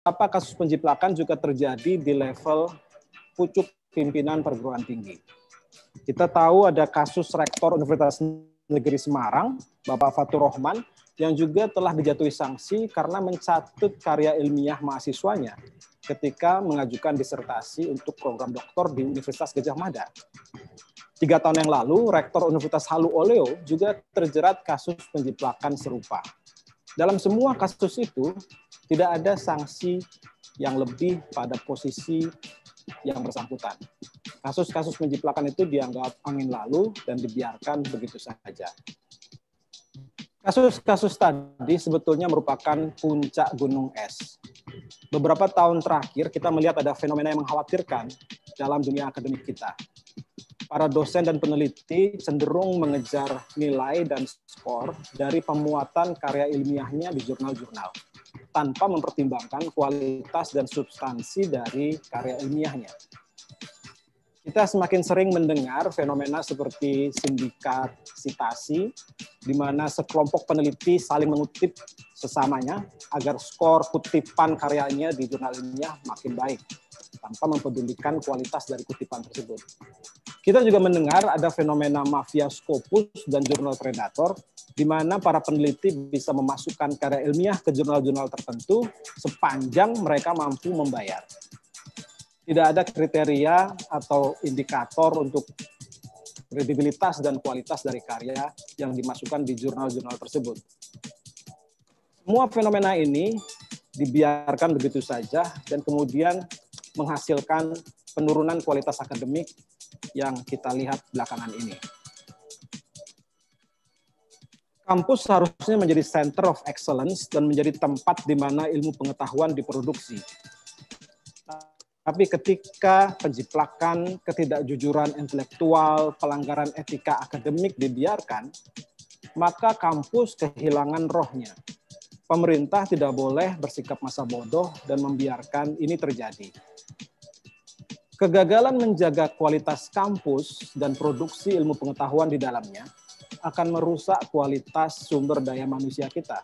beberapa kasus penjiplakan juga terjadi di level pucuk pimpinan perguruan tinggi. Kita tahu ada kasus Rektor Universitas Negeri Semarang, Bapak Fatur Rohman, yang juga telah dijatuhi sanksi karena mencatut karya ilmiah mahasiswanya ketika mengajukan disertasi untuk program doktor di Universitas Gadjah Mada. 3 tahun yang lalu, Rektor Universitas Halu Oleo juga terjerat kasus penjiplakan serupa. Dalam semua kasus itu, tidak ada sanksi yang lebih pada posisi yang bersangkutan. Kasus-kasus penjiplakan itu dianggap angin lalu dan dibiarkan begitu saja. Kasus-kasus tadi sebetulnya merupakan puncak gunung es. Beberapa tahun terakhir kita melihat ada fenomena yang mengkhawatirkan dalam dunia akademik kita. Para dosen dan peneliti cenderung mengejar nilai dan skor dari pemuatan karya ilmiahnya di jurnal-jurnal, tanpa mempertimbangkan kualitas dan substansi dari karya ilmiahnya. Kita semakin sering mendengar fenomena seperti sindikat sitasi, di mana sekelompok peneliti saling mengutip sesamanya agar skor kutipan karyanya di jurnal ilmiah makin baik, tanpa mempedulikan kualitas dari kutipan tersebut. Kita juga mendengar ada fenomena mafia Scopus dan jurnal predator, di mana para peneliti bisa memasukkan karya ilmiah ke jurnal-jurnal tertentu sepanjang mereka mampu membayar. Tidak ada kriteria atau indikator untuk kredibilitas dan kualitas dari karya yang dimasukkan di jurnal-jurnal tersebut. Semua fenomena ini dibiarkan begitu saja dan kemudian menghasilkan penurunan kualitas akademik yang kita lihat belakangan ini. Kampus seharusnya menjadi center of excellence dan menjadi tempat di mana ilmu pengetahuan diproduksi. Tapi ketika penjiplakan, ketidakjujuran intelektual, pelanggaran etika akademik dibiarkan, maka kampus kehilangan rohnya. Pemerintah tidak boleh bersikap masa bodoh dan membiarkan ini terjadi. Kegagalan menjaga kualitas kampus dan produksi ilmu pengetahuan di dalamnya akan merusak kualitas sumber daya manusia kita.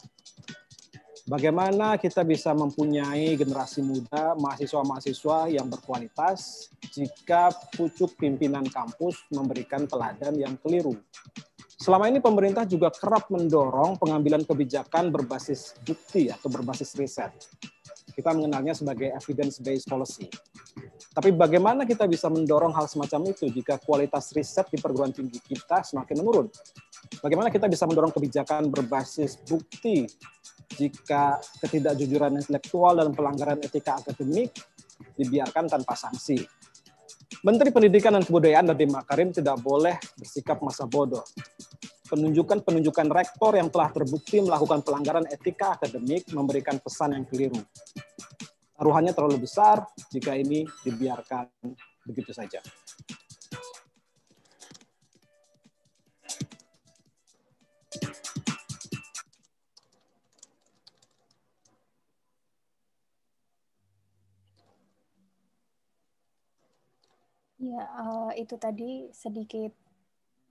Bagaimana kita bisa mempunyai generasi muda, mahasiswa-mahasiswa yang berkualitas jika pucuk pimpinan kampus memberikan teladan yang keliru? Selama ini pemerintah juga kerap mendorong pengambilan kebijakan berbasis bukti atau berbasis riset. Kita mengenalnya sebagai evidence-based policy. Tapi bagaimana kita bisa mendorong hal semacam itu jika kualitas riset di perguruan tinggi kita semakin menurun? Bagaimana kita bisa mendorong kebijakan berbasis bukti jika ketidakjujuran intelektual dan pelanggaran etika akademik dibiarkan tanpa sanksi? Menteri Pendidikan dan Kebudayaan Nadiem Makarim tidak boleh bersikap masa bodoh. Penunjukan rektor yang telah terbukti melakukan pelanggaran etika akademik memberikan pesan yang keliru. Taruhannya terlalu besar jika ini dibiarkan begitu saja. Ya, itu tadi sedikit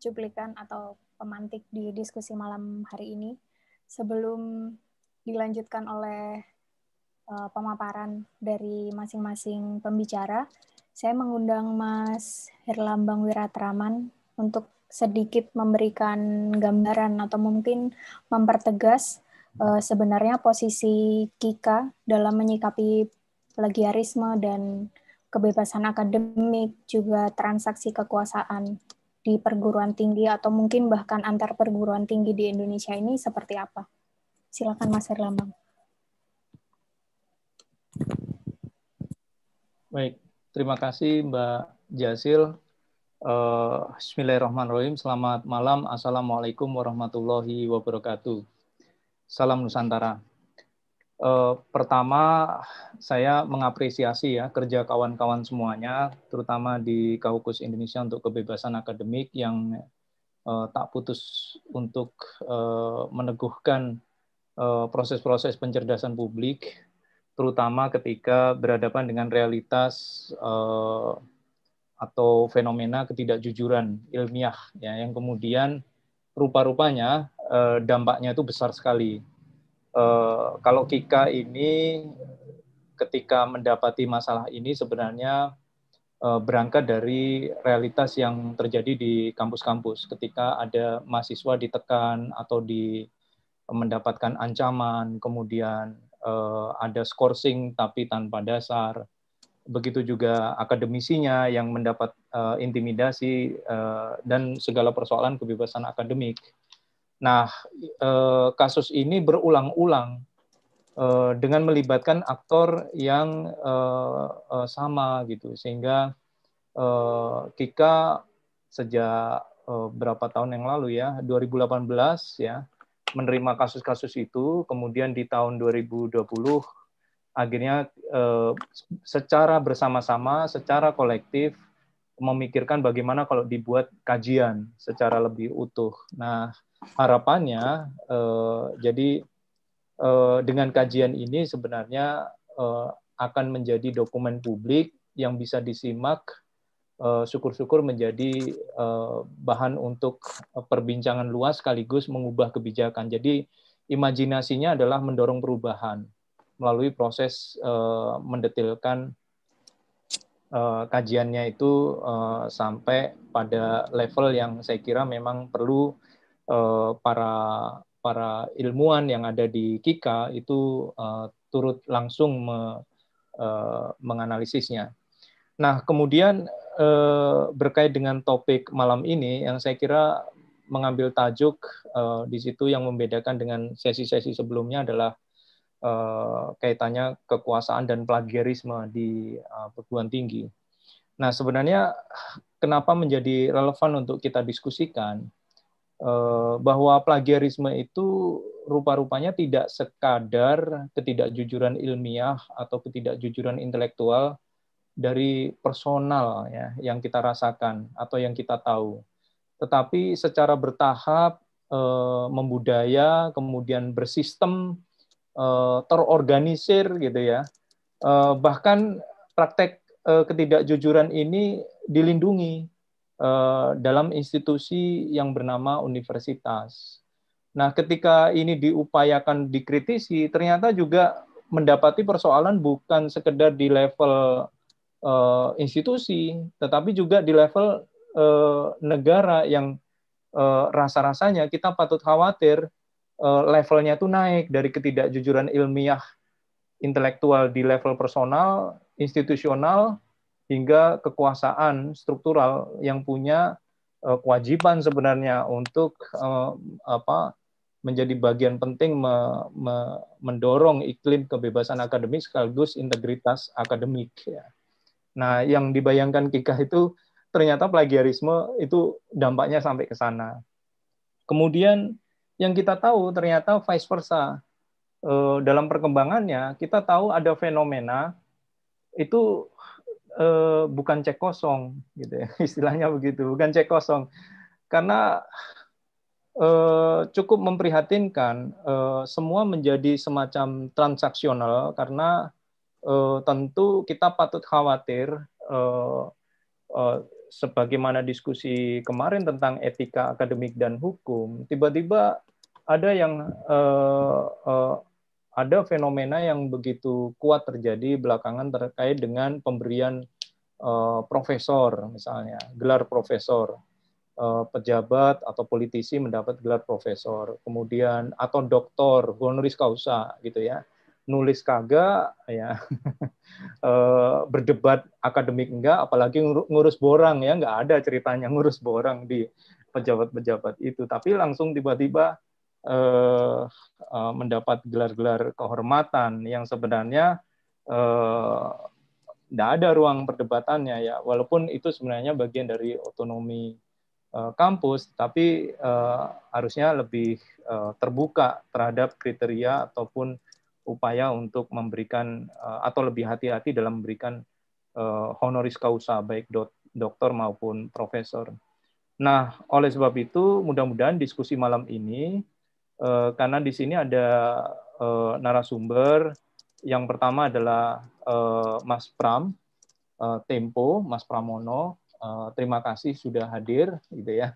cuplikan atau pemantik di diskusi malam hari ini. Sebelum dilanjutkan oleh pemaparan dari masing-masing pembicara, saya mengundang Mas Herlambang Wiratraman untuk sedikit memberikan gambaran atau mungkin mempertegas sebenarnya posisi KIKA dalam menyikapi plagiarisme dan kebebasan akademik, juga transaksi kekuasaan di perguruan tinggi atau mungkin bahkan antar perguruan tinggi di Indonesia ini seperti apa? Silakan Mas Herlambang. Baik, terima kasih Mbak Jasil. Bismillahirrahmanirrahim. Selamat malam. Assalamualaikum warahmatullahi wabarakatuh. Salam Nusantara. Pertama, saya mengapresiasi ya kerja kawan-kawan semuanya, terutama di Kaukus Indonesia untuk Kebebasan Akademik yang tak putus untuk meneguhkan proses-proses pencerdasan publik, terutama ketika berhadapan dengan realitas atau fenomena ketidakjujuran ilmiah, ya, yang kemudian rupa-rupanya dampaknya itu besar sekali. Kalau KIKA ini ketika mendapati masalah ini sebenarnya berangkat dari realitas yang terjadi di kampus-kampus ketika ada mahasiswa ditekan atau mendapatkan ancaman, kemudian ada skorsing tapi tanpa dasar. Begitu juga akademisinya yang mendapat intimidasi dan segala persoalan kebebasan akademik. Nah, kasus ini berulang-ulang dengan melibatkan aktor yang sama gitu, sehingga Kika sejak berapa tahun yang lalu ya, 2018 ya, menerima kasus-kasus itu, kemudian di tahun 2020 akhirnya secara bersama-sama, secara kolektif memikirkan bagaimana kalau dibuat kajian secara lebih utuh. Nah, harapannya jadi dengan kajian ini sebenarnya akan menjadi dokumen publik yang bisa disimak, syukur-syukur menjadi bahan untuk perbincangan luas sekaligus mengubah kebijakan. Jadi imajinasinya adalah mendorong perubahan melalui proses mendetilkan kajiannya itu sampai pada level yang saya kira memang perlu para ilmuwan yang ada di KIKA itu turut langsung menganalisisnya. Nah, kemudian berkait dengan topik malam ini yang saya kira mengambil tajuk di situ yang membedakan dengan sesi-sesi sebelumnya adalah kaitannya kekuasaan dan plagiarisme di perguruan tinggi. Nah, sebenarnya kenapa menjadi relevan untuk kita diskusikan bahwa plagiarisme itu rupa-rupanya tidak sekadar ketidakjujuran ilmiah atau ketidakjujuran intelektual dari personal ya yang kita rasakan atau yang kita tahu, tetapi secara bertahap membudaya, kemudian bersistem, terorganisir gitu ya. Bahkan praktek ketidakjujuran ini dilindungi dalam institusi yang bernama universitas. Nah, ketika ini diupayakan dikritisi, ternyata juga mendapati persoalan bukan sekedar di level institusi, tetapi juga di level negara yang rasa-rasanya kita patut khawatir levelnya itu naik dari ketidakjujuran ilmiah intelektual di level personal, institusional, hingga kekuasaan struktural yang punya kewajiban sebenarnya untuk menjadi bagian penting mendorong iklim kebebasan akademik sekaligus integritas akademik. Ya. Nah, yang dibayangkan Kika itu ternyata plagiarisme itu dampaknya sampai ke sana. Kemudian yang kita tahu ternyata vice versa. Dalam perkembangannya kita tahu ada fenomena itu bukan cek kosong, gitu ya, istilahnya begitu, bukan cek kosong, karena cukup memprihatinkan, semua menjadi semacam transaksional karena tentu kita patut khawatir, sebagaimana diskusi kemarin tentang etika akademik dan hukum, tiba-tiba ada yang ada fenomena yang begitu kuat terjadi belakangan terkait dengan pemberian profesor, misalnya gelar profesor, pejabat atau politisi mendapat gelar profesor, kemudian atau doktor honoris causa gitu ya, nulis kagak ya, berdebat akademik enggak, apalagi ngurus borang ya, nggak ada ceritanya ngurus borang di pejabat-pejabat itu, tapi langsung tiba-tiba mendapat gelar-gelar kehormatan yang sebenarnya tidak ada ruang perdebatannya ya, walaupun itu sebenarnya bagian dari otonomi kampus, tapi harusnya lebih terbuka terhadap kriteria ataupun upaya untuk memberikan atau lebih hati-hati dalam memberikan honoris causa baik doktor maupun profesor. Nah, oleh sebab itu mudah-mudahan diskusi malam ini, karena di sini ada narasumber, yang pertama adalah Mas Pram Tempo, Mas Pramono. Terima kasih sudah hadir, gitu ya.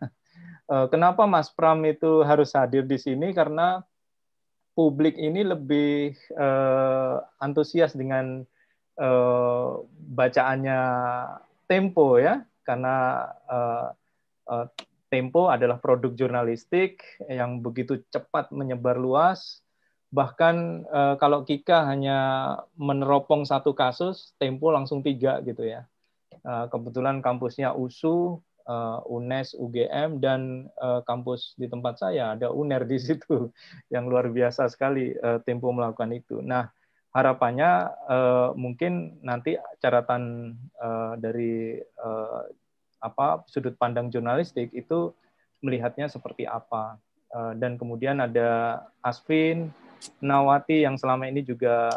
Kenapa Mas Pram itu harus hadir di sini? Karena publik ini lebih antusias dengan bacaannya Tempo ya, karena Tempo adalah produk jurnalistik yang begitu cepat menyebar luas. Bahkan kalau Kika hanya meneropong satu kasus, Tempo langsung 3 gitu ya. Kebetulan kampusnya USU, UNES, UGM, dan kampus di tempat saya ada UNER di situ, yang luar biasa sekali Tempo melakukan itu. Nah, harapannya mungkin nanti catatan dari sudut pandang jurnalistik itu melihatnya seperti apa. Dan kemudian ada Asvin Nawati yang selama ini juga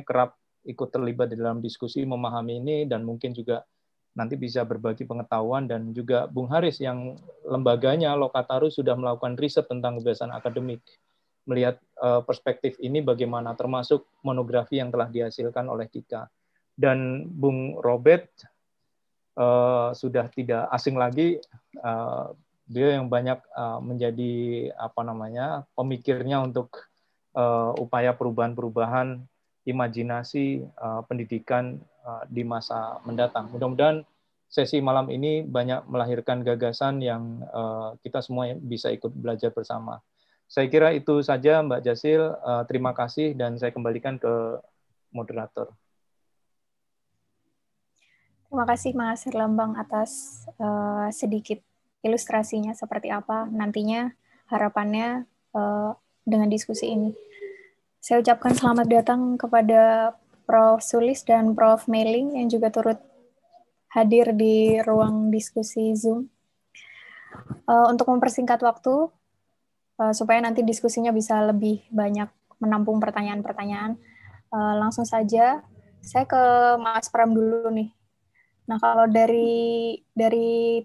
kerap ikut terlibat di dalam diskusi memahami ini, dan mungkin juga nanti bisa berbagi pengetahuan, dan juga Bung Haris yang lembaganya Lokatarus sudah melakukan riset tentang kebebasan akademik, melihat perspektif ini bagaimana, termasuk monografi yang telah dihasilkan oleh Kika. Dan Bung Robert sudah tidak asing lagi, beliau yang banyak menjadi pemikirnya untuk upaya perubahan-perubahan imajinasi pendidikan di masa mendatang. Mudah-mudahan sesi malam ini banyak melahirkan gagasan yang kita semua bisa ikut belajar bersama. Saya kira itu saja Mbak Jasil. Terima kasih, dan saya kembalikan ke moderator. Terima kasih Mas Herlambang atas sedikit ilustrasinya seperti apa nantinya harapannya dengan diskusi ini. Saya ucapkan selamat datang kepada Prof. Sulis dan Prof. Meling yang juga turut hadir di ruang diskusi Zoom. Untuk mempersingkat waktu, supaya nanti diskusinya bisa lebih banyak menampung pertanyaan-pertanyaan, langsung saja saya ke Mas Pram dulu nih. Nah, kalau dari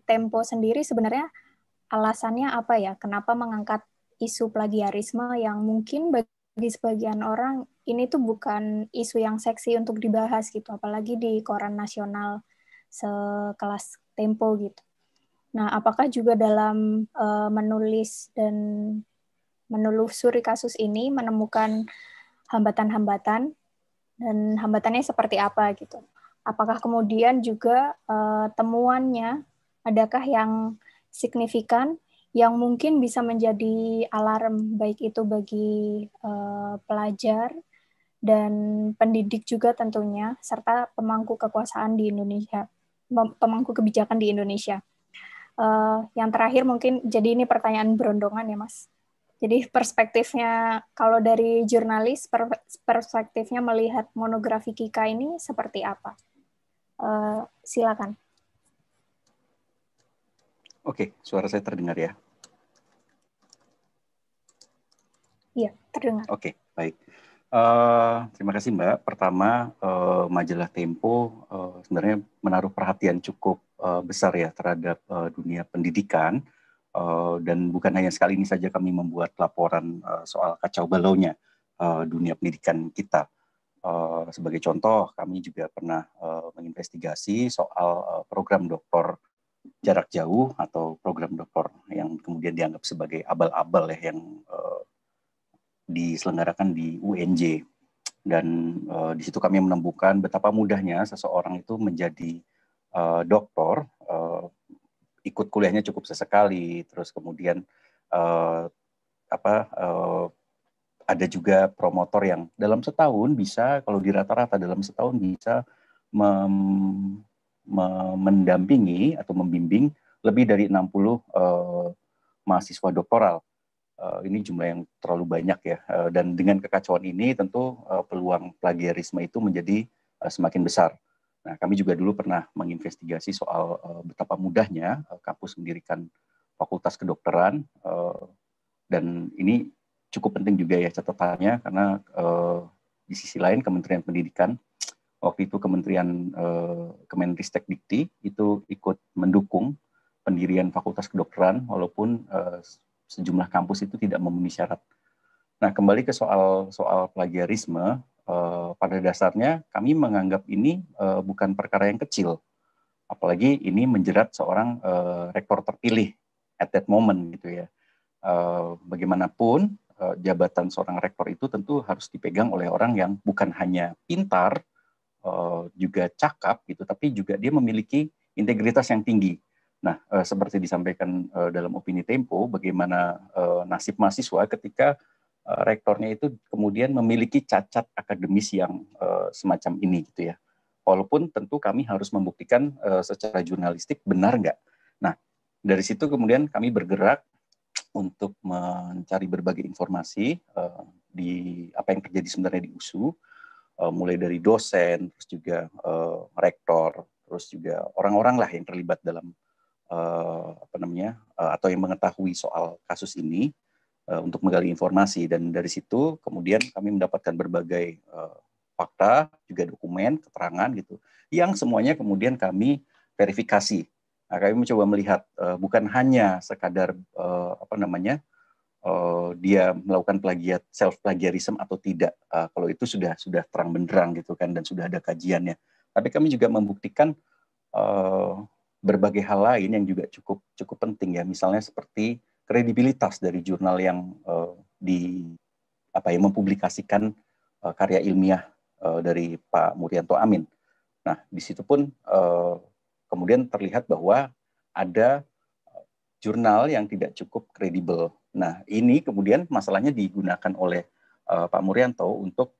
Tempo sendiri sebenarnya alasannya apa ya? Kenapa mengangkat isu plagiarisme yang mungkin bagi sebagian orang ini tuh bukan isu yang seksi untuk dibahas gitu, apalagi di koran nasional sekelas Tempo gitu. Nah, apakah juga dalam menulis dan menelusuri kasus ini menemukan hambatan-hambatan, dan hambatannya seperti apa gitu? Apakah kemudian juga temuannya adakah yang signifikan yang mungkin bisa menjadi alarm baik itu bagi pelajar dan pendidik juga tentunya, serta pemangku kekuasaan di Indonesia, pemangku kebijakan di Indonesia. Yang terakhir mungkin, jadi ini pertanyaan berondongan ya Mas. Jadi perspektifnya, kalau dari jurnalis, perspektifnya melihat monografi Kika ini seperti apa? Silakan. Oke, suara saya terdengar ya? Iya, terdengar. Oke, baik. Terima kasih Mbak. Pertama, majalah Tempo sebenarnya menaruh perhatian cukup besar ya terhadap dunia pendidikan, dan bukan hanya sekali ini saja kami membuat laporan soal kacau balaunya dunia pendidikan kita. Sebagai contoh, kami juga pernah menginvestigasi soal program doktor jarak jauh atau program doktor yang kemudian dianggap sebagai abal-abal ya, yang diselenggarakan di UNJ. Dan di situ kami menemukan betapa mudahnya seseorang itu menjadi doktor, ikut kuliahnya cukup sesekali, terus kemudian ada juga promotor yang dalam setahun bisa, kalau di rata-rata dalam setahun bisa mendampingi atau membimbing lebih dari 60 mahasiswa doktoral. Ini jumlah yang terlalu banyak ya, dan dengan kekacauan ini tentu peluang plagiarisme itu menjadi semakin besar. Nah, kami juga dulu pernah menginvestigasi soal betapa mudahnya kampus mendirikan fakultas kedokteran, dan ini cukup penting juga ya catatannya, karena di sisi lain Kementerian Pendidikan, waktu itu Kemenristek-Dikti itu ikut mendukung pendirian fakultas kedokteran, walaupun sejumlah kampus itu tidak memenuhi syarat. Nah, kembali ke soal plagiarisme, pada dasarnya kami menganggap ini bukan perkara yang kecil, apalagi ini menjerat seorang rektor terpilih at that moment gitu ya. Bagaimanapun jabatan seorang rektor itu tentu harus dipegang oleh orang yang bukan hanya pintar, juga cakap gitu, tapi juga dia memiliki integritas yang tinggi. Nah, seperti disampaikan dalam opini Tempo, bagaimana nasib mahasiswa ketika rektornya itu kemudian memiliki cacat akademis yang semacam ini gitu ya. Walaupun tentu kami harus membuktikan secara jurnalistik benar nggak. Nah, dari situ kemudian kami bergerak untuk mencari berbagai informasi di apa yang terjadi sebenarnya di USU, mulai dari dosen, terus juga rektor, terus juga orang-orang lah yang terlibat dalam atau yang mengetahui soal kasus ini untuk menggali informasi. Dan dari situ kemudian kami mendapatkan berbagai fakta, juga dokumen, keterangan gitu, yang semuanya kemudian kami verifikasi. Nah, kami mencoba melihat bukan hanya sekadar dia melakukan self plagiarism atau tidak. Kalau itu sudah terang benderang gitu kan, dan sudah ada kajiannya. Tapi kami juga membuktikan berbagai hal lain yang juga cukup penting ya. Misalnya seperti kredibilitas dari jurnal yang mempublikasikan karya ilmiah dari Pak Murianto Amin. Nah, di situ pun kemudian terlihat bahwa ada jurnal yang tidak cukup kredibel. Nah, ini kemudian masalahnya digunakan oleh Pak Murianto untuk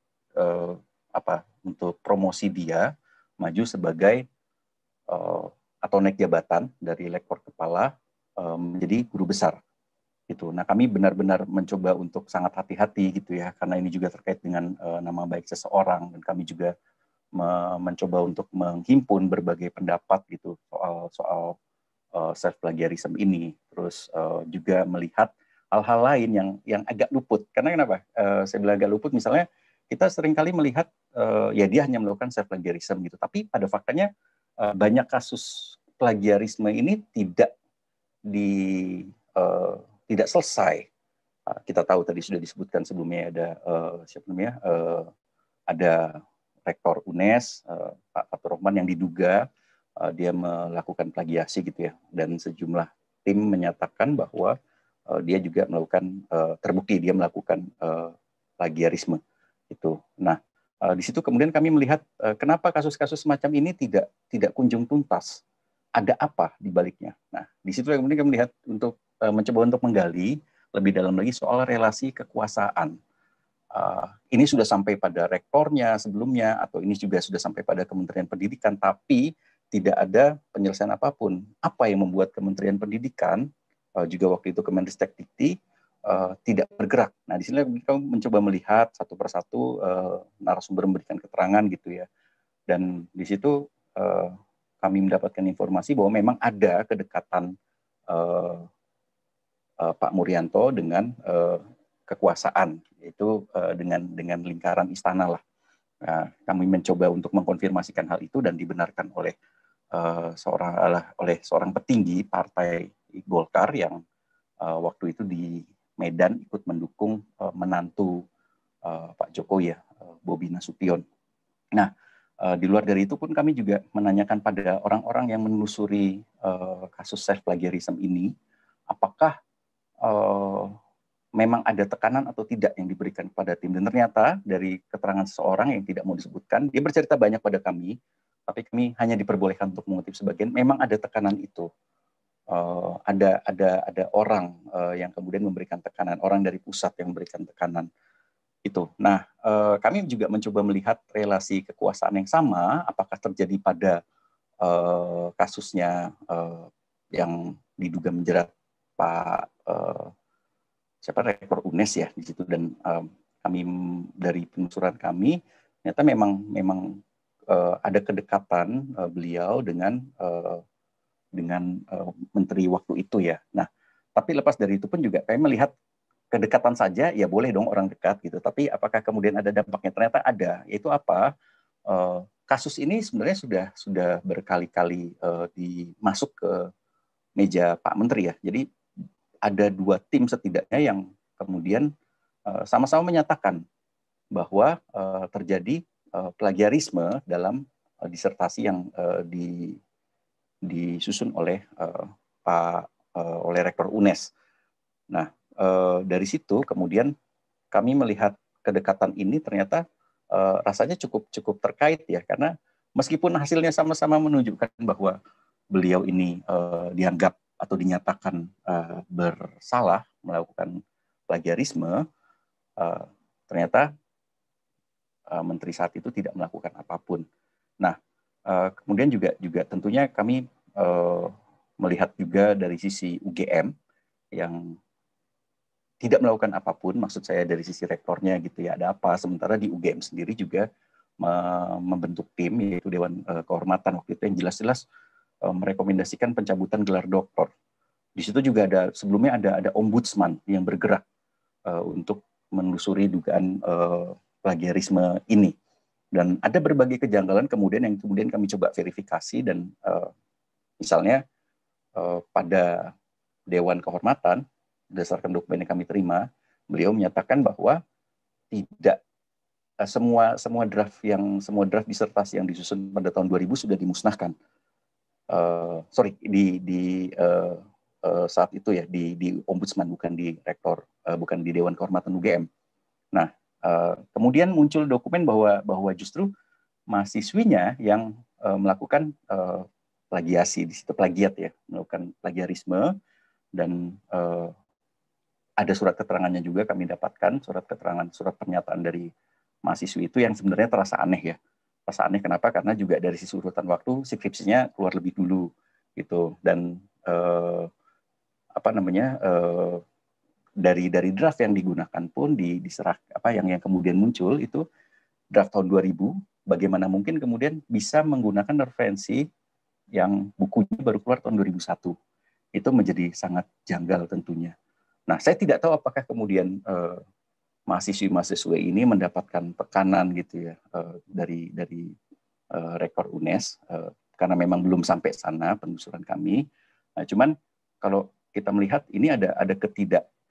untuk promosi dia maju sebagai atau naik jabatan dari lektor kepala menjadi guru besar. Gitu. Nah, kami benar-benar mencoba untuk sangat hati-hati gitu ya, karena ini juga terkait dengan nama baik seseorang, dan kami juga mencoba untuk menghimpun berbagai pendapat gitu soal self plagiarism ini. Terus juga melihat hal-hal lain yang agak luput. Karena kenapa? Saya bilang agak luput, misalnya kita seringkali melihat ya dia hanya melakukan self plagiarism gitu, tapi pada faktanya banyak kasus plagiarisme ini tidak selesai. Kita tahu tadi sudah disebutkan sebelumnya ada rektor UNES, Pak Fatur Rahman, yang diduga dia melakukan plagiasi gitu ya, dan sejumlah tim menyatakan bahwa dia juga terbukti dia melakukan plagiarisme itu. Nah, di situ kemudian kami melihat kenapa kasus-kasus semacam ini tidak kunjung tuntas. Ada apa di baliknya? Nah, di situ kemudian kami melihat untuk mencoba untuk menggali lebih dalam lagi soal relasi kekuasaan. Ini sudah sampai pada rektornya sebelumnya, atau ini juga sudah sampai pada Kementerian Pendidikan, tapi tidak ada penyelesaian apapun. Apa yang membuat Kementerian Pendidikan, juga waktu itu Kemendikbud, tidak bergerak? Nah, di sini kami mencoba melihat satu persatu narasumber memberikan keterangan gitu ya. Dan di situ kami mendapatkan informasi bahwa memang ada kedekatan Pak Murianto dengan kekuasaan, yaitu dengan lingkaran istana lah. Nah, kami mencoba untuk mengkonfirmasikan hal itu dan dibenarkan oleh seorang petinggi partai Golkar yang waktu itu di Medan ikut mendukung menantu Pak Jokowi ya, Bobi Nasution. Nah, di luar dari itu pun kami juga menanyakan pada orang-orang yang menelusuri kasus self plagiarism ini, apakah memang ada tekanan atau tidak yang diberikan kepada tim. Dan ternyata dari keterangan seseorang yang tidak mau disebutkan, dia bercerita banyak pada kami, tapi kami hanya diperbolehkan untuk mengutip sebagian. Memang ada tekanan itu. Ada orang yang kemudian memberikan tekanan, orang dari pusat yang memberikan tekanan itu. Nah, kami juga mencoba melihat relasi kekuasaan yang sama, apakah terjadi pada kasusnya yang diduga menjerat Pak rektor UNES ya di situ, dan kami dari penelusuran kami ternyata memang ada kedekatan beliau dengan menteri waktu itu ya. Nah, tapi lepas dari itu pun juga kami melihat kedekatan saja ya boleh dong orang dekat gitu, tapi apakah kemudian ada dampaknya? Ternyata ada. Yaitu apa? Kasus ini sebenarnya sudah berkali-kali masuk ke meja Pak Menteri ya. Jadi ada 2 tim setidaknya yang kemudian sama-sama menyatakan bahwa terjadi plagiarisme dalam disertasi yang disusun oleh oleh rektor UNES. Nah, dari situ kemudian kami melihat kedekatan ini ternyata rasanya cukup terkait ya, karena meskipun hasilnya sama-sama menunjukkan bahwa beliau ini dianggap atau dinyatakan bersalah melakukan plagiarisme, ternyata menteri saat itu tidak melakukan apapun. Nah, kemudian juga tentunya kami melihat juga dari sisi UGM yang tidak melakukan apapun, maksud saya dari sisi rektornya gitu ya, ada apa, sementara di UGM sendiri juga membentuk tim, yaitu Dewan Kehormatan waktu itu yang jelas-jelas merekomendasikan pencabutan gelar doktor. Di situ juga sebelumnya ada ombudsman yang bergerak untuk menelusuri dugaan plagiarisme ini. Dan ada berbagai kejanggalan yang kemudian kami coba verifikasi, dan misalnya pada Dewan Kehormatan, berdasarkan dokumen yang kami terima, beliau menyatakan bahwa tidak semua draft disertasi yang disusun pada tahun 2000 sudah dimusnahkan. Saat itu ya di ombudsman, bukan di rektor, bukan di Dewan Kehormatan UGM. Nah, kemudian muncul dokumen bahwa justru mahasiswinya yang melakukan plagiasi, di situ plagiat ya, melakukan plagiarisme, dan ada surat keterangannya juga kami dapatkan, surat pernyataan dari mahasiswi itu yang sebenarnya terasa aneh ya. Terasa aneh kenapa? Karena juga dari sisi urutan waktu skripsinya keluar lebih dulu gitu, dan dari draft yang digunakan pun diserah yang kemudian muncul itu draft tahun 2000. Bagaimana mungkin kemudian bisa menggunakan referensi yang bukunya baru keluar tahun 2001? Itu menjadi sangat janggal tentunya. Nah, saya tidak tahu apakah kemudian mahasiswi ini mendapatkan tekanan gitu ya dari rektor UNES, karena memang belum sampai sana penelusuran kami. Nah, cuman kalau kita melihat ini ada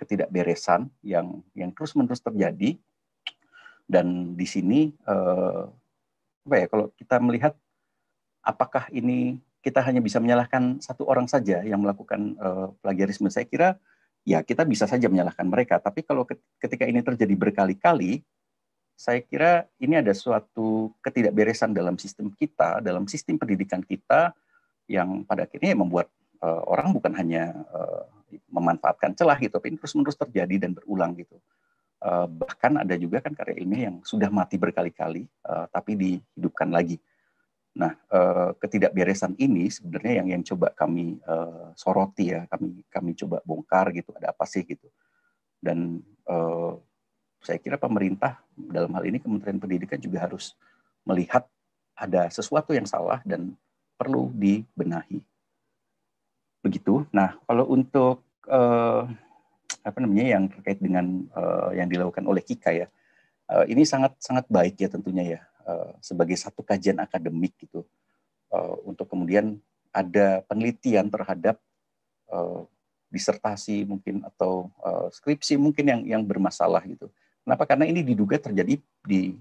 ketidakberesan yang terus-menerus terjadi, dan di sini kalau kita melihat apakah ini kita hanya bisa menyalahkan satu orang saja yang melakukan plagiarisme, saya kira ya kita bisa saja menyalahkan mereka, tapi kalau ketika ini terjadi berkali-kali, saya kira ini ada suatu ketidakberesan dalam sistem kita, dalam sistem pendidikan kita, yang pada akhirnya membuat orang bukan hanya memanfaatkan celah gitu, tapi terus-menerus terjadi dan berulang gitu. Bahkan ada juga kan karya ilmiah yang sudah mati berkali-kali, tapi dihidupkan lagi. Nah, ketidakberesan ini sebenarnya yang coba kami soroti ya, kami coba bongkar gitu, ada apa sih gitu. Dan saya kira pemerintah dalam hal ini Kementerian Pendidikan juga harus melihat ada sesuatu yang salah dan perlu dibenahi. Begitu. Nah, kalau untuk yang terkait dengan yang dilakukan oleh KIKA ya, ini sangat baik ya tentunya ya, sebagai satu kajian akademik gitu, untuk kemudian ada penelitian terhadap disertasi mungkin atau skripsi mungkin yang bermasalah gitu. Kenapa? Karena ini diduga terjadi di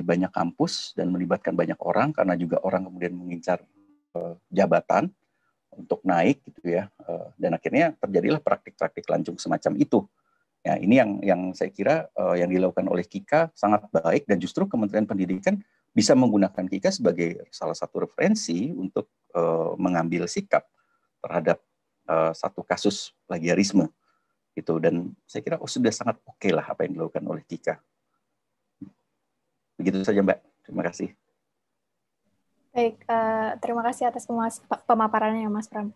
banyak kampus dan melibatkan banyak orang, karena juga orang kemudian mengincar jabatan untuk naik gitu ya, dan akhirnya terjadilah praktik-praktik lancung semacam itu. Ya, ini yang saya kira yang dilakukan oleh KIKA sangat baik, dan justru Kementerian Pendidikan bisa menggunakan KIKA sebagai salah satu referensi untuk mengambil sikap terhadap satu kasus plagiarisme gitu, dan saya kira sudah sangat oke lah apa yang dilakukan oleh KIKA. Begitu saja Mbak, terima kasih. Baik, terima kasih atas pemaparannya Mas Pram.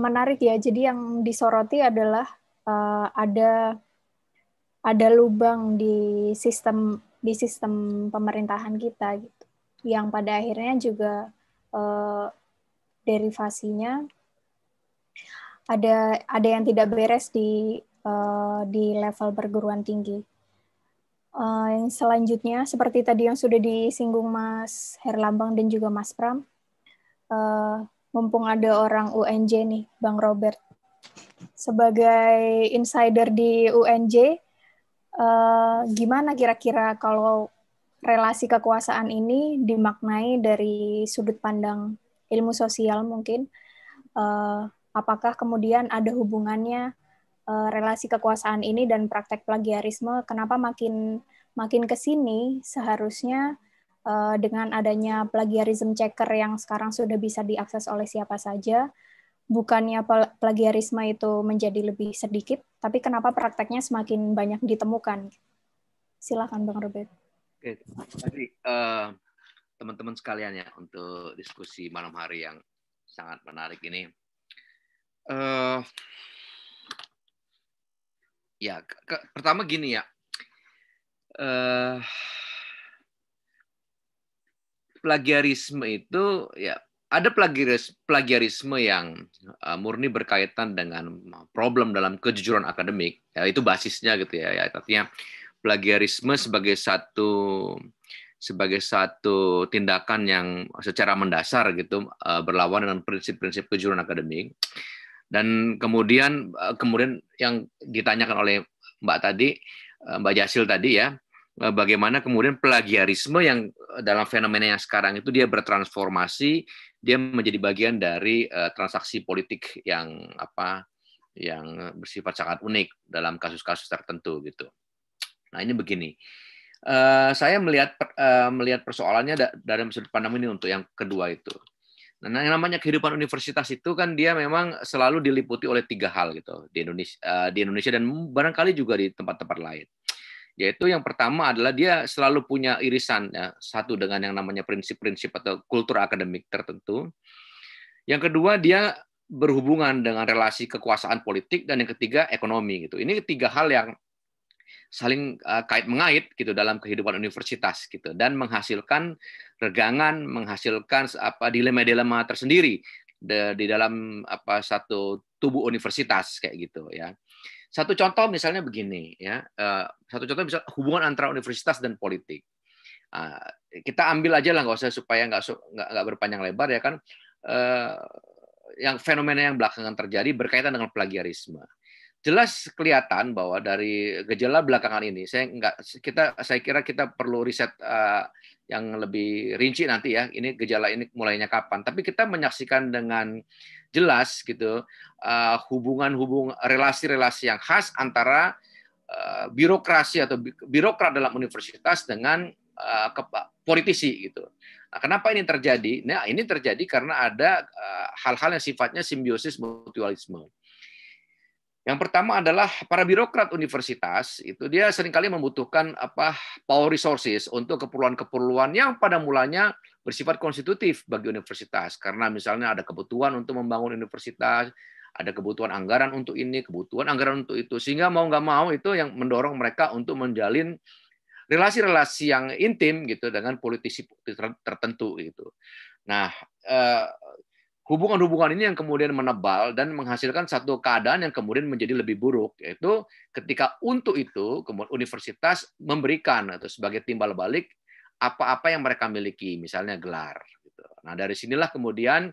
Menarik ya, jadi yang disoroti adalah ada lubang di sistem pemerintahan kita gitu, yang pada akhirnya juga derivasinya ada yang tidak beres di level perguruan tinggi. Yang selanjutnya, seperti tadi yang sudah disinggung Mas Herlambang dan juga Mas Pram, mumpung ada orang UNJ nih, Bang Robert, sebagai insider di UNJ, gimana kira-kira kalau relasi kekuasaan ini dimaknai dari sudut pandang ilmu sosial mungkin, apakah kemudian ada hubungannya relasi kekuasaan ini dan praktek plagiarisme, kenapa makin ke sini seharusnya dengan adanya plagiarism checker yang sekarang sudah bisa diakses oleh siapa saja, bukannya plagiarisme itu menjadi lebih sedikit, tapi kenapa prakteknya semakin banyak ditemukan? Silakan Bang Robert. Oke, tadi teman-teman sekalian ya untuk diskusi malam hari yang sangat menarik ini. Ya, pertama gini ya. Plagiarisme itu ya ada plagiarisme yang murni berkaitan dengan problem dalam kejujuran akademik, ya itu basisnya gitu ya, artinya plagiarisme sebagai satu tindakan yang secara mendasar gitu berlawan dengan prinsip-prinsip kejujuran akademik. Dan kemudian yang ditanyakan oleh Mbak Jasil tadi ya, bagaimana kemudian plagiarisme yang dalam fenomena yang sekarang itu dia bertransformasi, dia menjadi bagian dari transaksi politik yang bersifat sangat unik dalam kasus-kasus tertentu gitu. Nah ini begini, saya melihat persoalannya dari sudut pandang ini untuk yang kedua itu. Nah yang namanya kehidupan universitas itu kan dia memang selalu diliputi oleh 3 hal gitu di Indonesia dan barangkali juga di tempat-tempat lain. Yaitu yang pertama adalah dia selalu punya irisan ya, satu dengan yang namanya prinsip-prinsip atau kultur akademik tertentu. Yang kedua dia berhubungan dengan relasi kekuasaan politik, dan yang ketiga ekonomi gitu. Ini 3 hal yang saling kait-mengait gitu dalam kehidupan universitas gitu, dan menghasilkan regangan, menghasilkan dilema-dilema tersendiri di dalam satu tubuh universitas kayak gitu ya. Satu contoh misalnya begini ya, misalnya hubungan antara universitas dan politik. Kita ambil aja lah, nggak usah supaya nggak berpanjang lebar ya kan. Yang fenomena yang belakangan terjadi berkaitan dengan plagiarisme. Jelas kelihatan bahwa dari gejala belakangan ini, saya kira kita perlu riset yang lebih rinci nanti ya. Ini gejala ini mulainya kapan? Tapi kita menyaksikan dengan jelas gitu relasi-relasi yang khas antara birokrasi atau birokrat dalam universitas dengan politisi gitu. Nah, kenapa ini terjadi? Nah, ini terjadi karena ada hal-hal yang sifatnya simbiosis mutualisme. Yang pertama adalah para birokrat universitas itu dia seringkali membutuhkan power resources untuk keperluan-keperluan yang pada mulanya bersifat konstitutif bagi universitas, karena misalnya ada kebutuhan untuk membangun universitas, ada kebutuhan anggaran untuk ini, kebutuhan anggaran untuk itu, sehingga mau nggak mau itu yang mendorong mereka untuk menjalin relasi-relasi yang intim gitu dengan politisi tertentu gitu. Nah, hubungan-hubungan ini yang kemudian menebal dan menghasilkan satu keadaan yang kemudian menjadi lebih buruk, yaitu ketika untuk itu kemudian universitas memberikan atau sebagai timbal balik apa-apa yang mereka miliki, misalnya gelar. Nah dari sinilah kemudian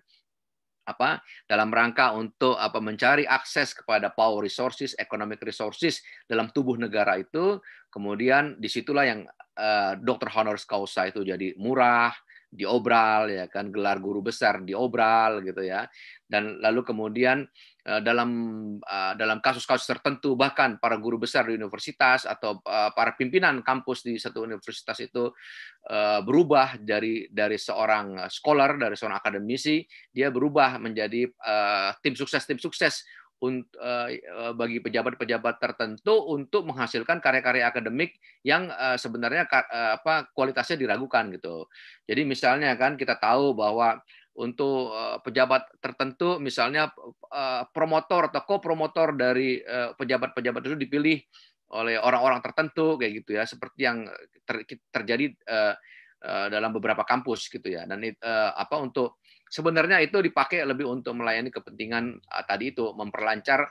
dalam rangka untuk mencari akses kepada power resources, economic resources dalam tubuh negara itu, kemudian disitulah yang dokter honoris causa itu jadi murah, diobral ya kan, gelar guru besar diobral gitu ya, dan lalu kemudian dalam kasus-kasus tertentu bahkan para guru besar di universitas atau para pimpinan kampus di satu universitas itu berubah dari seorang scholar, dari seorang akademisi, dia berubah menjadi tim sukses bagi pejabat-pejabat tertentu untuk menghasilkan karya-karya akademik yang sebenarnya kualitasnya diragukan gitu. Jadi misalnya kan kita tahu bahwa untuk pejabat tertentu misalnya promotor atau co-promotor dari pejabat-pejabat itu dipilih oleh orang-orang tertentu kayak gitu ya, seperti yang terjadi dalam beberapa kampus gitu ya. Dan untuk sebenarnya itu dipakai lebih untuk melayani kepentingan tadi itu, memperlancar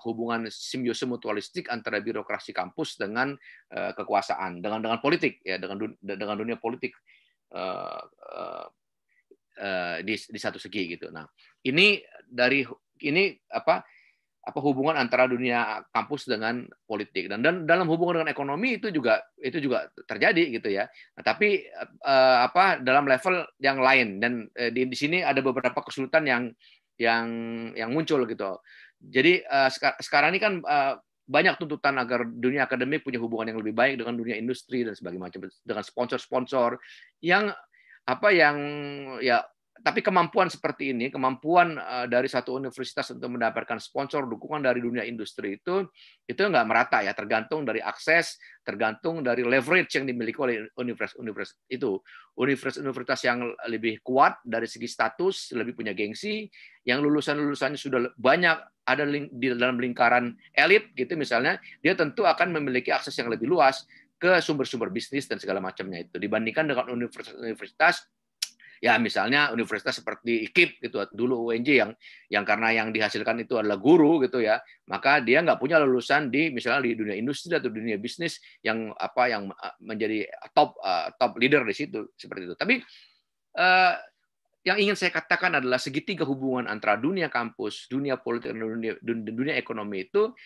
hubungan simbiosis mutualistik antara birokrasi kampus dengan kekuasaan, dengan politik ya, dengan dunia politik di satu segi gitu. Nah, ini hubungan antara dunia kampus dengan politik, dan dalam hubungan dengan ekonomi itu juga terjadi gitu ya. Nah, tapi dalam level yang lain, dan di sini ada beberapa kesulitan yang muncul gitu. Jadi sekarang ini kan banyak tuntutan agar dunia akademik punya hubungan yang lebih baik dengan dunia industri dan sebagainya macam, dengan sponsor-sponsor yang ya, tapi kemampuan seperti ini, kemampuan dari satu universitas untuk mendapatkan sponsor, dukungan dari dunia industri itu nggak merata ya, tergantung dari akses, tergantung dari leverage yang dimiliki oleh universitas itu. Universitas yang lebih kuat dari segi status, lebih punya gengsi, yang lulusannya sudah banyak ada di dalam lingkaran elit gitu misalnya, dia tentu akan memiliki akses yang lebih luas ke sumber-sumber bisnis dan segala macamnya itu, dibandingkan dengan universitas ya misalnya universitas seperti IKIP gitu dulu, UNJ yang karena yang dihasilkan itu adalah guru gitu ya, maka dia nggak punya lulusan di misalnya di dunia industri atau dunia bisnis yang menjadi top leader di situ seperti itu. Tapi yang ingin saya katakan adalah segitiga hubungan antara dunia kampus, dunia politik dan dunia ekonomi itu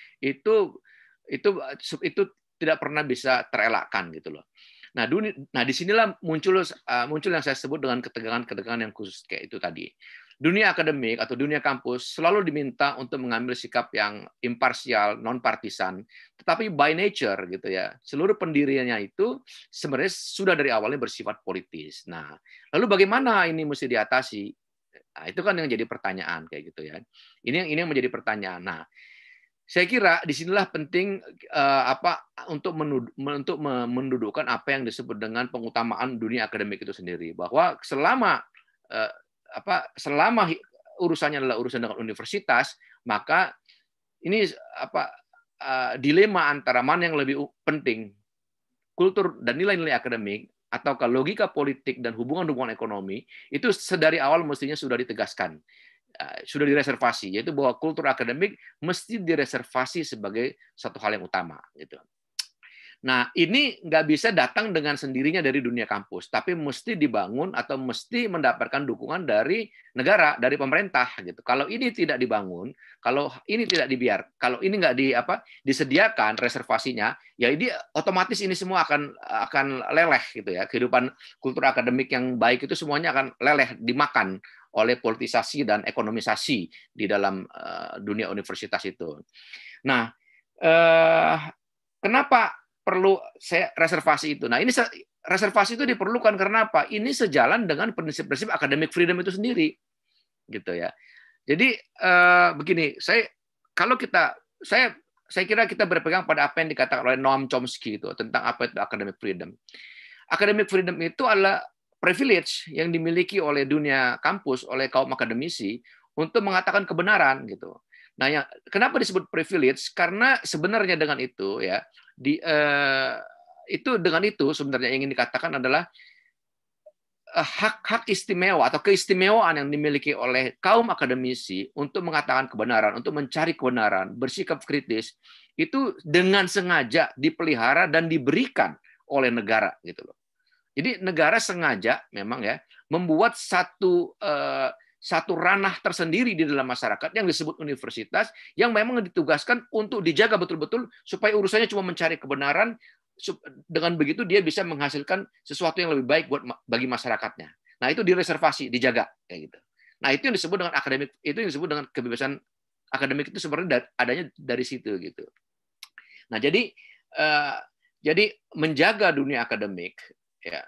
tidak pernah bisa terelakkan gitu loh. Nah, disinilah muncul yang saya sebut dengan ketegangan yang khusus kayak itu tadi. Dunia akademik atau dunia kampus selalu diminta untuk mengambil sikap yang imparsial, non partisan, tetapi by nature gitu ya. Seluruh pendiriannya itu sebenarnya sudah dari awalnya bersifat politis. Nah, lalu bagaimana ini mesti diatasi? Nah, itu kan yang jadi pertanyaan kayak gitu ya. Ini yang menjadi pertanyaan. Nah, saya kira disinilah penting untuk mendudukkan apa yang disebut dengan pengutamaan dunia akademik itu sendiri, bahwa selama urusannya adalah urusan dengan universitas, maka ini dilema antara mana yang lebih penting, kultur dan nilai-nilai akademik ataukah logika politik dan hubungan-hubungan ekonomi, itu sedari awal mestinya sudah ditegaskan. Sudah direservasi, yaitu bahwa kultur akademik mesti direservasi sebagai satu hal yang utama gitu. Nah, ini nggak bisa datang dengan sendirinya dari dunia kampus, tapi mesti dibangun atau mesti mendapatkan dukungan dari negara, dari pemerintah gitu. Kalau ini tidak dibangun, kalau ini tidak kalau ini nggak disediakan reservasinya, ya ini otomatis ini semua akan leleh gitu ya. Kehidupan kultur akademik yang baik itu semuanya akan leleh, dimakan oleh politisasi dan ekonomisasi di dalam dunia universitas itu. Nah, kenapa perlu reservasi itu? Nah, ini reservasi itu diperlukan karena apa? Ini sejalan dengan prinsip-prinsip academic freedom itu sendiri, gitu ya. Jadi begini, saya kira kita berpegang pada apa yang dikatakan oleh Noam Chomsky itu tentang apa itu academic freedom. Academic freedom itu adalah privilege yang dimiliki oleh dunia kampus, oleh kaum akademisi untuk mengatakan kebenaran gitu. Nah, kenapa disebut privilege? Karena sebenarnya dengan itu ya, dengan itu sebenarnya yang ingin dikatakan adalah hak istimewa atau keistimewaan yang dimiliki oleh kaum akademisi untuk mengatakan kebenaran, untuk mencari kebenaran, bersikap kritis, itu dengan sengaja dipelihara dan diberikan oleh negara gitu loh. Jadi negara sengaja memang ya membuat satu ranah tersendiri di dalam masyarakat yang disebut universitas, yang memang ditugaskan untuk dijaga betul-betul supaya urusannya cuma mencari kebenaran. Dengan begitu dia bisa menghasilkan sesuatu yang lebih baik bagi masyarakatnya. Nah, itu direservasi, dijaga kayak gitu. Nah, itu yang disebut dengan akademik, itu yang disebut dengan kebebasan akademik, itu sebenarnya adanya dari situ gitu. Nah, jadi menjaga dunia akademik ya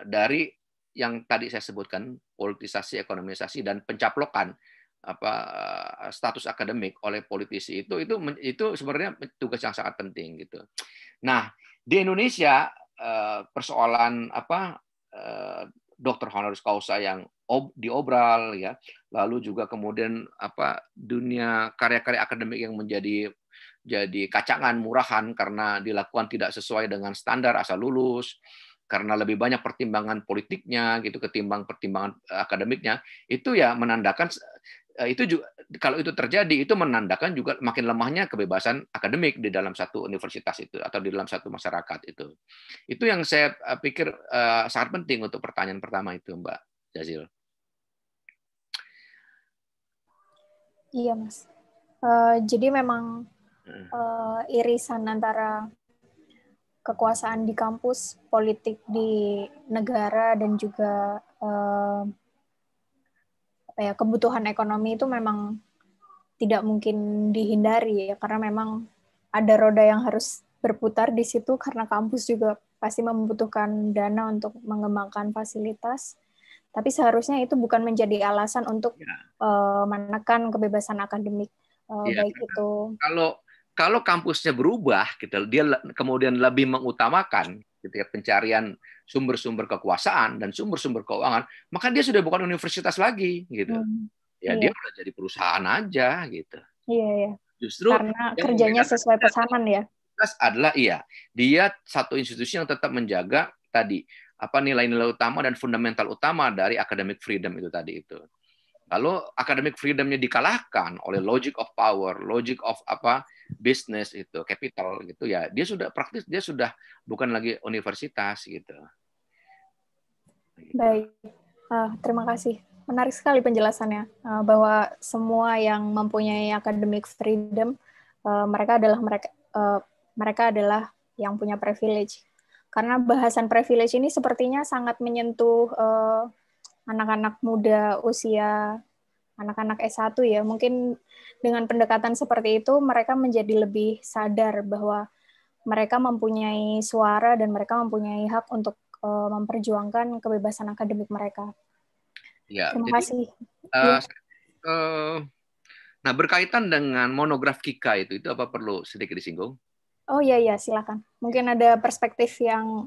dari yang tadi saya sebutkan, politisasi, ekonomisasi, dan pencaplokan status akademik oleh politisi itu sebenarnya tugas yang sangat penting gitu. Nah, di Indonesia persoalan dokter honoris causa yang diobral ya, lalu juga kemudian dunia karya-karya akademik yang menjadi kacangan, murahan karena dilakukan tidak sesuai dengan standar asal lulus, karena lebih banyak pertimbangan politiknya gitu ketimbang pertimbangan akademiknya, itu ya menandakan itu juga, kalau itu terjadi itu menandakan juga makin lemahnya kebebasan akademik di dalam satu universitas itu atau di dalam satu masyarakat itu. Itu yang saya pikir sangat penting untuk pertanyaan pertama itu, Mbak Jazil. Iya, Mas. Jadi memang irisan antara kekuasaan di kampus, politik di negara, dan juga kebutuhan ekonomi itu memang tidak mungkin dihindari ya, karena memang ada roda yang harus berputar di situ, karena kampus juga pasti membutuhkan dana untuk mengembangkan fasilitas. Tapi seharusnya itu bukan menjadi alasan untuk menekan kebebasan akademik, baik itu. Kalau kampusnya berubah, gitu, dia kemudian lebih mengutamakan gitu ya, pencarian sumber-sumber kekuasaan dan sumber-sumber keuangan, maka dia sudah bukan universitas lagi, gitu. Ya, dia udah jadi perusahaan aja, gitu. Iya. Justru karena kerjanya sesuai pesanan ya. Adalah dia satu institusi yang tetap menjaga tadi apa nilai-nilai utama dan fundamental utama dari academic freedom itu tadi itu. Kalau academic freedomnya dikalahkan oleh logic of power, logic of business itu, capital gitu ya, dia sudah bukan lagi universitas gitu. Baik, terima kasih. Menarik sekali penjelasannya, bahwa semua yang mempunyai academic freedom, mereka adalah yang punya privilege. Karena bahasan privilege ini sepertinya sangat menyentuh anak-anak muda usia anak-anak S1 ya. Mungkin dengan pendekatan seperti itu mereka menjadi lebih sadar bahwa mereka mempunyai suara dan mereka mempunyai hak untuk memperjuangkan kebebasan akademik mereka. Ya, terima kasih. Nah, berkaitan dengan monograf Kika itu apa perlu sedikit disinggung? Oh iya, silakan. Mungkin ada perspektif yang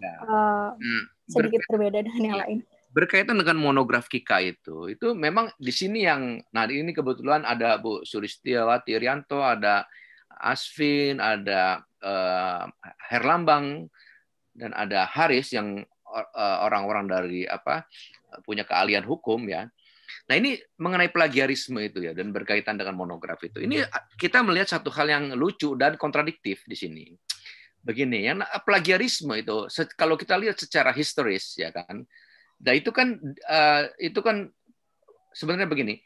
sedikit berbeda dengan yang lain. Berkaitan dengan monograf Kika itu memang di sini ini kebetulan ada Bu Sulistiawati Irianto, ada Asvin, ada Herlambang, dan ada Haris yang orang-orang dari punya keahlian hukum ya. Nah, ini mengenai plagiarisme itu ya, dan berkaitan dengan monograf itu. Ini kita melihat satu hal yang lucu dan kontradiktif di sini. Begini, yang plagiarisme itu kalau kita lihat secara historis ya kan. Nah, itu kan sebenarnya begini.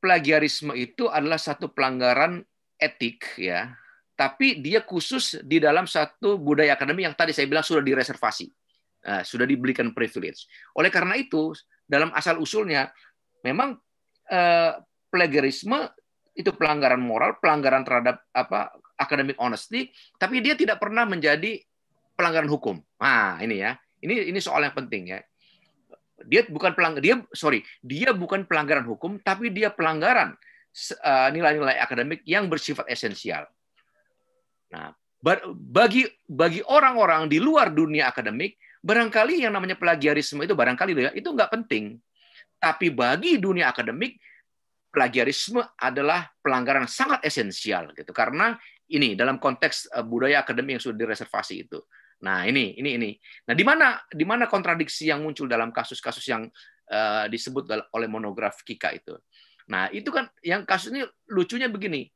Plagiarisme itu adalah satu pelanggaran etik ya. Tapi dia khusus di dalam satu budaya akademik yang tadi saya bilang sudah direservasi. Sudah diberikan privilege. Oleh karena itu, dalam asal-usulnya memang plagiarisme itu pelanggaran moral, pelanggaran terhadap academic honesty, tapi dia tidak pernah menjadi pelanggaran hukum. Nah, ini ya. Ini soal yang penting ya. Dia bukan pelanggaran hukum, tapi dia pelanggaran nilai-nilai akademik yang bersifat esensial. Nah, bagi orang-orang di luar dunia akademik, barangkali yang namanya plagiarisme itu itu nggak penting. Tapi bagi dunia akademik, plagiarisme adalah pelanggaran sangat esensial gitu. Karena ini dalam konteks budaya akademik yang sudah direservasi itu. Nah, ini. Nah, di mana kontradiksi yang muncul dalam kasus-kasus yang disebut oleh monograf Kika itu. Nah, itu kan yang kasus ini lucunya begini.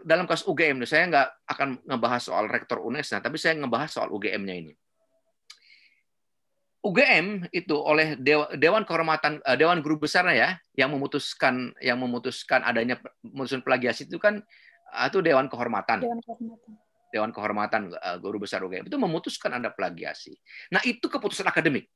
Dalam kasus UGM, saya nggak akan ngebahas soal rektor UNES, tapi saya ngebahas soal UGM-nya ini. UGM itu oleh Dewan Kehormatan Dewan Guru Besarnya ya, yang memutuskan adanya pemutusan plagiasi itu kan itu Dewan Kehormatan. Dewan Kehormatan Guru Besar UGM itu memutuskan ada plagiasi. Nah, itu keputusan akademik.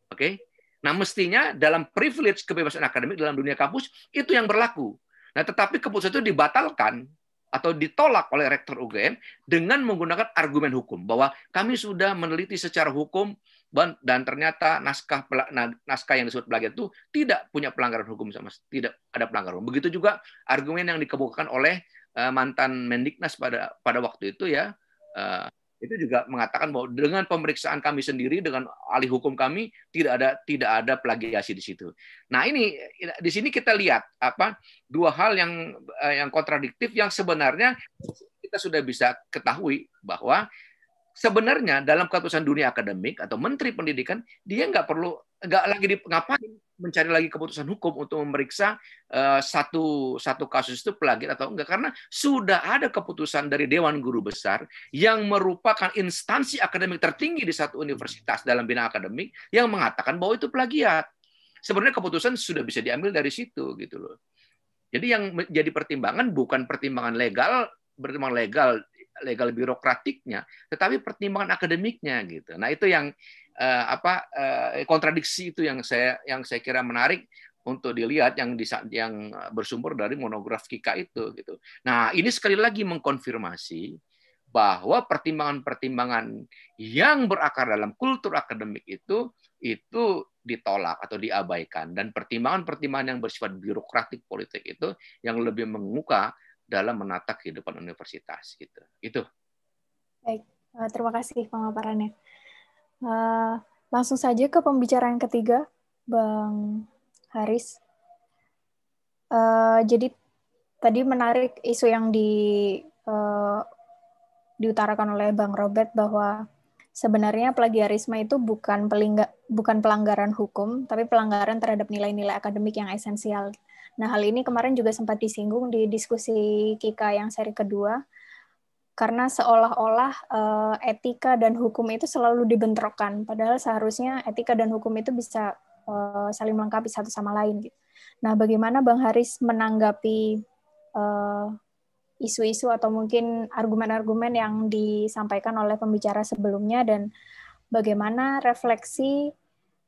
Oke. Nah, mestinya dalam privilege kebebasan akademik dalam dunia kampus itu yang berlaku. Nah, tetapi keputusan itu dibatalkan atau ditolak oleh rektor UGM dengan menggunakan argumen hukum bahwa kami sudah meneliti secara hukum dan ternyata naskah yang disebut plagiat itu tidak punya pelanggaran hukum tidak ada pelanggaran hukum. Begitu juga argumen yang dikemukakan oleh mantan Mendiknas pada waktu itu ya, itu juga mengatakan bahwa dengan pemeriksaan kami sendiri dengan ahli hukum kami tidak ada plagiasi di situ. Nah, ini di sini kita lihat dua hal yang kontradiktif yang sebenarnya kita sudah bisa ketahui bahwa sebenarnya dalam keputusan dunia akademik atau Menteri Pendidikan dia nggak lagi ngapain mencari lagi keputusan hukum untuk memeriksa satu kasus itu plagiat atau enggak, karena sudah ada keputusan dari Dewan Guru Besar yang merupakan instansi akademik tertinggi di satu universitas dalam bidang akademik yang mengatakan bahwa itu plagiat. Sebenarnya keputusan sudah bisa diambil dari situ gitu loh. Jadi yang menjadi pertimbangan bukan pertimbangan legal birokratiknya, tetapi pertimbangan akademiknya gitu. Nah, itu yang kontradiksi itu yang saya kira menarik untuk dilihat yang bersumber dari monograf Kika itu gitu. Nah, ini sekali lagi mengkonfirmasi bahwa pertimbangan-pertimbangan yang berakar dalam kultur akademik itu ditolak atau diabaikan, dan pertimbangan-pertimbangan yang bersifat birokratik politik itu yang lebih mengemuka dalam menata kehidupan universitas gitu. Itu. Baik, terima kasih pemaparannya. Langsung saja ke pembicaraan ketiga, Bang Haris. Jadi tadi menarik isu yang diutarakan oleh Bang Robert bahwa sebenarnya plagiarisme itu bukan pelanggaran hukum, tapi pelanggaran terhadap nilai-nilai akademik yang esensial. Nah, hal ini kemarin juga sempat disinggung di diskusi Kika yang seri kedua, karena seolah-olah etika dan hukum itu selalu dibentrokkan, padahal seharusnya etika dan hukum itu bisa saling melengkapi satu sama lain. Nah, bagaimana Bang Haris menanggapi isu-isu atau mungkin argumen-argumen yang disampaikan oleh pembicara sebelumnya, dan bagaimana refleksi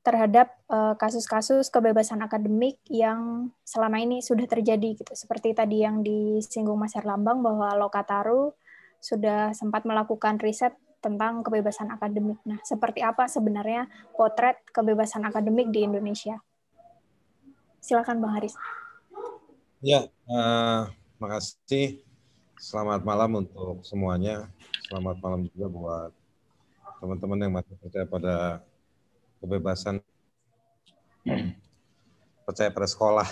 terhadap kasus-kasus kebebasan akademik yang selama ini sudah terjadi gitu. Seperti tadi yang disinggung Mas Herlambang bahwa Lokataru sudah sempat melakukan riset tentang kebebasan akademik. Nah, seperti apa sebenarnya potret kebebasan akademik di Indonesia? Silakan Bang Haris. Ya, makasih. Selamat malam untuk semuanya. Selamat malam juga buat teman-teman yang masih percaya pada kebebasan, percaya pada sekolah.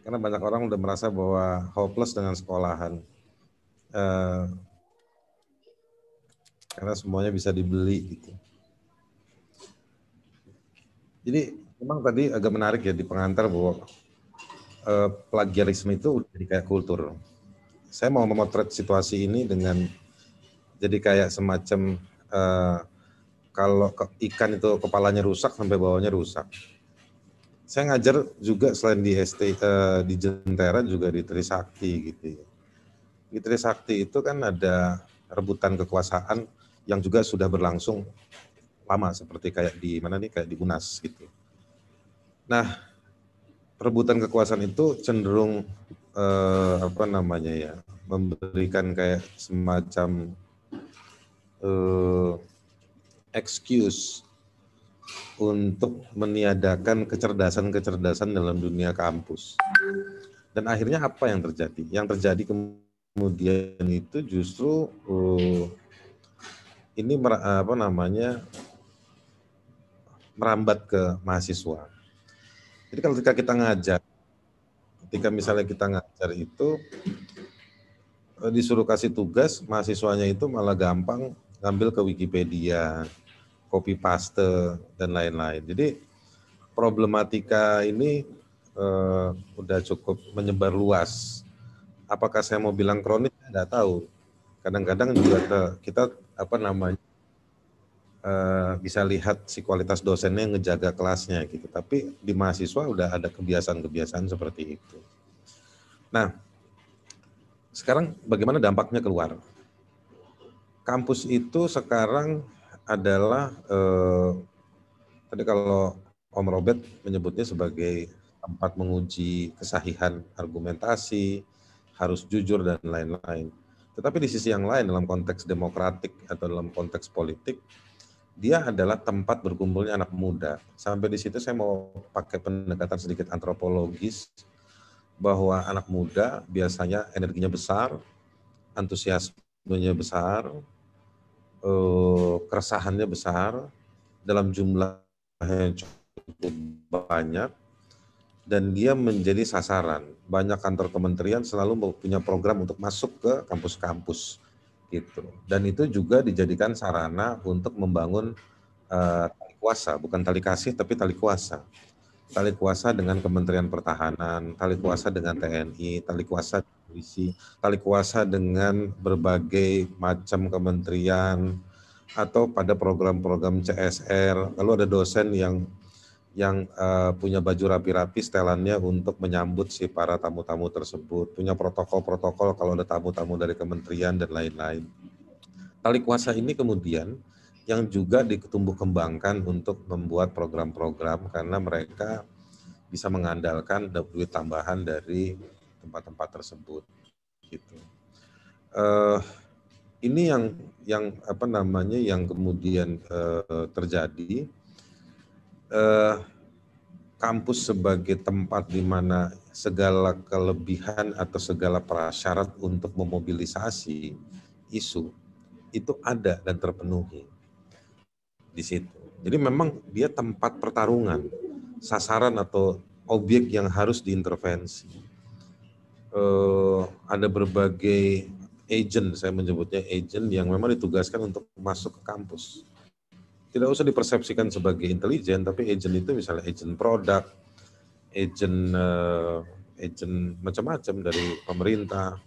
Karena banyak orang udah merasa bahwa hopeless dengan sekolahan. Karena semuanya bisa dibeli gitu. Jadi memang tadi agak menarik ya di pengantar bahwa plagiarisme itu udah jadi kayak kultur. Saya mau memotret situasi ini dengan jadi kayak semacam kalau ikan itu kepalanya rusak sampai bawahnya rusak. Saya ngajar juga selain di di Jentera juga di Trisakti gitu ya. Di Trisakti itu kan ada rebutan kekuasaan yang juga sudah berlangsung lama seperti kayak di mana nih, kayak di UNAS gitu. Nah, perebutan kekuasaan itu cenderung memberikan kayak semacam excuse untuk meniadakan kecerdasan dalam dunia kampus. Dan akhirnya apa yang terjadi? Yang terjadi kemudian itu justru ini merambat ke mahasiswa. Jadi kalau kita ngajar, ketika misalnya kita ngajar itu disuruh kasih tugas, mahasiswanya itu malah gampang ngambil ke Wikipedia, copy paste, dan lain-lain. Jadi problematika ini udah cukup menyebar luas. Apakah saya mau bilang kronis? Tidak tahu. Kadang-kadang juga kita bisa lihat si kualitas dosennya yang ngejaga kelasnya gitu. Tapi di mahasiswa udah ada kebiasaan-kebiasaan seperti itu. Nah, sekarang bagaimana dampaknya keluar? Kampus itu sekarang adalah tadi kalau Om Robert menyebutnya sebagai tempat menguji kesahihan argumentasi, harus jujur dan lain-lain. Tetapi di sisi yang lain dalam konteks demokratik atau dalam konteks politik, dia adalah tempat berkumpulnya anak muda. Sampai di situ saya mau pakai pendekatan sedikit antropologis, bahwa anak muda biasanya energinya besar, antusiasmenya besar, keresahannya besar, dalam jumlah yang cukup banyak, dan dia menjadi sasaran. Banyak kantor kementerian selalu punya program untuk masuk ke kampus-kampus gitu. Dan itu juga dijadikan sarana untuk membangun tali kuasa, bukan tali kasih tapi tali kuasa. Tali kuasa dengan Kementerian Pertahanan, tali kuasa dengan TNI, tali kuasa polisi, tali kuasa dengan berbagai macam kementerian, atau pada program-program CSR. Lalu ada dosen yang punya baju rapi-rapi setelannya untuk menyambut si para tamu-tamu tersebut, punya protokol-protokol kalau ada tamu-tamu dari kementerian dan lain-lain. Tali kuasa ini kemudian yang juga ditumbuh kembangkan untuk membuat program-program, karena mereka bisa mengandalkan duit tambahan dari tempat-tempat tersebut gitu. Ini yang apa namanya yang kemudian terjadi, kampus sebagai tempat di mana segala kelebihan atau segala prasyarat untuk memobilisasi isu itu ada dan terpenuhi di situ. Jadi memang dia tempat pertarungan, sasaran atau objek yang harus diintervensi. Ada berbagai agent, saya menyebutnya agent yang memang ditugaskan untuk masuk ke kampus. Tidak usah dipersepsikan sebagai intelijen, tapi agent itu misalnya agent produk, agent macam-macam dari pemerintah,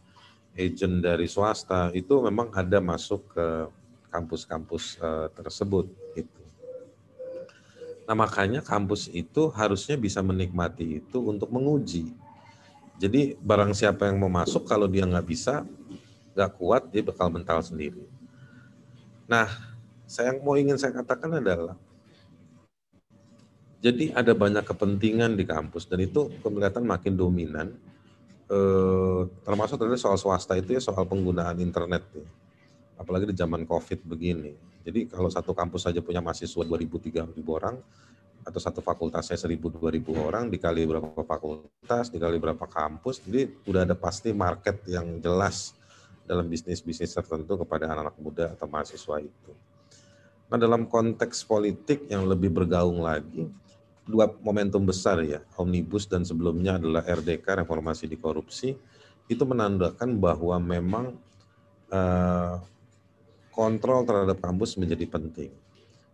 agent dari swasta, itu memang ada masuk ke kampus-kampus tersebut. Gitu. Nah makanya kampus itu harusnya bisa menikmati itu untuk menguji. Jadi barang siapa yang mau masuk, kalau dia nggak bisa, nggak kuat, dia bakal mental sendiri. Nah, yang ingin saya katakan adalah, jadi ada banyak kepentingan di kampus dan itu kelihatan makin dominan, termasuk tadi soal swasta itu ya, soal penggunaan internet ya. Apalagi di zaman COVID begini. Jadi kalau satu kampus saja punya mahasiswa 2.000-3.000 orang, atau satu fakultasnya 1.000-2.000 orang, dikali berapa fakultas, dikali berapa kampus, jadi udah ada pasti market yang jelas dalam bisnis-bisnis tertentu kepada anak-anak muda atau mahasiswa itu. Nah dalam konteks politik yang lebih bergaung lagi, dua momentum besar ya, Omnibus dan sebelumnya adalah RDK, reformasi di korupsi, itu menandakan bahwa memang kontrol terhadap kampus menjadi penting.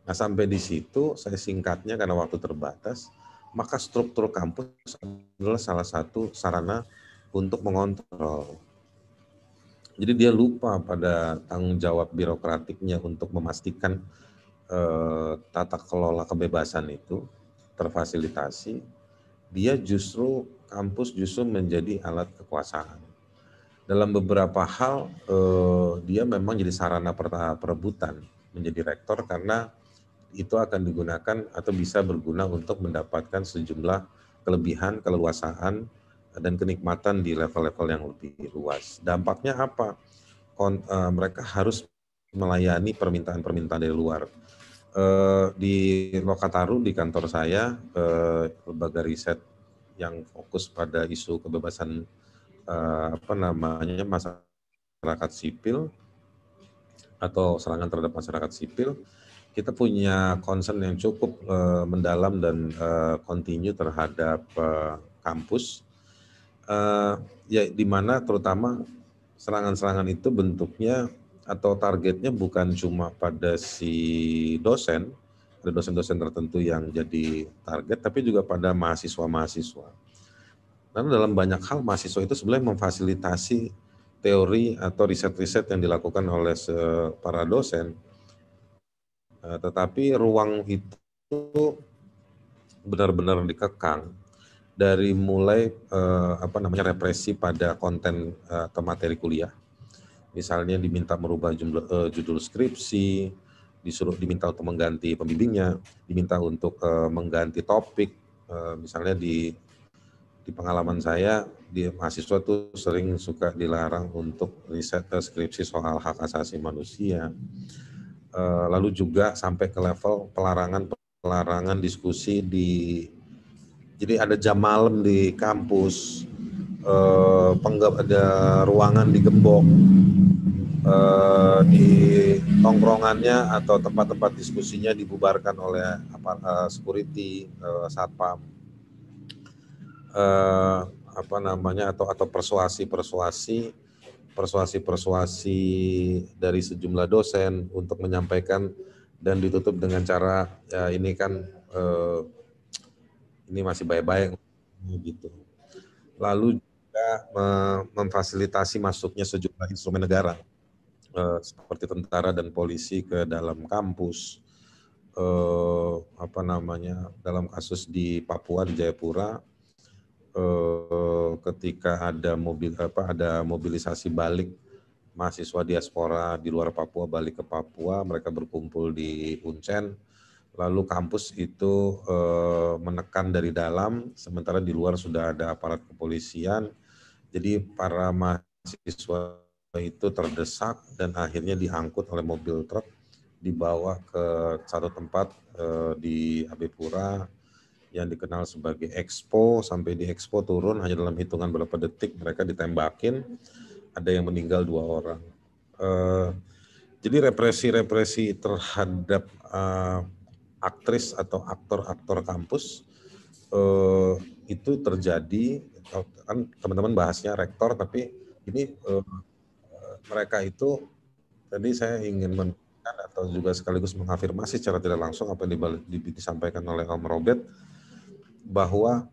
Nah sampai di situ saya singkatnya karena waktu terbatas, maka struktur kampus adalah salah satu sarana untuk mengontrol. Jadi dia lupa pada tanggung jawab birokratiknya untuk memastikan tata kelola kebebasan itu terfasilitasi. Dia justru, kampus justru menjadi alat kekuasaan. Dalam beberapa hal dia memang jadi sarana perebutan menjadi rektor karena itu akan digunakan atau bisa berguna untuk mendapatkan sejumlah kelebihan, keleluasaan, dan kenikmatan di level-level yang lebih luas. Dampaknya apa? Mereka harus melayani permintaan-permintaan dari luar. Di Lokataru, di kantor saya, lembaga riset yang fokus pada isu kebebasan masyarakat sipil atau serangan terhadap masyarakat sipil, kita punya concern yang cukup mendalam dan kontinu terhadap kampus, ya di mana terutama serangan-serangan itu bentuknya atau targetnya bukan cuma pada si dosen, ada dosen-dosen tertentu yang jadi target, tapi juga pada mahasiswa-mahasiswa. Karena dalam banyak hal mahasiswa itu sebenarnya memfasilitasi teori atau riset-riset yang dilakukan oleh para dosen, tetapi ruang itu benar-benar dikekang dari mulai represi pada konten atau materi kuliah. Misalnya diminta merubah judul skripsi, diminta untuk mengganti pembimbingnya, diminta untuk mengganti topik. Misalnya di pengalaman saya, di mahasiswa tuh sering suka dilarang untuk riset skripsi soal hak asasi manusia. Lalu juga sampai ke level pelarangan diskusi jadi ada jam malam di kampus, ada ruangan digembok, di tongkrongannya atau tempat-tempat diskusinya dibubarkan oleh security, satpam, atau persuasi dari sejumlah dosen untuk menyampaikan dan ditutup dengan cara ya ini kan ini masih baik-baik gitu. Lalu juga memfasilitasi masuknya sejumlah instrumen negara seperti tentara dan polisi ke dalam kampus. Dalam kasus di Papua, di Jayapura, ketika ada mobilisasi balik mahasiswa diaspora di luar Papua balik ke Papua, mereka berkumpul di Uncen, lalu kampus itu menekan dari dalam, sementara di luar sudah ada aparat kepolisian. Jadi para mahasiswa itu terdesak dan akhirnya diangkut oleh mobil truk, dibawa ke satu tempat di AB Pura yang dikenal sebagai Expo. Sampai di Expo turun hanya dalam hitungan beberapa detik mereka ditembakin, ada yang meninggal 2 orang. Jadi represi-represi terhadap aktris atau aktor-aktor kampus itu terjadi, kan teman-teman bahasnya rektor, tapi ini mereka itu, tadi saya ingin menunjukkan atau juga sekaligus mengafirmasi secara tidak langsung apa yang disampaikan oleh Om Robert, bahwa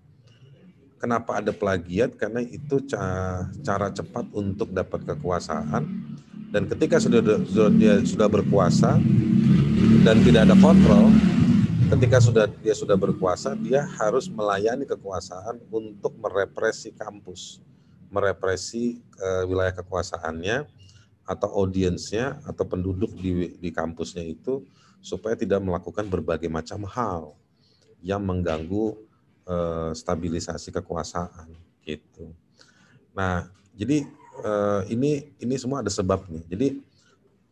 kenapa ada plagiat, karena itu cara cepat untuk dapat kekuasaan, dan ketika dia sudah berkuasa dan tidak ada kontrol, ketika dia sudah berkuasa, dia harus melayani kekuasaan untuk merepresi kampus, merepresi wilayah kekuasaannya atau audiensnya atau penduduk di kampusnya itu, supaya tidak melakukan berbagai macam hal yang mengganggu stabilisasi kekuasaan gitu. Nah, jadi ini semua ada sebabnya. Jadi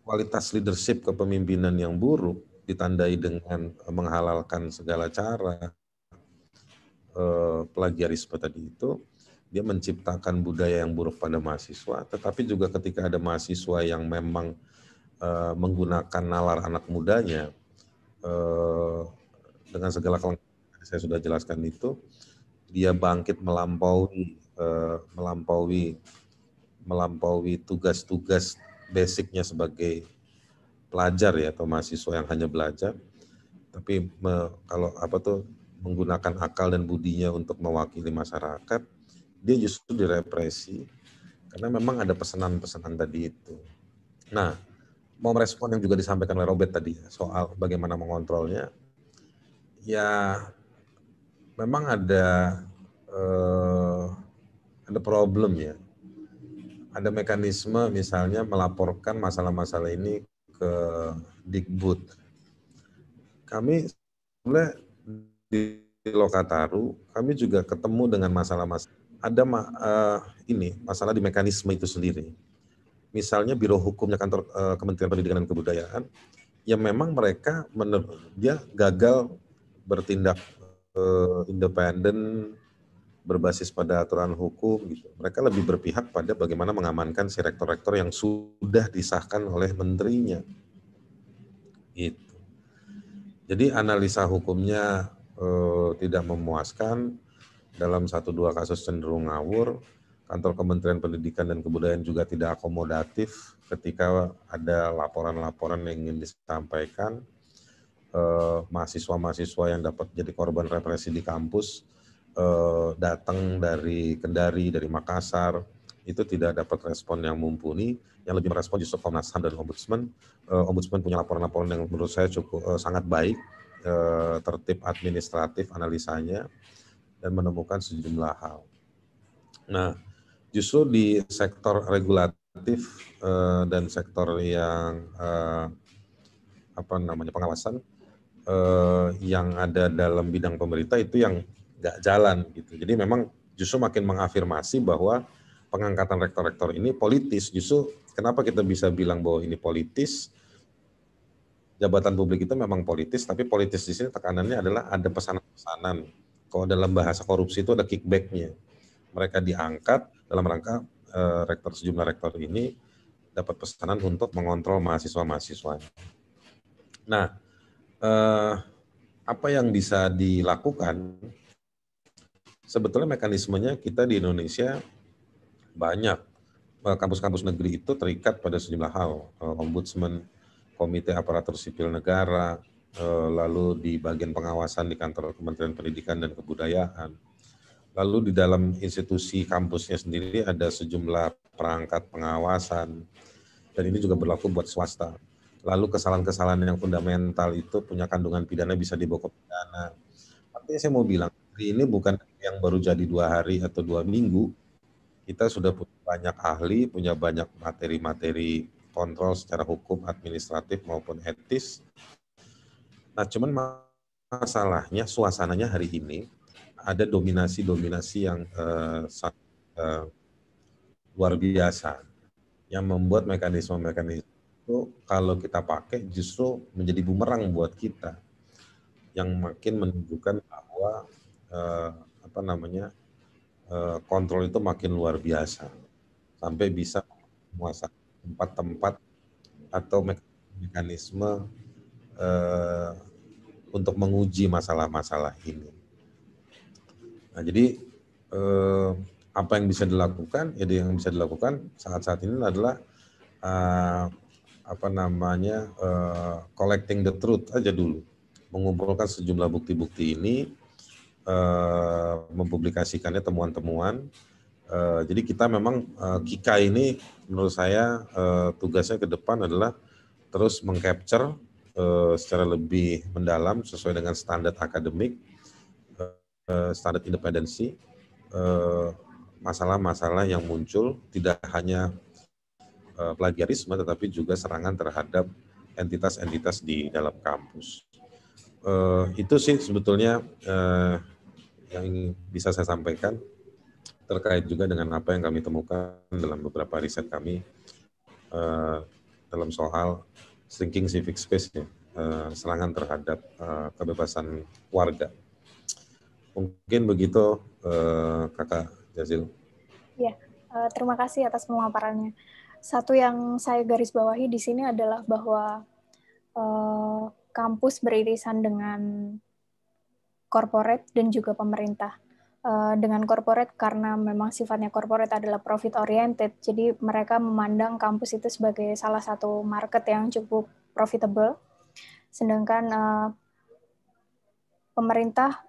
kualitas leadership kepemimpinan yang buruk ditandai dengan menghalalkan segala cara plagiarisme tadi itu, dia menciptakan budaya yang buruk pada mahasiswa. Tetapi juga ketika ada mahasiswa yang memang menggunakan nalar anak mudanya dengan segala kelengkapan saya sudah jelaskan itu, dia bangkit melampaui tugas-tugas basicnya sebagai pelajar ya, atau mahasiswa yang hanya belajar, tapi menggunakan akal dan budinya untuk mewakili masyarakat, dia justru direpresi karena memang ada pesanan-pesanan tadi itu. Nah, mau merespon yang juga disampaikan oleh Robert tadi soal bagaimana mengontrolnya, ya memang ada problem ya. Ada mekanisme misalnya melaporkan masalah-masalah ini ke Dikbud. Kami sebenarnya di Lokataru, kami juga ketemu dengan masalah-masalah. Ada masalah di mekanisme itu sendiri. Misalnya Biro Hukumnya Kantor Kementerian Pendidikan dan Kebudayaan, yang memang mereka dia gagal bertindak independen, berbasis pada aturan hukum gitu. Mereka lebih berpihak pada bagaimana mengamankan si rektor-rektor yang sudah disahkan oleh menterinya. Gitu. Jadi analisa hukumnya tidak memuaskan, dalam 1-2 kasus cenderung ngawur. Kantor Kementerian Pendidikan dan Kebudayaan juga tidak akomodatif ketika ada laporan-laporan yang ingin disampaikan. Mahasiswa-mahasiswa yang dapat jadi korban represi di kampus datang dari Kendari, dari Makassar, itu tidak dapat respon yang mumpuni. Yang lebih merespon justru Komnas HAM dan Ombudsman. Ombudsman punya laporan-laporan yang menurut saya cukup sangat baik, tertib administratif analisanya, dan menemukan sejumlah hal. Nah, justru di sektor regulatif dan sektor yang pengawasan yang ada dalam bidang pemerintah itu yang nggak jalan gitu. Jadi memang justru makin mengafirmasi bahwa pengangkatan rektor-rektor ini politis. Justru kenapa kita bisa bilang bahwa ini politis? Jabatan publik itu memang politis, tapi politis di sini tekanannya adalah ada pesanan-pesanan. Kalau dalam bahasa korupsi itu ada kickback-nya. Mereka diangkat dalam rangka sejumlah rektor ini dapat pesanan untuk mengontrol mahasiswa-mahasiswa. Nah, apa yang bisa dilakukan? Sebetulnya mekanismenya kita di Indonesia banyak. Kampus-kampus negeri itu terikat pada sejumlah hal. Ombudsman, Komite Aparatur Sipil Negara, lalu di bagian pengawasan di Kantor Kementerian Pendidikan dan Kebudayaan. Lalu di dalam institusi kampusnya sendiri ada sejumlah perangkat pengawasan, dan ini juga berlaku buat swasta. Lalu kesalahan-kesalahan yang fundamental itu punya kandungan pidana, bisa dibawa ke pidana. Artinya saya mau bilang, ini bukan yang baru jadi 2 hari atau 2 minggu. Kita sudah punya banyak ahli, punya banyak materi-materi kontrol secara hukum, administratif maupun etis. Nah, cuman masalahnya suasananya hari ini ada dominasi-dominasi yang luar biasa yang membuat mekanisme-mekanisme itu kalau kita pakai justru menjadi bumerang buat kita, yang makin menunjukkan bahwa kontrol itu makin luar biasa sampai bisa menguasai tempat-tempat atau mekanisme untuk menguji masalah-masalah ini. Nah, jadi apa yang bisa dilakukan? Jadi yang bisa dilakukan saat-saat ini adalah collecting the truth aja dulu, mengumpulkan sejumlah bukti-bukti ini, mempublikasikannya temuan-temuan. Jadi kita memang KIKA ini menurut saya tugasnya ke depan adalah terus mengcapture secara lebih mendalam sesuai dengan standar akademik, standar independensi, masalah-masalah yang muncul, tidak hanya plagiarisme tetapi juga serangan terhadap entitas-entitas di dalam kampus. Itu sih sebetulnya yang bisa saya sampaikan terkait juga dengan apa yang kami temukan dalam beberapa riset kami dalam soal shrinking civic space, serangan terhadap kebebasan warga. Mungkin begitu, Kakak Jazil. Ya, terima kasih atas pemaparannya. Satu yang saya garis bawahi di sini adalah bahwa kampus beririsan dengan corporate dan juga pemerintah. Dengan corporate karena memang sifatnya corporate adalah profit oriented, jadi mereka memandang kampus itu sebagai salah satu market yang cukup profitable. Sedangkan pemerintah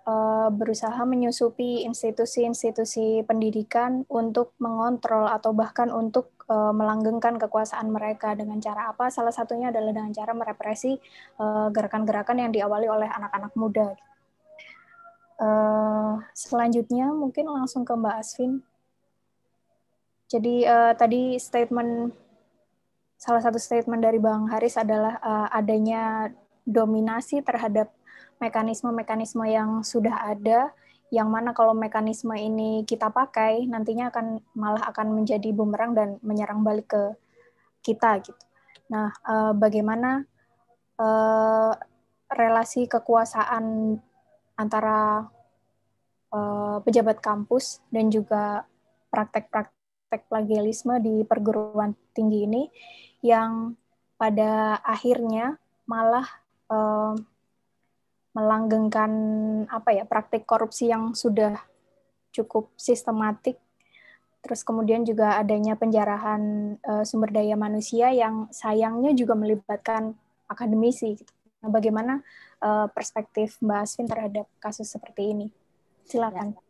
berusaha menyusupi institusi-institusi pendidikan untuk mengontrol atau bahkan untuk melanggengkan kekuasaan mereka dengan cara apa? Salah satunya adalah dengan cara merepresi gerakan-gerakan yang diawali oleh anak-anak muda. Selanjutnya mungkin langsung ke Mbak Asvin. Jadi tadi salah satu statement dari Bang Haris adalah adanya dominasi terhadap mekanisme-mekanisme yang sudah ada, yang mana kalau mekanisme ini kita pakai, nantinya malah akan menjadi bumerang dan menyerang balik ke kita gitu. Nah, bagaimana relasi kekuasaan antara pejabat kampus dan juga praktek-praktek plagiarisme di perguruan tinggi ini yang pada akhirnya malah melanggengkan praktik korupsi yang sudah cukup sistematik, terus kemudian juga adanya penjarahan sumber daya manusia yang sayangnya juga melibatkan akademisi. Nah, bagaimana perspektif Mbak Asvin terhadap kasus seperti ini? Silakan. Ya.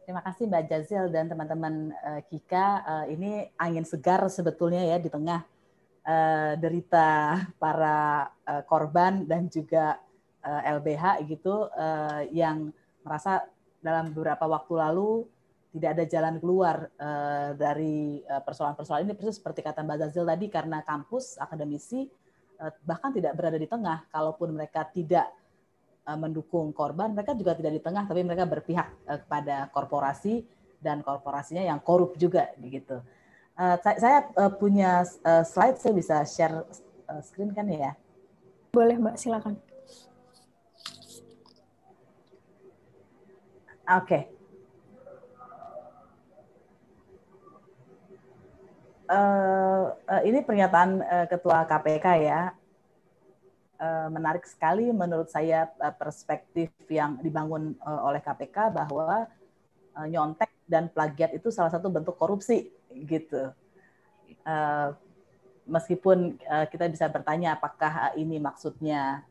Terima kasih Mbak Jazil dan teman-teman KIKA. Ini angin segar sebetulnya ya di tengah derita para korban dan juga LBH gitu, yang merasa dalam beberapa waktu lalu tidak ada jalan keluar dari persoalan-persoalan ini, persis seperti kata Mbak Jazil tadi, karena kampus akademisi bahkan tidak berada di tengah. Kalaupun mereka tidak mendukung korban, mereka juga tidak di tengah, tapi mereka berpihak kepada korporasi dan korporasinya yang korup juga begitu. Saya punya slide, saya bisa share screen kan ya? Boleh Mbak, silakan. Oke. Ini pernyataan Ketua KPK ya. Menarik sekali menurut saya perspektif yang dibangun oleh KPK bahwa nyontek dan plagiat itu salah satu bentuk korupsi gitu. Meskipun kita bisa bertanya apakah ini maksudnya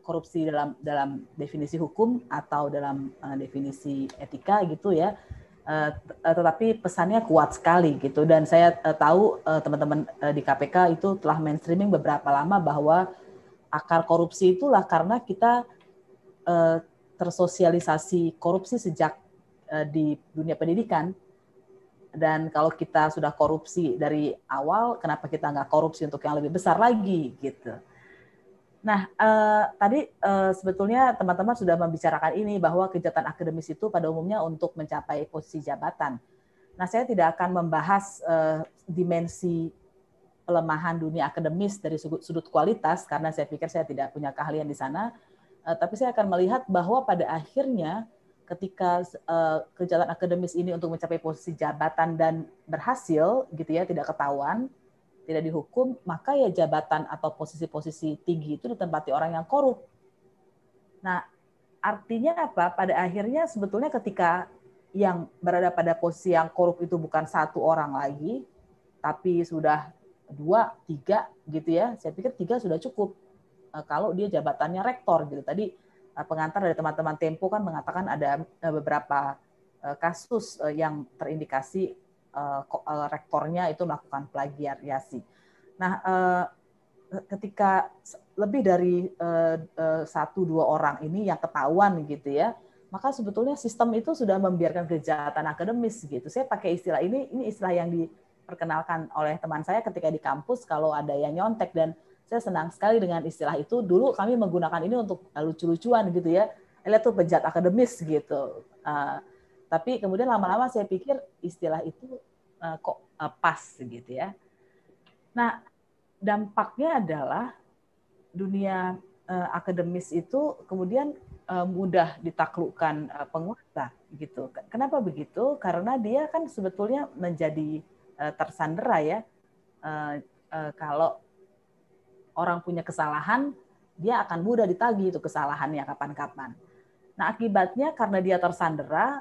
korupsi dalam definisi hukum atau dalam definisi etika gitu ya, tetapi pesannya kuat sekali gitu. Dan saya tahu teman-teman di KPK itu telah mainstreaming beberapa lama bahwa akar korupsi itulah karena kita tersosialisasi korupsi sejak di dunia pendidikan. Dan kalau kita sudah korupsi dari awal, kenapa kita nggak korupsi untuk yang lebih besar lagi gitu. Nah, tadi sebetulnya teman-teman sudah membicarakan ini bahwa kejahatan akademis itu pada umumnya untuk mencapai posisi jabatan. Nah, saya tidak akan membahas dimensi pelemahan dunia akademis dari sudut kualitas karena saya pikir saya tidak punya keahlian di sana. Tapi saya akan melihat bahwa pada akhirnya ketika kejahatan akademis ini untuk mencapai posisi jabatan dan berhasil, gitu ya, tidak ketahuan, tidak dihukum, maka ya jabatan atau posisi-posisi tinggi itu ditempati orang yang korup. Nah, artinya apa? Pada akhirnya sebetulnya ketika yang berada pada posisi yang korup itu bukan satu orang lagi, tapi sudah 2, 3 gitu ya. Saya pikir 3 sudah cukup kalau dia jabatannya rektor gitu. Tadi pengantar dari teman-teman Tempo kan mengatakan ada beberapa kasus yang terindikasi rektornya itu melakukan plagiariasi. Nah, ketika lebih dari 1-2 orang ini yang ketahuan gitu ya, maka sebetulnya sistem itu sudah membiarkan kejahatan akademis gitu. Saya pakai istilah ini istilah yang diperkenalkan oleh teman saya ketika di kampus kalau ada yang nyontek, dan saya senang sekali dengan istilah itu. Dulu kami menggunakan ini untuk lucu-lucuan gitu ya. Lihat tuh penjahat akademis gitu. Tapi kemudian lama-lama saya pikir istilah itu kok pas gitu ya. Nah, dampaknya adalah dunia akademis itu kemudian mudah ditaklukkan penguasa gitu. Kenapa begitu? Karena dia kan sebetulnya menjadi tersandera ya. Kalau orang punya kesalahan, dia akan mudah ditagih itu kesalahannya kapan-kapan. Nah, akibatnya karena dia tersandera,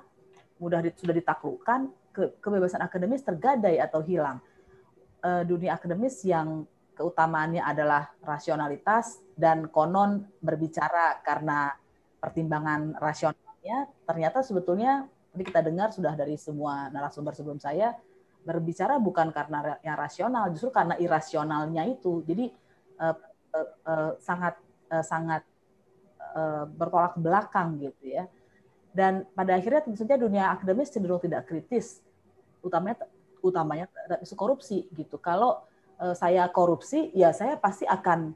sudah ditaklukkan, kebebasan akademis tergadai atau hilang. Dunia akademis yang keutamaannya adalah rasionalitas dan konon berbicara karena pertimbangan rasionalnya, ternyata sebetulnya tadi kita dengar sudah dari semua narasumber sebelum saya, berbicara bukan karena yang rasional, justru karena irasionalnya itu. Jadi sangat bertolak belakang gitu ya. Dan pada akhirnya tentu saja dunia akademis cenderung tidak kritis, utamanya isu korupsi gitu. Kalau saya korupsi, ya saya pasti akan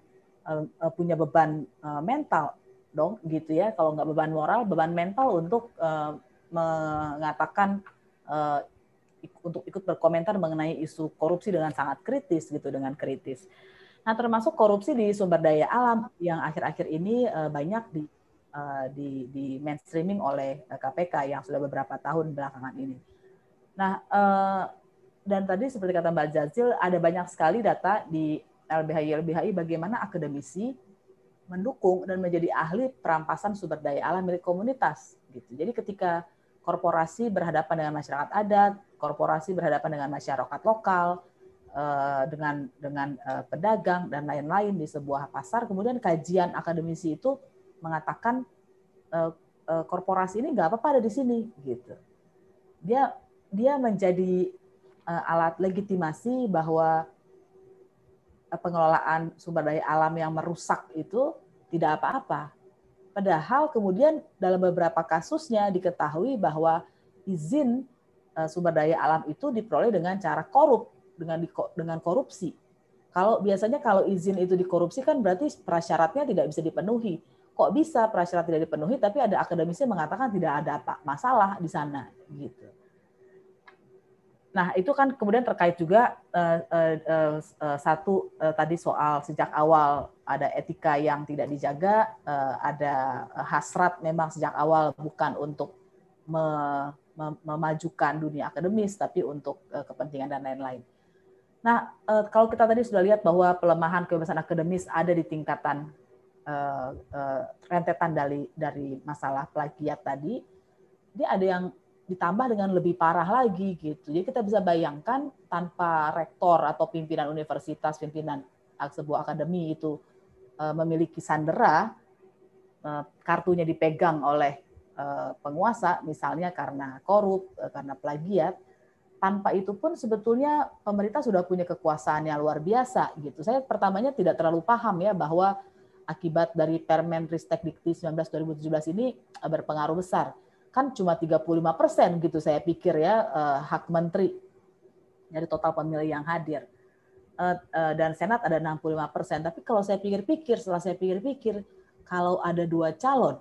punya beban mental dong gitu ya. Kalau nggak beban moral, beban mental untuk mengatakan untuk ikut berkomentar mengenai isu korupsi dengan sangat kritis gitu, dengan kritis. Nah, termasuk korupsi di sumber daya alam yang akhir-akhir ini banyak di mainstreaming oleh KPK yang sudah beberapa tahun belakangan ini. Nah, dan tadi seperti kata Mbak Jazil, ada banyak sekali data di LBHI bagaimana akademisi mendukung dan menjadi ahli perampasan sumber daya alam milik komunitas. Gitu. Jadi ketika korporasi berhadapan dengan masyarakat adat, korporasi berhadapan dengan masyarakat lokal, dengan pedagang dan lain-lain di sebuah pasar, kemudian kajian akademisi itu mengatakan korporasi ini nggak apa-apa ada di sini, gitu. Dia menjadi alat legitimasi bahwa pengelolaan sumber daya alam yang merusak itu tidak apa-apa. Padahal kemudian dalam beberapa kasusnya diketahui bahwa izin sumber daya alam itu diperoleh dengan cara korup, dengan korupsi. Biasanya kalau izin itu dikorupsi kan berarti prasyaratnya tidak bisa dipenuhi. Kok bisa prasyarat tidak dipenuhi tapi ada akademisi mengatakan tidak ada masalah di sana gitu. Nah, itu kan kemudian terkait juga tadi soal sejak awal ada etika yang tidak dijaga, ada hasrat memang sejak awal bukan untuk memajukan dunia akademis tapi untuk kepentingan dan lain-lain. Nah, kalau kita tadi sudah lihat bahwa pelemahan kebebasan akademis ada di tingkatan rentetan dari masalah plagiat tadi, dia ada yang ditambah dengan lebih parah lagi gitu. Jadi kita bisa bayangkan tanpa rektor atau pimpinan universitas, pimpinan sebuah akademi itu memiliki sandera, kartunya dipegang oleh penguasa, misalnya karena korup, karena plagiat. Tanpa itu pun sebetulnya pemerintah sudah punya kekuasaan yang luar biasa gitu. Saya pertamanya tidak terlalu paham ya bahwa akibat dari Permen Ristek Dikti 19/2017 ini berpengaruh besar. Kan cuma 35% gitu saya pikir ya hak menteri dari total pemilih yang hadir. dan Senat ada 65%. Tapi kalau saya pikir-pikir, setelah saya pikir-pikir, kalau ada 2 calon,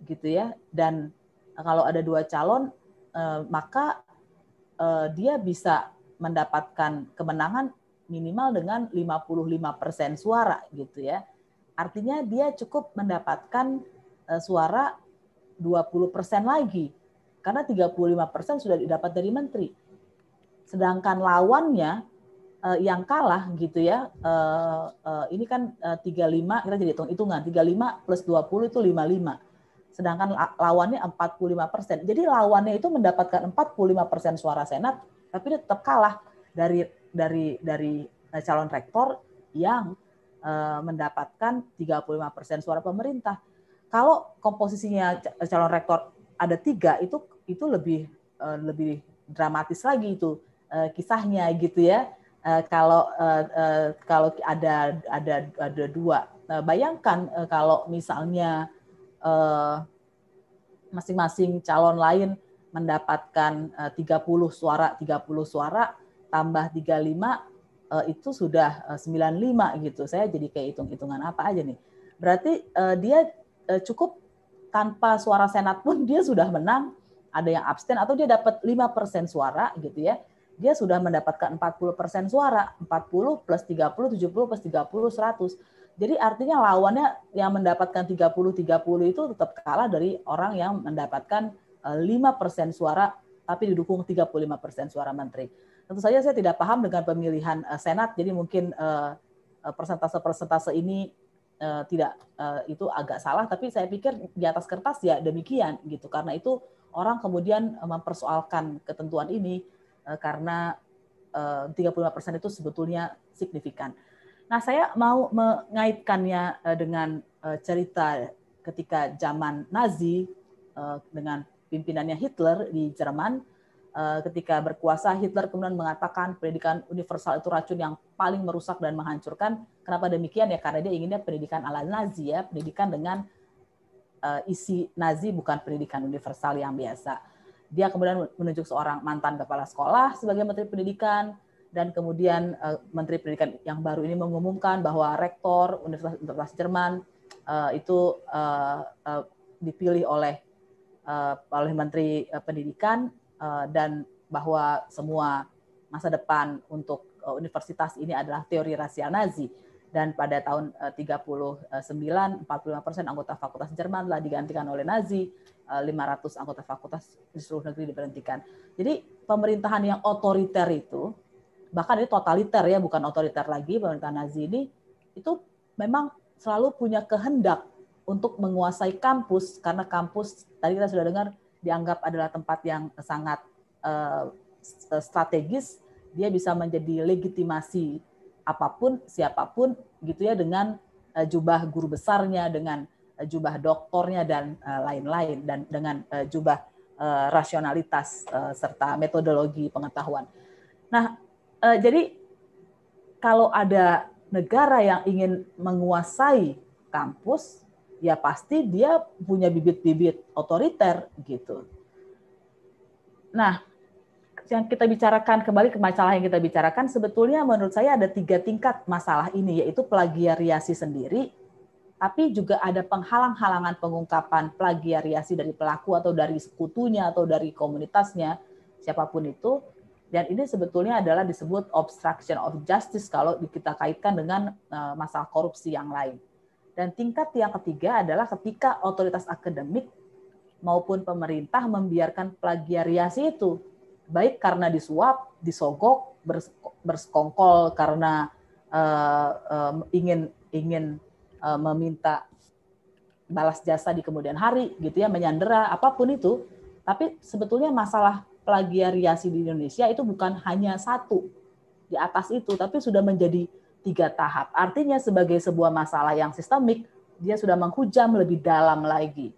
gitu ya, dan kalau ada 2 calon, maka dia bisa mendapatkan kemenangan minimal dengan 55% suara, gitu ya. Artinya dia cukup mendapatkan suara 20% lagi, karena 35% sudah didapat dari menteri. Sedangkan lawannya yang kalah gitu ya, ini kan 35, kita jadi hitung-hitungan, 35 plus 20 itu 55. Sedangkan lawannya 45%. Jadi lawannya itu mendapatkan 45% suara Senat, tapi dia tetap kalah dari calon rektor yang mendapatkan 35% suara pemerintah. Kalau komposisinya calon rektor ada 3, itu lebih dramatis lagi itu kisahnya gitu ya. Kalau ada 2, bayangkan kalau misalnya masing-masing calon lain mendapatkan 30 suara tambah 35 itu sudah 95 gitu. Saya jadi kayak hitung-hitungan apa aja nih. Berarti dia cukup tanpa suara Senat pun dia sudah menang. Ada yang abstain atau dia dapat 5% suara gitu ya. Dia sudah mendapatkan 40% suara, 40 plus 30, 70 plus 30, 100. Jadi artinya lawannya yang mendapatkan 30-30 itu tetap kalah dari orang yang mendapatkan 5% suara, tapi didukung 35% suara menteri. Tentu saja saya tidak paham dengan pemilihan Senat, jadi mungkin persentase-persentase ini tidak itu agak salah, tapi saya pikir di atas kertas ya demikian gitu. Karena itu orang kemudian mempersoalkan ketentuan ini, karena 35% itu sebetulnya signifikan. Nah, saya mau mengaitkannya dengan cerita ketika zaman Nazi dengan pimpinannya Hitler di Jerman. Ketika berkuasa, Hitler kemudian mengatakan pendidikan universal itu racun yang paling merusak dan menghancurkan. Kenapa demikian? Ya karena dia inginnya pendidikan ala Nazi, ya, pendidikan dengan isi Nazi, bukan pendidikan universal yang biasa. Dia kemudian menunjuk seorang mantan kepala sekolah sebagai menteri pendidikan, dan kemudian menteri pendidikan yang baru ini mengumumkan bahwa rektor Universitas Jerman itu dipilih oleh menteri pendidikan, dan bahwa semua masa depan untuk universitas ini adalah teori rasial Nazi. Dan pada tahun 39, 45% anggota fakultas Jerman telah digantikan oleh Nazi, 500 anggota fakultas di seluruh negeri diberhentikan. Jadi pemerintahan yang otoriter itu, bahkan ini totaliter ya, bukan otoriter lagi, pemerintahan Nazi ini, itu memang selalu punya kehendak untuk menguasai kampus, karena kampus, tadi kita sudah dengar, dianggap adalah tempat yang sangat strategis, dia bisa menjadi legitimasi apapun, siapapun gitu ya, dengan jubah guru besarnya, dengan jubah doktornya dan lain-lain, dan dengan jubah rasionalitas serta metodologi pengetahuan. Nah, jadi kalau ada negara yang ingin menguasai kampus, ya pasti dia punya bibit-bibit otoriter gitu. Nah, yang kita bicarakan, kembali ke masalah yang kita bicarakan, sebetulnya menurut saya ada 3 tingkat masalah ini, yaitu plagiariasi sendiri, tapi juga ada penghalang-halangan pengungkapan plagiariasi dari pelaku atau dari sekutunya atau dari komunitasnya, siapapun itu. Dan ini sebetulnya adalah disebut obstruction of justice kalau kita kaitkan dengan masalah korupsi yang lain. Dan tingkat yang ketiga adalah ketika otoritas akademik maupun pemerintah membiarkan plagiariasi itu, baik karena disuap, disogok, bersekongkol karena ingin meminta balas jasa di kemudian hari, gitu ya, menyandera, apapun itu. Tapi sebetulnya masalah plagiariasi di Indonesia itu bukan hanya satu di atas itu, tapi sudah menjadi 3 tahap. Artinya sebagai sebuah masalah yang sistemik, dia sudah menghujam lebih dalam lagi,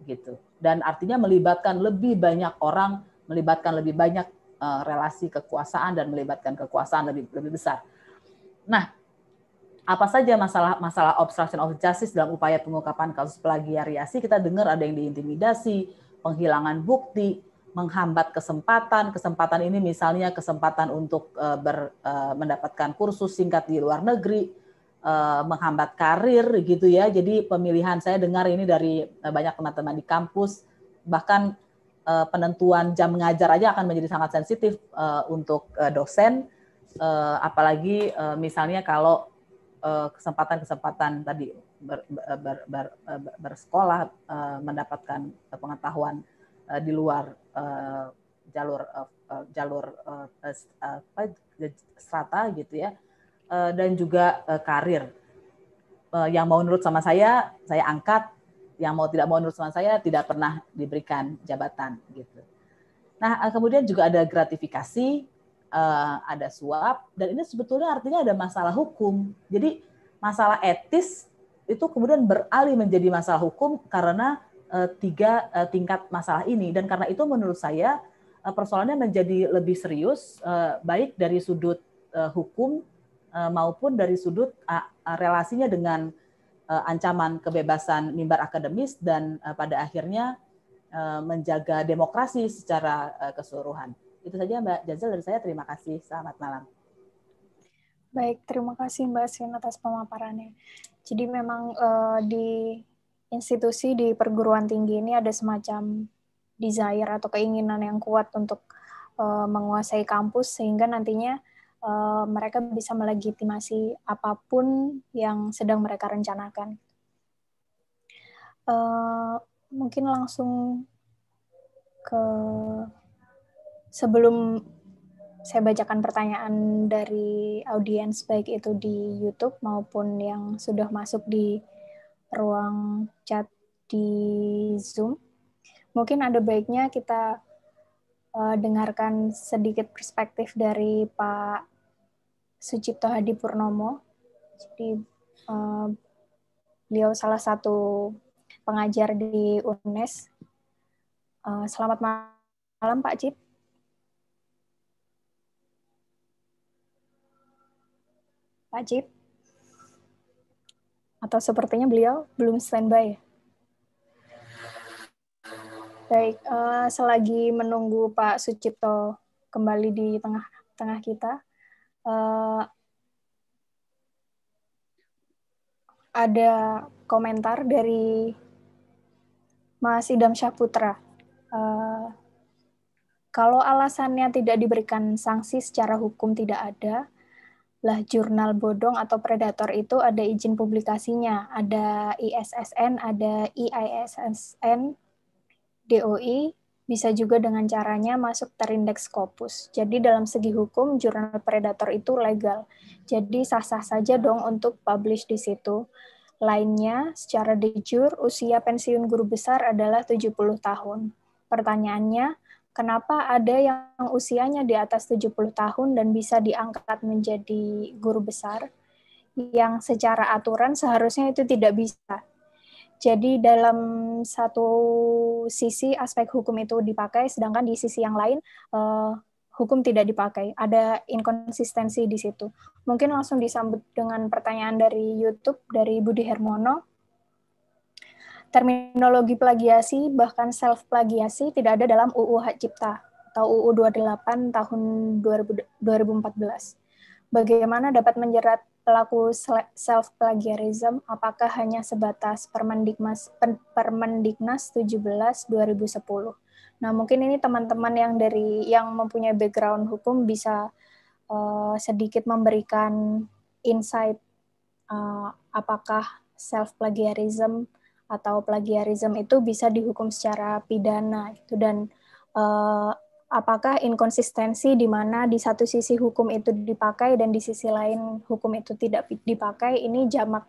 gitu. Dan artinya melibatkan lebih banyak orang, melibatkan lebih banyak relasi kekuasaan, dan melibatkan kekuasaan lebih besar. Nah, apa saja masalah obstruction of justice dalam upaya pengungkapan kasus plagiariasi? Kita dengar ada yang diintimidasi, penghilangan bukti, menghambat kesempatan ini misalnya kesempatan untuk mendapatkan kursus singkat di luar negeri, menghambat karir gitu ya. Jadi pemilihan, saya dengar ini dari banyak teman-teman di kampus, bahkan penentuan jam mengajar aja akan menjadi sangat sensitif untuk dosen, apalagi misalnya kalau kesempatan-kesempatan tadi bersekolah, mendapatkan pengetahuan di luar jalur strata gitu ya, dan juga karir. Yang mau nurut sama saya angkat, yang mau tidak mau nurut sama saya tidak pernah diberikan jabatan gitu. Nah, kemudian juga ada gratifikasi, ada suap, dan ini sebetulnya artinya ada masalah hukum. Jadi masalah etis itu kemudian beralih menjadi masalah hukum karena tiga tingkat masalah ini. Dan karena itu menurut saya persoalannya menjadi lebih serius, baik dari sudut hukum maupun dari sudut relasinya dengan ancaman kebebasan mimbar akademis dan pada akhirnya menjaga demokrasi secara keseluruhan. Itu saja Mbak Jazil dari saya. Terima kasih. Selamat malam. Baik, terima kasih Mbak Sin atas pemaparannya. Jadi memang di institusi di perguruan tinggi ini ada semacam desire atau keinginan yang kuat untuk menguasai kampus sehingga nantinya mereka bisa melegitimasi apapun yang sedang mereka rencanakan. Mungkin langsung ke sebelum saya bacakan pertanyaan dari audiens baik itu di YouTube maupun yang sudah masuk di ruang chat di Zoom. Mungkin ada baiknya kita dengarkan sedikit perspektif dari Pak Sucipto Hadipurnomo. Jadi beliau salah satu pengajar di UNES. Selamat malam Pak Cip. Pak Cip? Atau sepertinya beliau belum standby. Baik, selagi menunggu Pak Sucipto kembali di tengah kita, ada komentar dari Mas Idam Syahputra. Kalau alasannya tidak diberikan sanksi secara hukum tidak ada, lah jurnal bodong atau predator itu ada izin publikasinya, ada ISSN, ada IISSN, DOI, bisa juga dengan caranya masuk terindeks Scopus. Jadi dalam segi hukum, jurnal predator itu legal. Jadi sah-sah saja dong untuk publish di situ. Lainnya, secara de jure, usia pensiun guru besar adalah 70 tahun. Pertanyaannya, kenapa ada yang usianya di atas 70 tahun dan bisa diangkat menjadi guru besar, yang secara aturan seharusnya itu tidak bisa? Jadi dalam satu sisi aspek hukum itu dipakai, sedangkan di sisi yang lain hukum tidak dipakai. Ada inkonsistensi di situ. Mungkin langsung disambut dengan pertanyaan dari YouTube, dari Budi Hermono. Terminologi plagiasi, bahkan self-plagiasi tidak ada dalam UU Hak Cipta atau UU 28 tahun 2014. Bagaimana dapat menjerat pelaku self-plagiarism? Apakah hanya sebatas Permendiknas 17 2010? Nah, mungkin ini teman-teman yang mempunyai background hukum bisa sedikit memberikan insight apakah self-plagiarism atau plagiarism itu bisa dihukum secara pidana gitu, dan apakah inkonsistensi di mana di satu sisi hukum itu dipakai dan di sisi lain hukum itu tidak dipakai ini jamak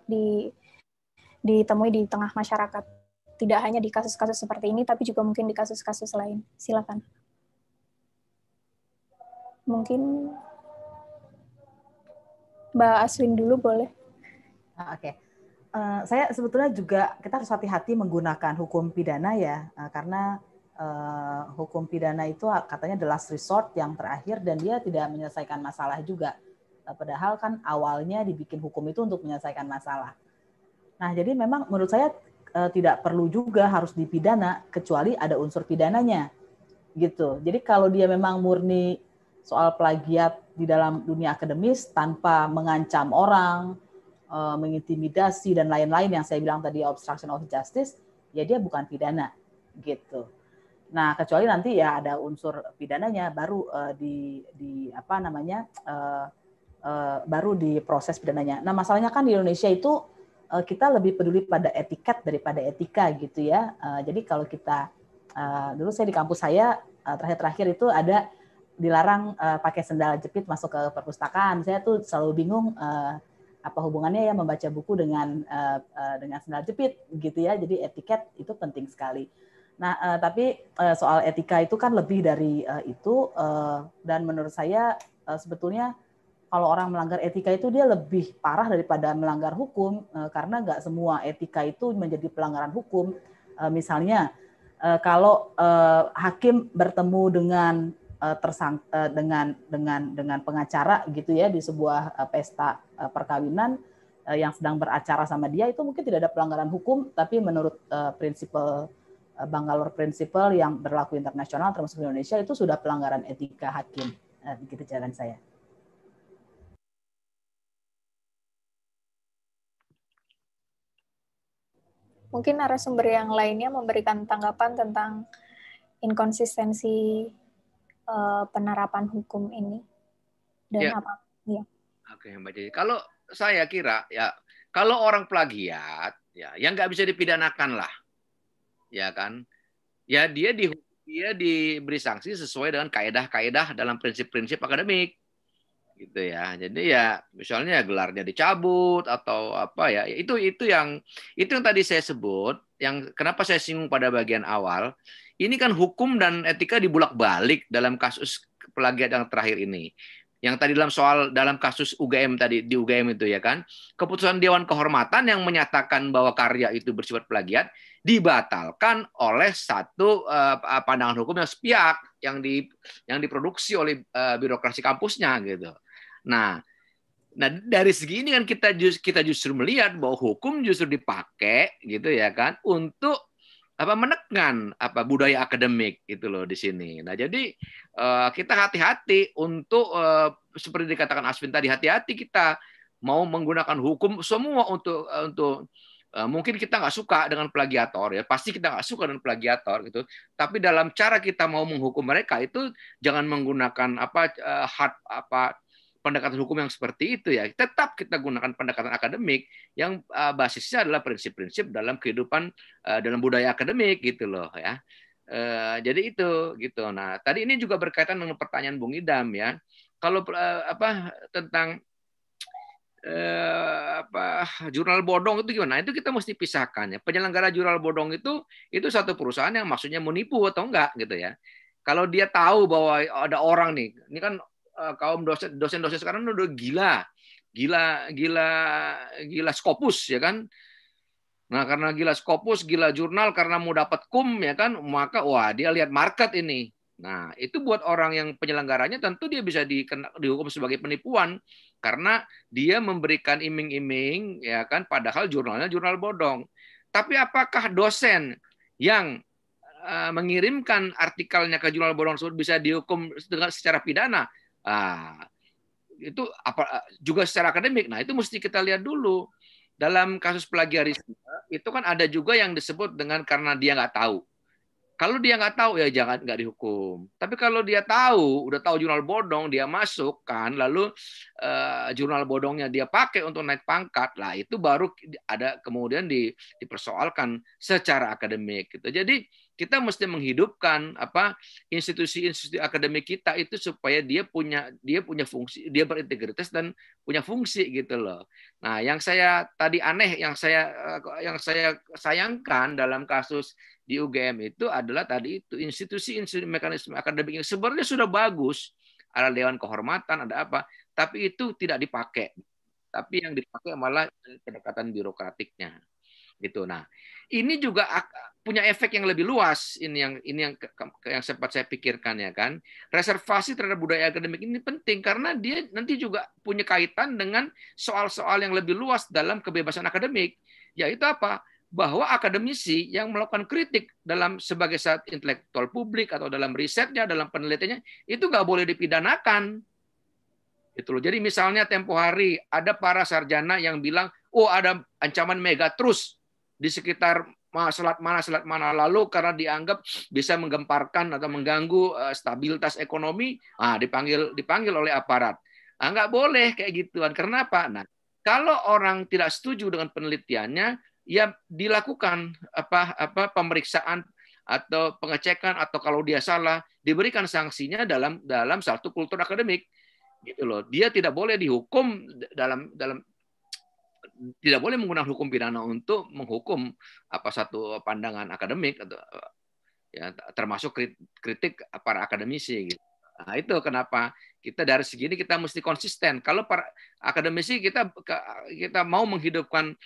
ditemui di tengah masyarakat. Tidak hanya di kasus-kasus seperti ini, tapi juga mungkin di kasus-kasus lain. Silakan. Mungkin Mbak Aswin dulu boleh. Oke. Saya sebetulnya juga kita harus hati-hati menggunakan hukum pidana ya, karena hukum pidana itu katanya the last resort, yang terakhir, dan dia tidak menyelesaikan masalah juga. Padahal kan awalnya dibikin hukum itu untuk menyelesaikan masalah. Nah, jadi memang menurut saya tidak perlu juga harus dipidana kecuali ada unsur pidananya. gitu. Jadi kalau dia memang murni soal plagiat di dalam dunia akademis tanpa mengancam orang, mengintimidasi dan lain-lain yang saya bilang tadi obstruction of justice, ya dia bukan pidana gitu. Nah, kecuali nanti ya ada unsur pidananya baru baru diproses pidananya. Nah, masalahnya kan di Indonesia itu kita lebih peduli pada etiket daripada etika gitu ya. Jadi kalau kita dulu saya di kampus saya terakhir itu ada dilarang pakai sendal jepit masuk ke perpustakaan. Saya tuh selalu bingung apa hubungannya ya membaca buku dengan sendal jepit gitu ya. Jadi etiket itu penting sekali. Nah, tapi soal etika itu kan lebih dari itu, dan menurut saya sebetulnya kalau orang melanggar etika itu dia lebih parah daripada melanggar hukum, karena nggak semua etika itu menjadi pelanggaran hukum. Misalnya kalau hakim bertemu dengan dengan pengacara gitu ya di sebuah pesta perkawinan yang sedang beracara sama dia, itu mungkin tidak ada pelanggaran hukum, tapi menurut prinsipal Bangalore Principle yang berlaku internasional termasuk Indonesia itu sudah pelanggaran etika hakim. Begitu jawaban saya. Mungkin narasumber yang lainnya memberikan tanggapan tentang inkonsistensi penerapan hukum ini dan apa? Ya. Oke, Mbak Jadi. Kalau saya kira ya, kalau orang plagiat ya yang nggak bisa dipidanakan lah, ya kan? Ya dia diberi sanksi sesuai dengan kaedah-kaedah dalam prinsip-prinsip akademik. Gitu ya. Jadi ya misalnya gelarnya dicabut atau apa ya. Itu yang tadi saya sebut, yang kenapa saya singgung pada bagian awal. Ini kan hukum dan etika dibulak-balik dalam kasus plagiat yang terakhir ini. Yang tadi dalam kasus UGM tadi, di UGM itu ya kan, keputusan Dewan Kehormatan yang menyatakan bahwa karya itu bersifat plagiat dibatalkan oleh satu pandangan hukum yang sepihak yang diproduksi oleh birokrasi kampusnya gitu. Nah dari segi ini kan kita justru melihat bahwa hukum justru dipakai gitu ya kan untuk menekan budaya akademik itu loh di sini. Nah, jadi kita hati-hati untuk seperti dikatakan Asvin tadi, hati-hati kita mau menggunakan hukum semua untuk mungkin kita nggak suka dengan plagiator ya, pasti kita nggak suka dengan plagiator gitu. Tapi dalam cara kita mau menghukum mereka itu jangan menggunakan pendekatan hukum yang seperti itu ya. Tetap kita gunakan pendekatan akademik yang basisnya adalah prinsip-prinsip dalam kehidupan dalam budaya akademik gitu loh ya. Jadi itu gitu. Nah, tadi ini juga berkaitan dengan pertanyaan Bung Idam ya. Kalau tentang jurnal bodong itu gimana? Itu kita mesti pisahkan ya. Penyelenggara jurnal bodong itu satu perusahaan yang maksudnya menipu atau enggak gitu ya. Kalau dia tahu bahwa ada orang nih, ini kan kaum dosen sekarang udah gila Scopus ya kan. Nah, karena gila Scopus, gila jurnal karena mau dapat kum ya kan, maka wah dia lihat market ini. Nah, itu buat orang yang penyelenggaranya tentu dia bisa dihukum sebagai penipuan karena dia memberikan iming-iming ya kan, padahal jurnalnya jurnal bodong. Tapi apakah dosen yang mengirimkan artikelnya ke jurnal bodong tersebut bisa dihukum secara pidana? Itu juga secara akademik. Nah, itu mesti kita lihat dulu. Dalam kasus plagiarisme itu kan ada juga yang disebut dengan karena dia nggak tahu. Kalau dia nggak tahu ya jangan nggak dihukum. Tapi kalau dia tahu, udah tahu jurnal bodong, dia masuk kan, lalu jurnal bodongnya dia pakai untuk naik pangkat, lah itu baru ada kemudian dipersoalkan secara akademik gitu. Jadi kita mesti menghidupkan institusi-institusi akademik kita itu supaya dia punya fungsi, dia berintegritas dan punya fungsi gitu loh. Nah, yang saya tadi aneh, yang saya sayangkan dalam kasus di UGM itu adalah tadi itu institusi mekanisme akademik yang sebenarnya sudah bagus, ada Dewan Kehormatan, ada apa, tapi itu tidak dipakai. Tapi yang dipakai malah pendekatan birokratiknya. Gitu. Nah, ini juga punya efek yang lebih luas. Ini yang sempat saya pikirkan ya kan. Reservasi terhadap budaya akademik ini penting karena dia nanti juga punya kaitan dengan soal-soal yang lebih luas dalam kebebasan akademik. Yaitu apa? bahwa akademisi yang melakukan kritik dalam sebagai saat intelektual publik atau dalam risetnya, dalam penelitiannya, itu nggak boleh dipidanakan. Itu loh. Jadi misalnya tempo hari ada para sarjana yang bilang, oh ada ancaman megatrus di sekitar selat mana lalu karena dianggap bisa menggemparkan atau mengganggu stabilitas ekonomi, dipanggil oleh aparat. Nggak boleh kayak gituan. Kenapa? Nah, kalau orang tidak setuju dengan penelitiannya, ya dilakukan pemeriksaan atau pengecekan, atau kalau dia salah diberikan sanksinya dalam satu kultur akademik, gitu loh. Dia tidak boleh dihukum tidak boleh menggunakan hukum pidana untuk menghukum satu pandangan akademik atau ya termasuk kritik para akademisi gitu. Nah, itu kenapa kita dari segini kita mesti konsisten. Kalau para akademisi kita mau menghidupkan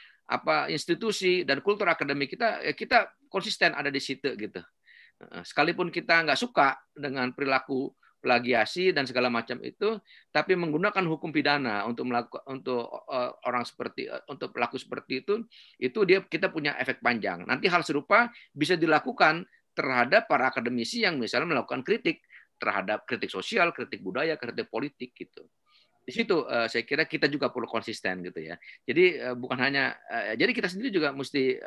institusi dan kultur akademik kita konsisten ada di situ gitu. Sekalipun kita nggak suka dengan perilaku plagiasi dan segala macam itu, tapi menggunakan hukum pidana untuk pelaku seperti itu kita punya efek panjang. Nanti hal serupa bisa dilakukan terhadap para akademisi yang misalnya melakukan kritik terhadap kritik sosial, kritik budaya, kritik politik gitu. Di situ saya kira kita juga perlu konsisten gitu ya. Jadi bukan hanya jadi kita sendiri juga mesti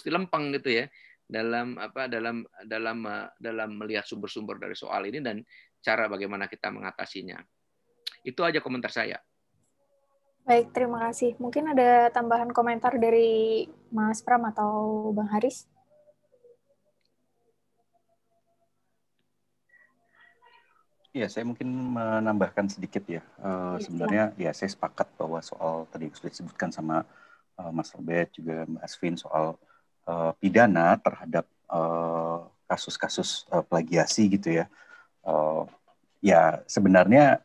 lempeng gitu ya dalam melihat sumber-sumber dari soal ini dan cara bagaimana kita mengatasinya. Itu aja komentar saya. Baik, terima kasih. Mungkin ada tambahan komentar dari Mas Pram atau Bang Haris? Ya, saya mungkin menambahkan sedikit ya. Sebenarnya ya saya sepakat bahwa soal tadi sudah disebutkan sama Mas Robert juga Mbak Asvin soal pidana terhadap kasus-kasus plagiasi gitu ya. Ya sebenarnya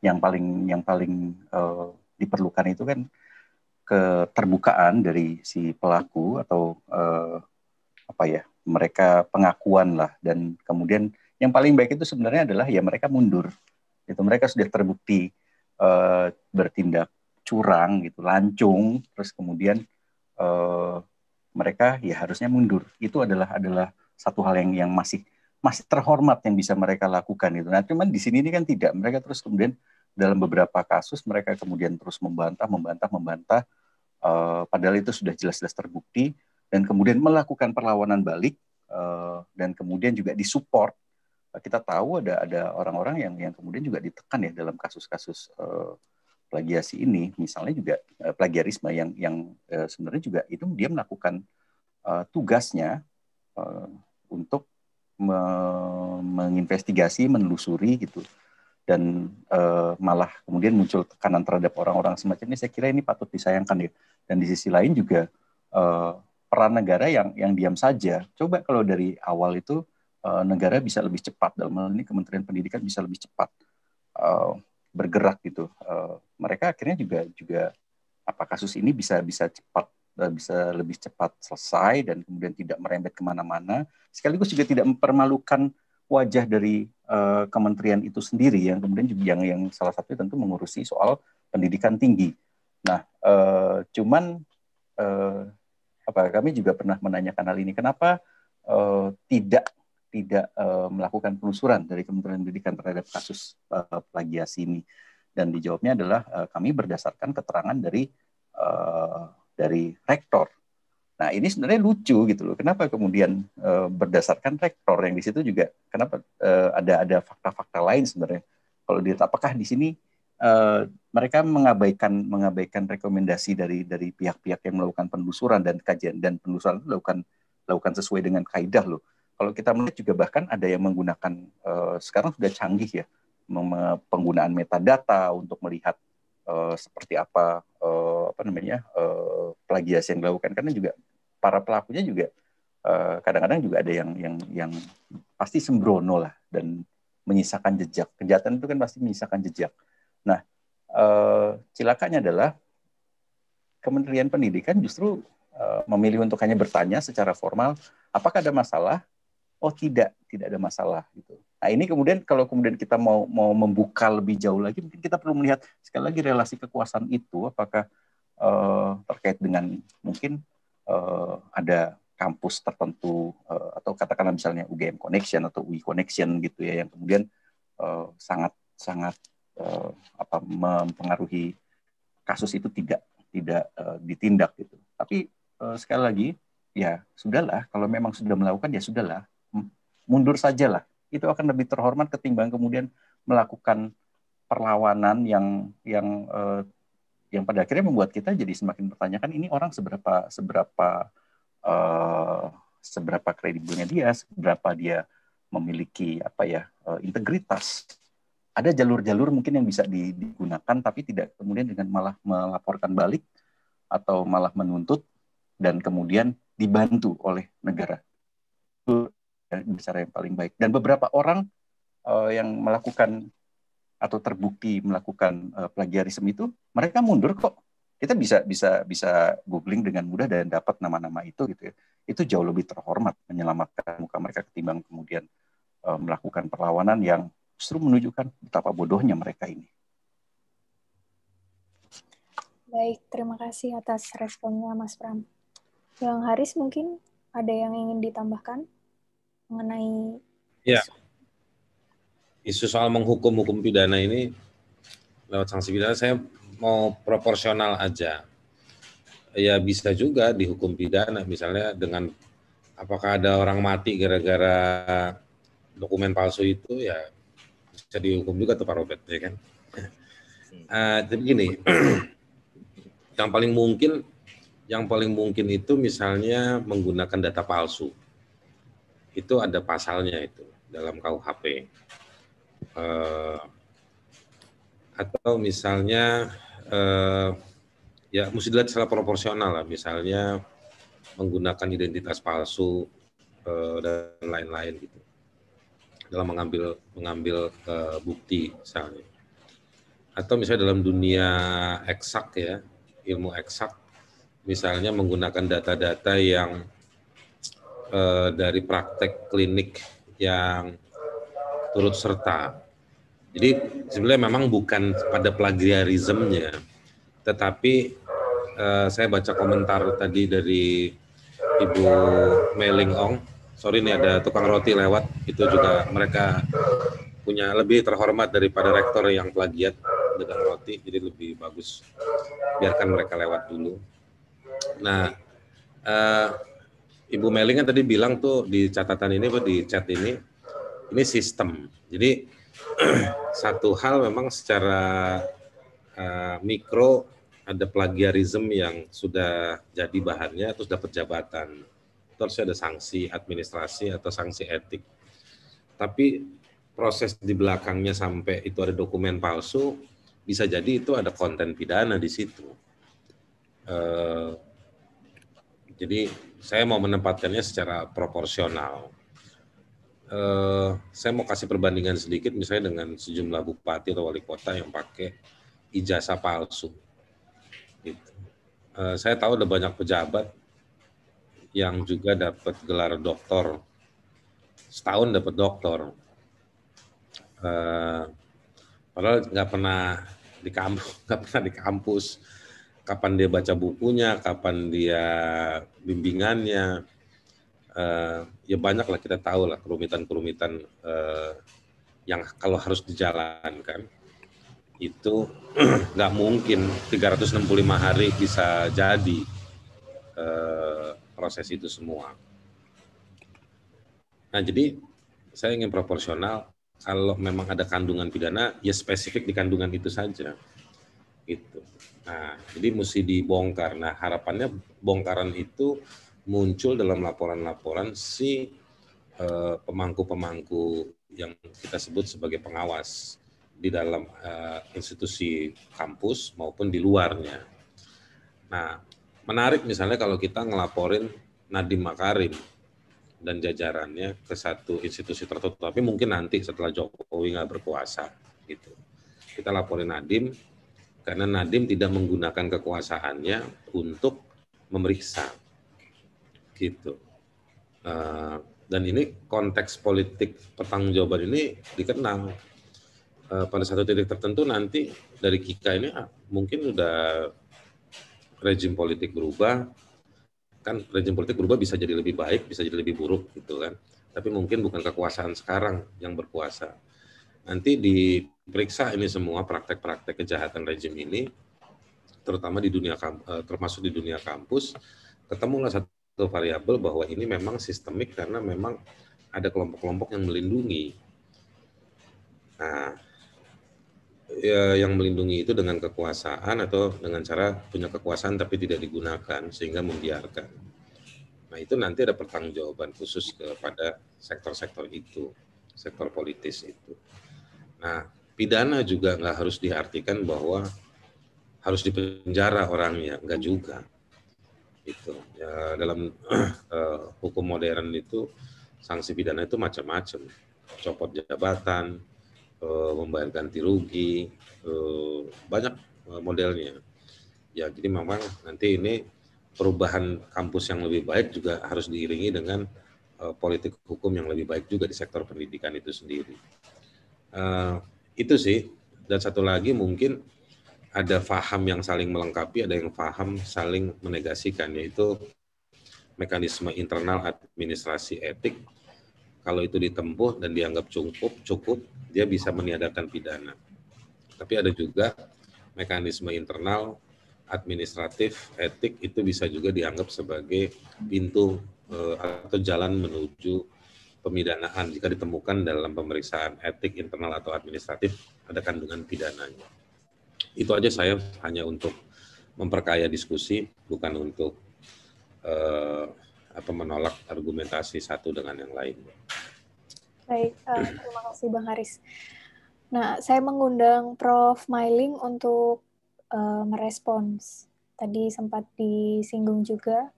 yang paling diperlukan itu kan keterbukaan dari si pelaku atau mereka pengakuan lah, dan kemudian yang paling baik itu sebenarnya adalah ya mereka mundur. Itu mereka sudah terbukti bertindak curang gitu, lancung, terus kemudian mereka ya harusnya mundur. Itu adalah satu hal yang masih terhormat yang bisa mereka lakukan itu. Nah, cuman di sini ini kan tidak. Mereka terus kemudian dalam beberapa kasus mereka kemudian terus membantah, padahal itu sudah jelas-jelas terbukti, dan kemudian melakukan perlawanan balik, dan kemudian juga disupport. Kita tahu ada orang-orang yang kemudian juga ditekan ya dalam kasus-kasus plagiasi ini, misalnya juga plagiarisme yang sebenarnya juga itu dia melakukan tugasnya untuk menginvestigasi, menelusuri gitu, dan malah kemudian muncul tekanan terhadap orang-orang semacam ini. Saya kira ini patut disayangkan ya. Dan di sisi lain juga peran negara yang diam saja. Coba kalau dari awal itu negara bisa lebih cepat, dalam hal ini Kementerian Pendidikan bisa lebih cepat bergerak gitu. Mereka akhirnya juga kasus ini bisa lebih cepat selesai dan kemudian tidak merembet kemana-mana, sekaligus juga tidak mempermalukan wajah dari kementerian itu sendiri yang kemudian juga yang salah satunya tentu mengurusi soal pendidikan tinggi. Nah, kami juga pernah menanyakan hal ini, kenapa tidak melakukan penelusuran dari Kementerian Pendidikan terhadap kasus plagiasi ini, dan dijawabnya adalah kami berdasarkan keterangan dari rektor. Nah, ini sebenarnya lucu gitu loh. Kenapa kemudian berdasarkan rektor, yang di situ juga kenapa ada fakta-fakta lain sebenarnya. Kalau dilihat apakah di sini mereka mengabaikan rekomendasi dari pihak-pihak yang melakukan penelusuran dan kajian, dan penelusuran itu dilakukan sesuai dengan kaidah loh. Kalau kita melihat juga bahkan ada yang menggunakan sekarang sudah canggih ya penggunaan metadata untuk melihat seperti apa plagiasi yang dilakukan, karena juga para pelakunya juga kadang-kadang juga ada yang pasti sembrono lah dan menyisakan jejak. Kejahatan itu kan pasti menyisakan jejak. Nah, cilakanya adalah Kementerian Pendidikan justru memilih untuk hanya bertanya secara formal, apakah ada masalah? Oh, tidak ada masalah gitu. Nah, ini kemudian kalau kemudian kita mau membuka lebih jauh lagi, mungkin kita perlu melihat sekali lagi relasi kekuasaan itu, apakah terkait dengan mungkin ada kampus tertentu atau katakanlah misalnya UGM Connection atau UI Connection gitu ya, yang kemudian sangat mempengaruhi kasus itu tidak ditindak gitu. Tapi sekali lagi ya sudahlah, kalau memang sudah melakukan ya sudahlah, mundur sajalah. Itu akan lebih terhormat ketimbang kemudian melakukan perlawanan yang pada akhirnya membuat kita jadi semakin bertanyakan ini orang seberapa kredibelnya dia, seberapa dia memiliki integritas. Ada jalur-jalur mungkin yang bisa digunakan, tapi tidak kemudian dengan malah melaporkan balik atau malah menuntut dan kemudian dibantu oleh negara. Itu cara yang paling baik. Dan beberapa orang yang melakukan atau terbukti melakukan plagiarisme itu, mereka mundur kok. Kita bisa googling dengan mudah dan dapat nama-nama itu gitu ya. Itu jauh lebih terhormat menyelamatkan muka mereka ketimbang kemudian melakukan perlawanan yang justru menunjukkan betapa bodohnya mereka ini. Baik, terima kasih atas responnya Mas Pram. Bang Haris mungkin ada yang ingin ditambahkan mengenai isu soal menghukum pidana ini lewat sanksi pidana. Saya mau proporsional aja. Ya bisa juga dihukum pidana, misalnya dengan apakah ada orang mati gara-gara dokumen palsu itu, ya bisa dihukum juga tuh Pak Robert, ya kan? Tapi gini, yang paling mungkin itu misalnya menggunakan data palsu. Itu ada pasalnya itu dalam KUHP. Atau misalnya ya mesti dilihat secara proporsional lah, misalnya menggunakan identitas palsu dan lain-lain gitu dalam mengambil bukti misalnya. Atau misalnya dalam dunia eksak ya, ilmu eksak, misalnya menggunakan data-data yang dari praktek klinik yang turut serta. Jadi sebenarnya memang bukan pada plagiarismenya, tetapi saya baca komentar tadi dari Ibu Meling Ong, sorry nih ada tukang roti lewat, itu juga mereka punya lebih terhormat daripada rektor yang plagiat dagang roti, jadi lebih bagus biarkan mereka lewat dulu. Nah, Ibu Meling kan tadi bilang tuh di catatan ini, di chat ini sistem. Jadi satu hal memang secara mikro ada plagiarisme yang sudah jadi bahannya terus dapat jabatan. Terus ada sanksi administrasi atau sanksi etik. Tapi proses di belakangnya sampai itu ada dokumen palsu, bisa jadi itu ada konten pidana di situ. Jadi saya mau menempatkannya secara proporsional. Saya mau kasih perbandingan sedikit misalnya dengan sejumlah bupati atau wali kota yang pakai ijazah palsu. Gitu. Saya tahu ada banyak pejabat yang juga dapat gelar doktor, setahun dapat doktor, padahal nggak pernah di kampus, kapan dia baca bukunya, kapan dia bimbingannya, ya banyak lah, kita tahu lah kerumitan yang kalau harus dijalankan itu nggak mungkin 365 hari bisa jadi proses itu semua. Nah, jadi saya ingin proporsional. Kalau memang ada kandungan pidana, ya spesifik di kandungan itu saja. Gitu. Nah, jadi mesti dibongkar. Nah, harapannya bongkaran itu muncul dalam laporan-laporan si pemangku-pemangku yang kita sebut sebagai pengawas di dalam institusi kampus maupun di luarnya. Nah, menarik misalnya kalau kita ngelaporin Nadiem Makarim dan jajarannya ke satu institusi tertentu, tapi mungkin nanti setelah Jokowi nggak berkuasa, gitu. Kita laporin Nadiem karena Nadiem tidak menggunakan kekuasaannya untuk memeriksa, gitu. Dan ini konteks politik pertanggungjawaban ini dikenal. Pada satu titik tertentu nanti dari Kika ini mungkin udah rejim politik berubah, kan rejim politik berubah bisa jadi lebih baik, bisa jadi lebih buruk gitu kan. Tapi mungkin bukan kekuasaan sekarang yang berkuasa. Nanti diperiksa ini semua praktek-praktek kejahatan rejim ini, terutama di dunia termasuk di dunia kampus, ketemulah satu variabel bahwa ini memang sistemik karena memang ada kelompok-kelompok yang melindungi. Nah, yang melindungi itu dengan kekuasaan atau dengan cara punya kekuasaan tapi tidak digunakan sehingga membiarkan. Nah, itu nanti ada pertanggungjawaban khusus kepada sektor-sektor itu, sektor politis itu. Nah, pidana juga nggak harus diartikan bahwa harus dipenjara orangnya, nggak juga. Itu ya, dalam hukum modern itu sanksi pidana itu macam-macam, copot jabatan, membayar ganti rugi, banyak modelnya. Ya, jadi memang nanti ini perubahan kampus yang lebih baik juga harus diiringi dengan politik hukum yang lebih baik juga di sektor pendidikan itu sendiri. Itu sih. Dan satu lagi mungkin ada paham yang saling melengkapi, ada yang paham saling menegasikan, yaitu mekanisme internal administrasi etik. Kalau itu ditempuh dan dianggap cukup, dia bisa meniadakan pidana. Tapi ada juga mekanisme internal administratif etik itu bisa juga dianggap sebagai pintu atau jalan menuju pemidanaan jika ditemukan dalam pemeriksaan etik internal atau administratif ada kandungan pidananya. Itu aja, saya hanya untuk memperkaya diskusi, bukan untuk menolak argumentasi satu dengan yang lain. Baik, terima kasih Bang Haris. Nah, saya mengundang Prof. Mailing untuk merespons. Tadi sempat disinggung juga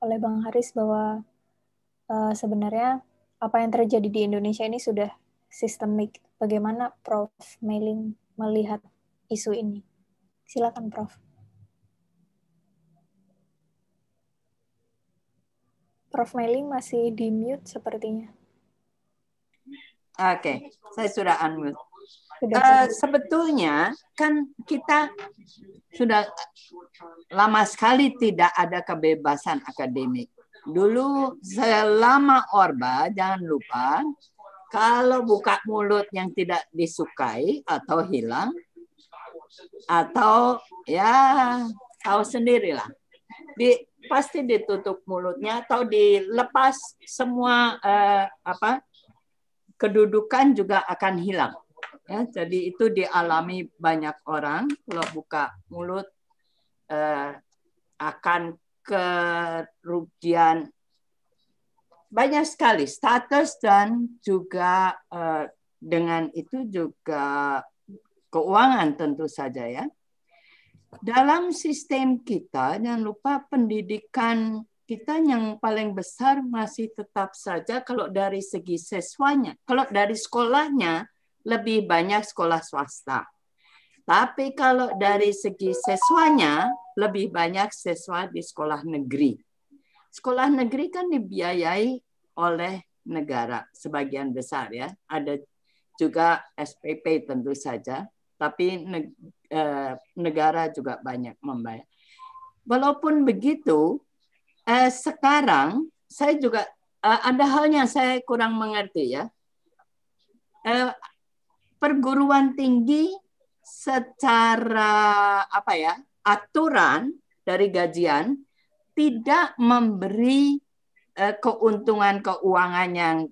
oleh Bang Haris bahwa sebenarnya apa yang terjadi di Indonesia ini sudah sistemik. Bagaimana Prof. Mailing melihat isu ini? Silakan, Prof. Prof. Mailing masih di mute sepertinya. Oke, saya sudah unmute. Sebetulnya kan kita sudah lama sekali tidak ada kebebasan akademik. Dulu selama Orba, jangan lupa, kalau buka mulut yang tidak disukai atau hilang, atau ya tahu sendirilah, pasti ditutup mulutnya atau dilepas semua kedudukan juga akan hilang. Ya, jadi itu dialami banyak orang, kalau buka mulut akan kerugian banyak sekali status dan juga dengan itu juga keuangan tentu saja ya. Dalam sistem kita jangan lupa pendidikan kita yang paling besar masih tetap saja kalau dari segi siswanya, kalau dari sekolahnya lebih banyak sekolah swasta. Tapi kalau dari segi siswanya lebih banyak siswa di sekolah negeri. Sekolah negeri kan dibiayai oleh negara sebagian besar ya. Ada juga SPP tentu saja, tapi negara juga banyak membayar. Walaupun begitu, sekarang saya juga ada hal yang saya kurang mengerti ya. Perguruan tinggi secara aturan dari gajian tidak memberi keuntungan keuangan yang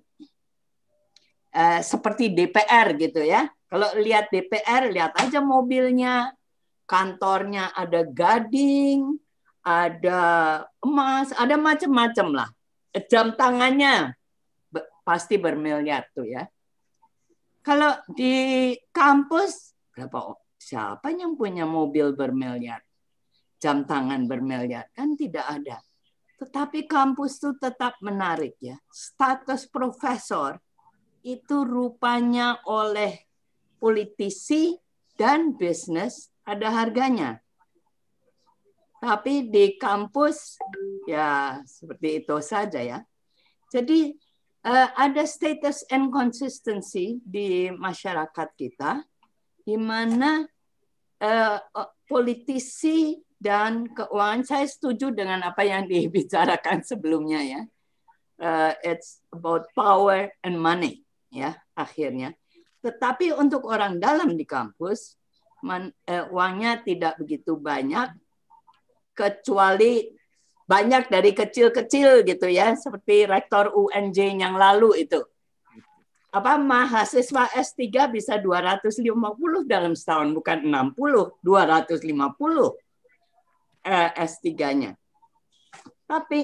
seperti DPR gitu ya. Kalau lihat DPR, lihat aja mobilnya, kantornya ada gading, ada emas, ada macam-macam lah. Jam tangannya pasti bermiliar tuh ya. Kalau di kampus, siapa yang punya mobil bermiliar? Jam tangan bermiliar? Kan tidak ada. Tetapi kampus itu tetap menarik ya. Status profesor itu rupanya oleh politisi dan bisnis ada harganya. Tapi di kampus ya seperti itu saja ya. Jadi ada status inconsistency di masyarakat kita, di mana politisi dan keuangan. Saya setuju dengan apa yang dibicarakan sebelumnya ya. It's about power and money ya akhirnya. Tetapi untuk orang dalam di kampus uangnya tidak begitu banyak, kecuali banyak dari kecil-kecil gitu ya, seperti rektor UNJ yang lalu itu. Apa mahasiswa S3 bisa 250 dalam setahun, bukan 60, 250 S3-nya. Tapi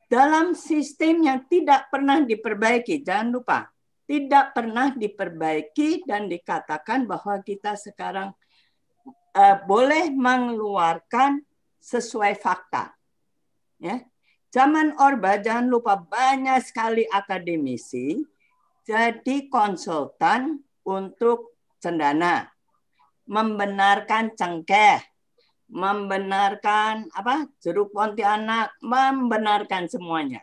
dalam sistem yang tidak pernah diperbaiki, jangan lupa, tidak pernah diperbaiki dan dikatakan bahwa kita sekarang boleh mengeluarkan sesuai fakta. Ya. Zaman Orba, jangan lupa banyak sekali akademisi jadi konsultan untuk cendana, membenarkan cengkeh, membenarkan jeruk Pontianak, membenarkan semuanya,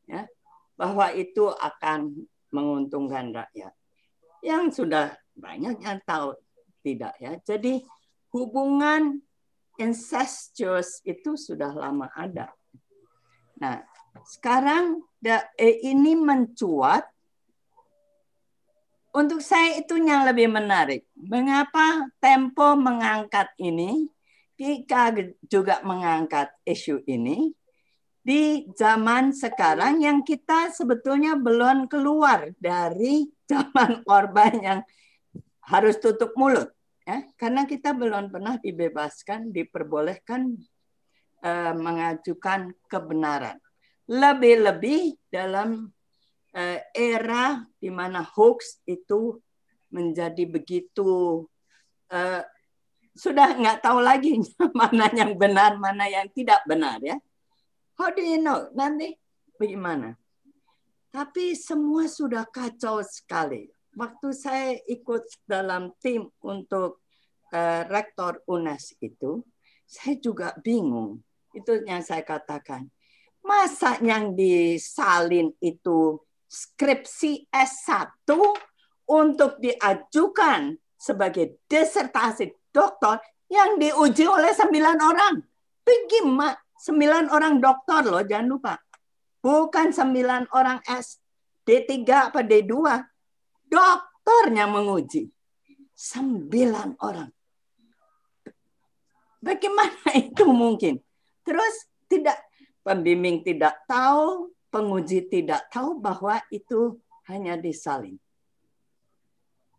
ya, bahwa itu akan menguntungkan rakyat. Yang sudah banyak yang tahu tidak ya. Jadi hubungan incestuous itu sudah lama ada. Nah, sekarang ini mencuat. Untuk saya itu yang lebih menarik. Mengapa Tempo mengangkat ini, Kika juga mengangkat isu ini, di zaman sekarang yang kita sebetulnya belum keluar dari zaman Orba yang harus tutup mulut. Ya, karena kita belum pernah dibebaskan, diperbolehkan mengajukan kebenaran. Lebih-lebih dalam era di mana hoax itu menjadi begitu sudah nggak tahu lagi mana yang benar, mana yang tidak benar ya. How do you know? Nanti bagaimana? Tapi semua sudah kacau sekali. Waktu saya ikut dalam tim untuk rektor UNES itu, saya juga bingung. Itu yang saya katakan. Masa yang disalin itu skripsi S1 untuk diajukan sebagai disertasi doktor yang diuji oleh 9 orang. Bagaimana? 9 orang doktor loh, jangan lupa. Bukan 9 orang D3 apa D2. Doktornya menguji. 9 orang. Bagaimana itu mungkin? Terus pembimbing tidak tahu, penguji tidak tahu bahwa itu hanya disalin.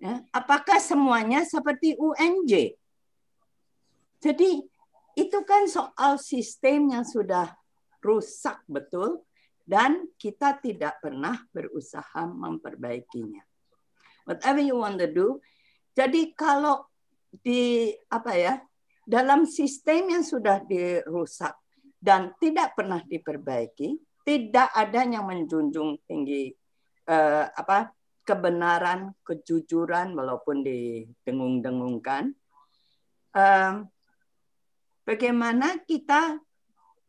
Ya, apakah semuanya seperti UNJ? Jadi itu kan soal sistem yang sudah rusak betul dan kita tidak pernah berusaha memperbaikinya. Whatever you want to do. Jadi kalau dalam sistem yang sudah dirusak dan tidak pernah diperbaiki, tidak ada yang menjunjung tinggi kebenaran, kejujuran walaupun didengung-dengungkan. Bagaimana kita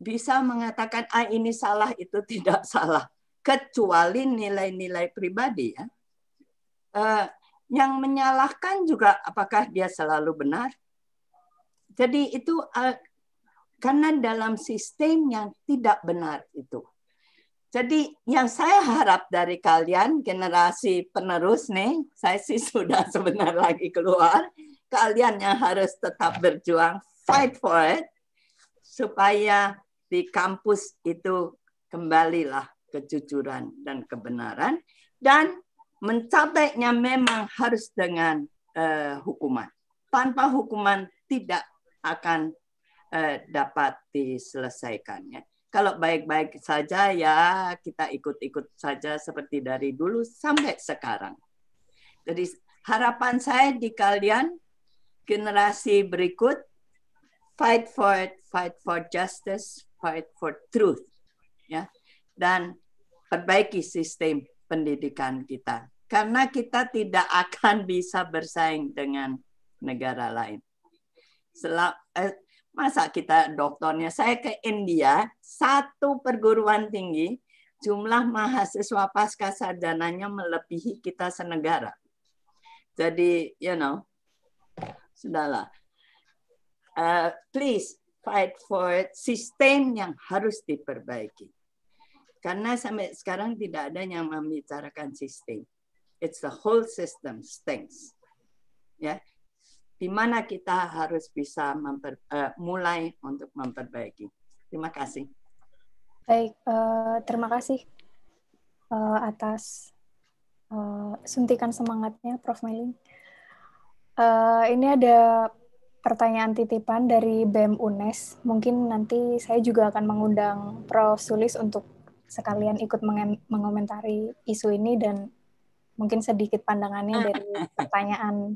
bisa mengatakan ini salah, itu tidak salah, kecuali nilai-nilai pribadi ya. Yang menyalahkan juga apakah dia selalu benar? Jadi itu karena dalam sistem yang tidak benar itu. Jadi yang saya harap dari kalian, generasi penerus nih, saya sih sudah sebentar lagi keluar, kalian yang harus tetap berjuang, fight for it, supaya di kampus itu kembalilah kejujuran dan kebenaran, dan mencapainya memang harus dengan hukuman. Tanpa hukuman tidak akan dapat diselesaikannya. Kalau baik-baik saja ya kita ikut-ikut saja seperti dari dulu sampai sekarang. Jadi harapan saya di kalian generasi berikut, fight for it, fight for justice, fight for truth, ya, dan perbaiki sistem pendidikan kita karena kita tidak akan bisa bersaing dengan negara lain. Masa kita doktornya, saya ke India, 1 perguruan tinggi, jumlah mahasiswa pasca sarjananya melebihi kita senegara. Jadi, sudahlah. Please, fight for sistem yang harus diperbaiki. Karena sampai sekarang tidak ada yang membicarakan sistem. It's the whole system stinks. Ya, di mana kita harus bisa mulai untuk memperbaiki. Terima kasih. Baik, terima kasih atas suntikan semangatnya, Prof. Meling. Ini ada pertanyaan titipan dari BEM UNES. Mungkin nanti saya juga akan mengundang Prof. Sulis untuk sekalian ikut mengomentari isu ini dan mungkin sedikit pandangannya dari pertanyaan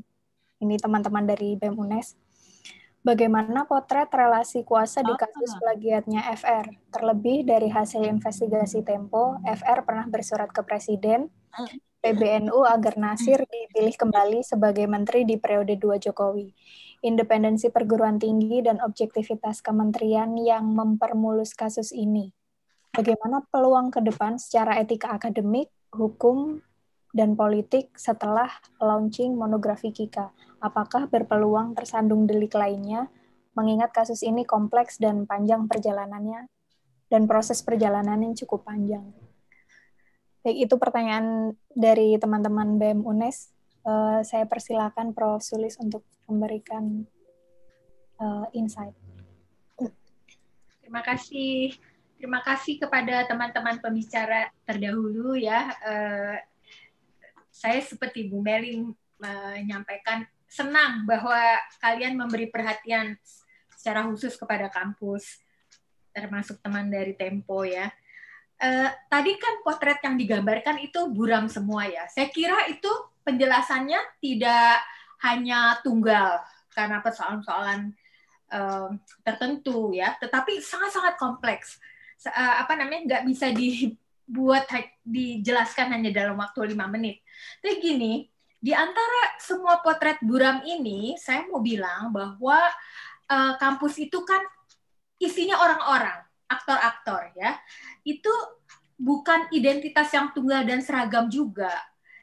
ini teman-teman dari BEM UNES. Bagaimana potret relasi kuasa di kasus plagiatnya FR? Terlebih dari hasil investigasi Tempo, FR pernah bersurat ke Presiden, PBNU agar Nasir dipilih kembali sebagai menteri di periode 2 Jokowi. Independensi perguruan tinggi dan objektivitas kementerian yang mempermulus kasus ini. Bagaimana peluang ke depan secara etika akademik, hukum, dan politik setelah launching monografi Kika? Apakah berpeluang tersandung delik lainnya, mengingat kasus ini kompleks dan panjang perjalanannya, dan proses perjalanannya cukup panjang? Baik, itu pertanyaan dari teman-teman BEM UNES. Saya persilakan Prof. Sulis untuk memberikan insight. Terima kasih. Terima kasih kepada teman-teman pembicara terdahulu ya. Saya seperti Bu Meling menyampaikan senang bahwa kalian memberi perhatian secara khusus kepada kampus, termasuk teman dari Tempo ya. Tadi kan potret yang digambarkan itu buram semua ya. Saya kira itu penjelasannya tidak hanya tunggal karena persoalan-persoalan tertentu ya, tetapi sangat-sangat kompleks. Nggak bisa dijelaskan hanya dalam waktu 5 menit. Tapi gini, di antara semua potret buram ini, saya mau bilang bahwa kampus itu kan isinya orang-orang, aktor-aktor ya. Itu bukan identitas yang tunggal dan seragam juga.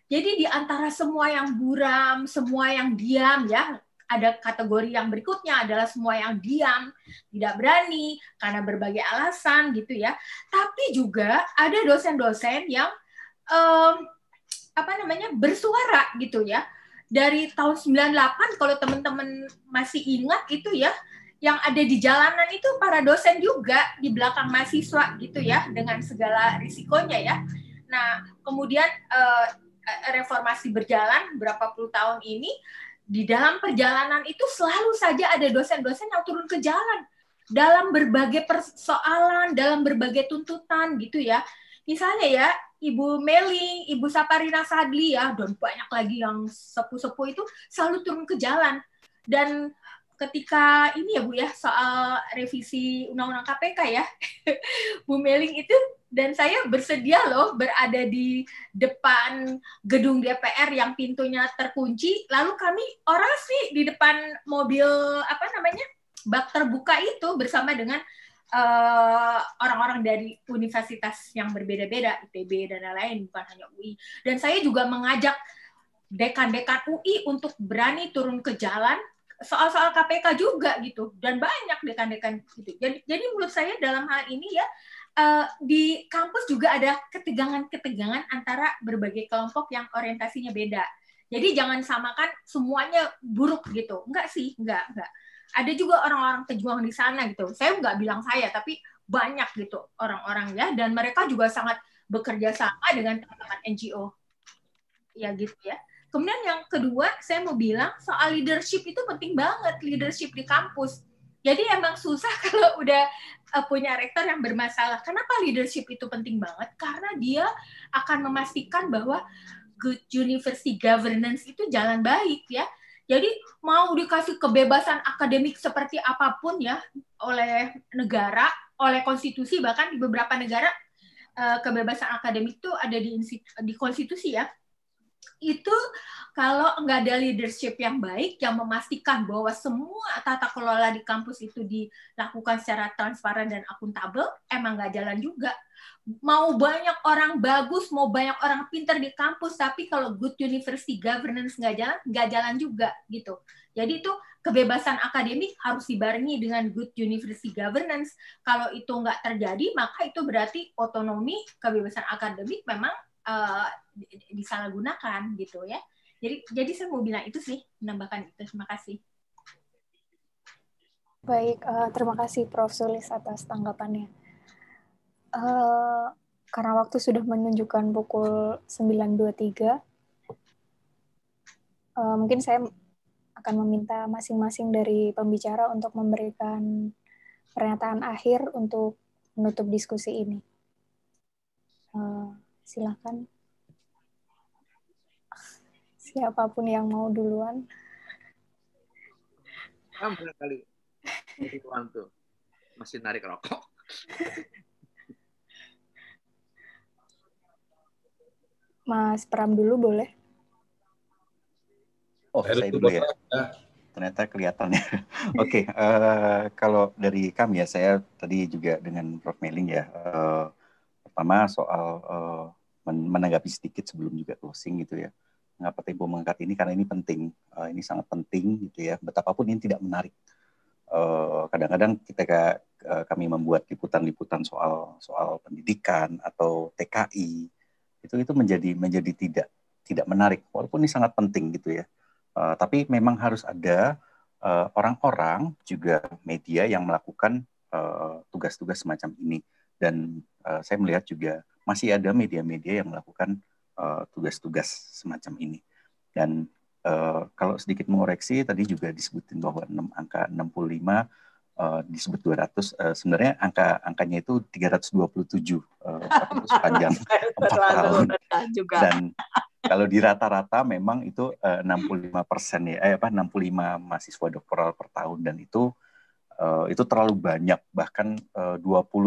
Jadi di antara semua yang buram, semua yang diam ya, ada kategori yang berikutnya adalah semua yang diam, tidak berani karena berbagai alasan gitu ya. Tapi juga ada dosen-dosen yang bersuara gitu ya. Dari tahun 98 kalau teman-teman masih ingat itu ya, yang ada di jalanan itu para dosen juga di belakang mahasiswa gitu ya, dengan segala risikonya ya. Nah, kemudian reformasi berjalan berapa puluh tahun ini, di dalam perjalanan itu selalu saja ada dosen-dosen yang turun ke jalan dalam berbagai persoalan, dalam berbagai tuntutan gitu ya. Misalnya ya, Ibu Meling, Ibu Saparina Sadli ya, dan banyak lagi yang sepuh-sepuh itu selalu turun ke jalan. Dan ketika ini ya Bu ya, soal revisi Undang-Undang KPK ya, Bu Meling itu dan saya bersedia loh berada di depan gedung DPR yang pintunya terkunci, lalu kami orasi di depan mobil bak terbuka itu bersama dengan orang-orang dari universitas yang berbeda-beda, ITB dan lain-lain, bukan hanya UI. Dan saya juga mengajak dekan-dekan UI untuk berani turun ke jalan soal-soal KPK juga gitu, dan banyak dekan-dekan gitu. Jadi menurut saya dalam hal ini ya, di kampus juga ada ketegangan-ketegangan antara berbagai kelompok yang orientasinya beda. Jadi jangan samakan semuanya buruk gitu. Enggak sih, enggak. Ada juga orang-orang pejuang di sana gitu. Saya nggak bilang saya, tapi banyak gitu orang-orang ya, dan mereka juga sangat bekerja sama dengan teman-teman NGO. Ya gitu ya. Kemudian yang kedua, saya mau bilang soal leadership itu penting banget, leadership di kampus. Jadi emang susah kalau udah punya rektor yang bermasalah. Kenapa leadership itu penting banget? Karena dia akan memastikan bahwa good university governance itu jalan baik ya. Jadi mau dikasih kebebasan akademik seperti apapun ya oleh negara, oleh konstitusi, bahkan di beberapa negara kebebasan akademik itu ada di konstitusi ya. Itu kalau nggak ada leadership yang baik yang memastikan bahwa semua tata kelola di kampus itu dilakukan secara transparan dan akuntabel, emang nggak jalan juga. mau banyak orang bagus, mau banyak orang pintar di kampus, tapi kalau good university governance nggak jalan juga gitu. Jadi itu kebebasan akademik harus dibarengi dengan good university governance. Kalau itu nggak terjadi, maka itu berarti otonomi kebebasan akademik memang disalahgunakan gitu ya. Jadi saya mau bilang itu sih, menambahkan itu. Terima kasih. Baik, terima kasih Prof. Sulis atas tanggapannya. Karena waktu sudah menunjukkan pukul 9.23, mungkin saya akan meminta masing-masing dari pembicara untuk memberikan pernyataan akhir untuk menutup diskusi ini. Silakan. Siapapun yang mau duluan. Barangkali duluan tuh masih narik rokok. Mas Pram dulu boleh? Oh, saya dulu ya. Ternyata kelihatan ya. Oke, kalau dari kami ya, saya tadi juga dengan Prof. Meling ya. Pertama soal menanggapi sedikit sebelum juga closing gitu ya. Mengapa Tempo mengangkat ini? Karena ini penting. Ini sangat penting gitu ya. Betapapun ini tidak menarik. Kadang-kadang ketika kami membuat liputan-liputan soal pendidikan atau TKI, itu menjadi tidak menarik, walaupun ini sangat penting gitu ya. Tapi memang harus ada orang-orang juga media yang melakukan tugas-tugas semacam ini, dan saya melihat juga masih ada media-media yang melakukan tugas-tugas semacam ini. Dan kalau sedikit mengoreksi, tadi juga disebutin bahwa angka 65 disebut 200, sebenarnya angkanya itu 327 tapi itu sepanjang 4 tahun. Dan kalau di rata-rata memang itu 65% ya, 65 mahasiswa doktoral per tahun, dan itu terlalu banyak, bahkan 20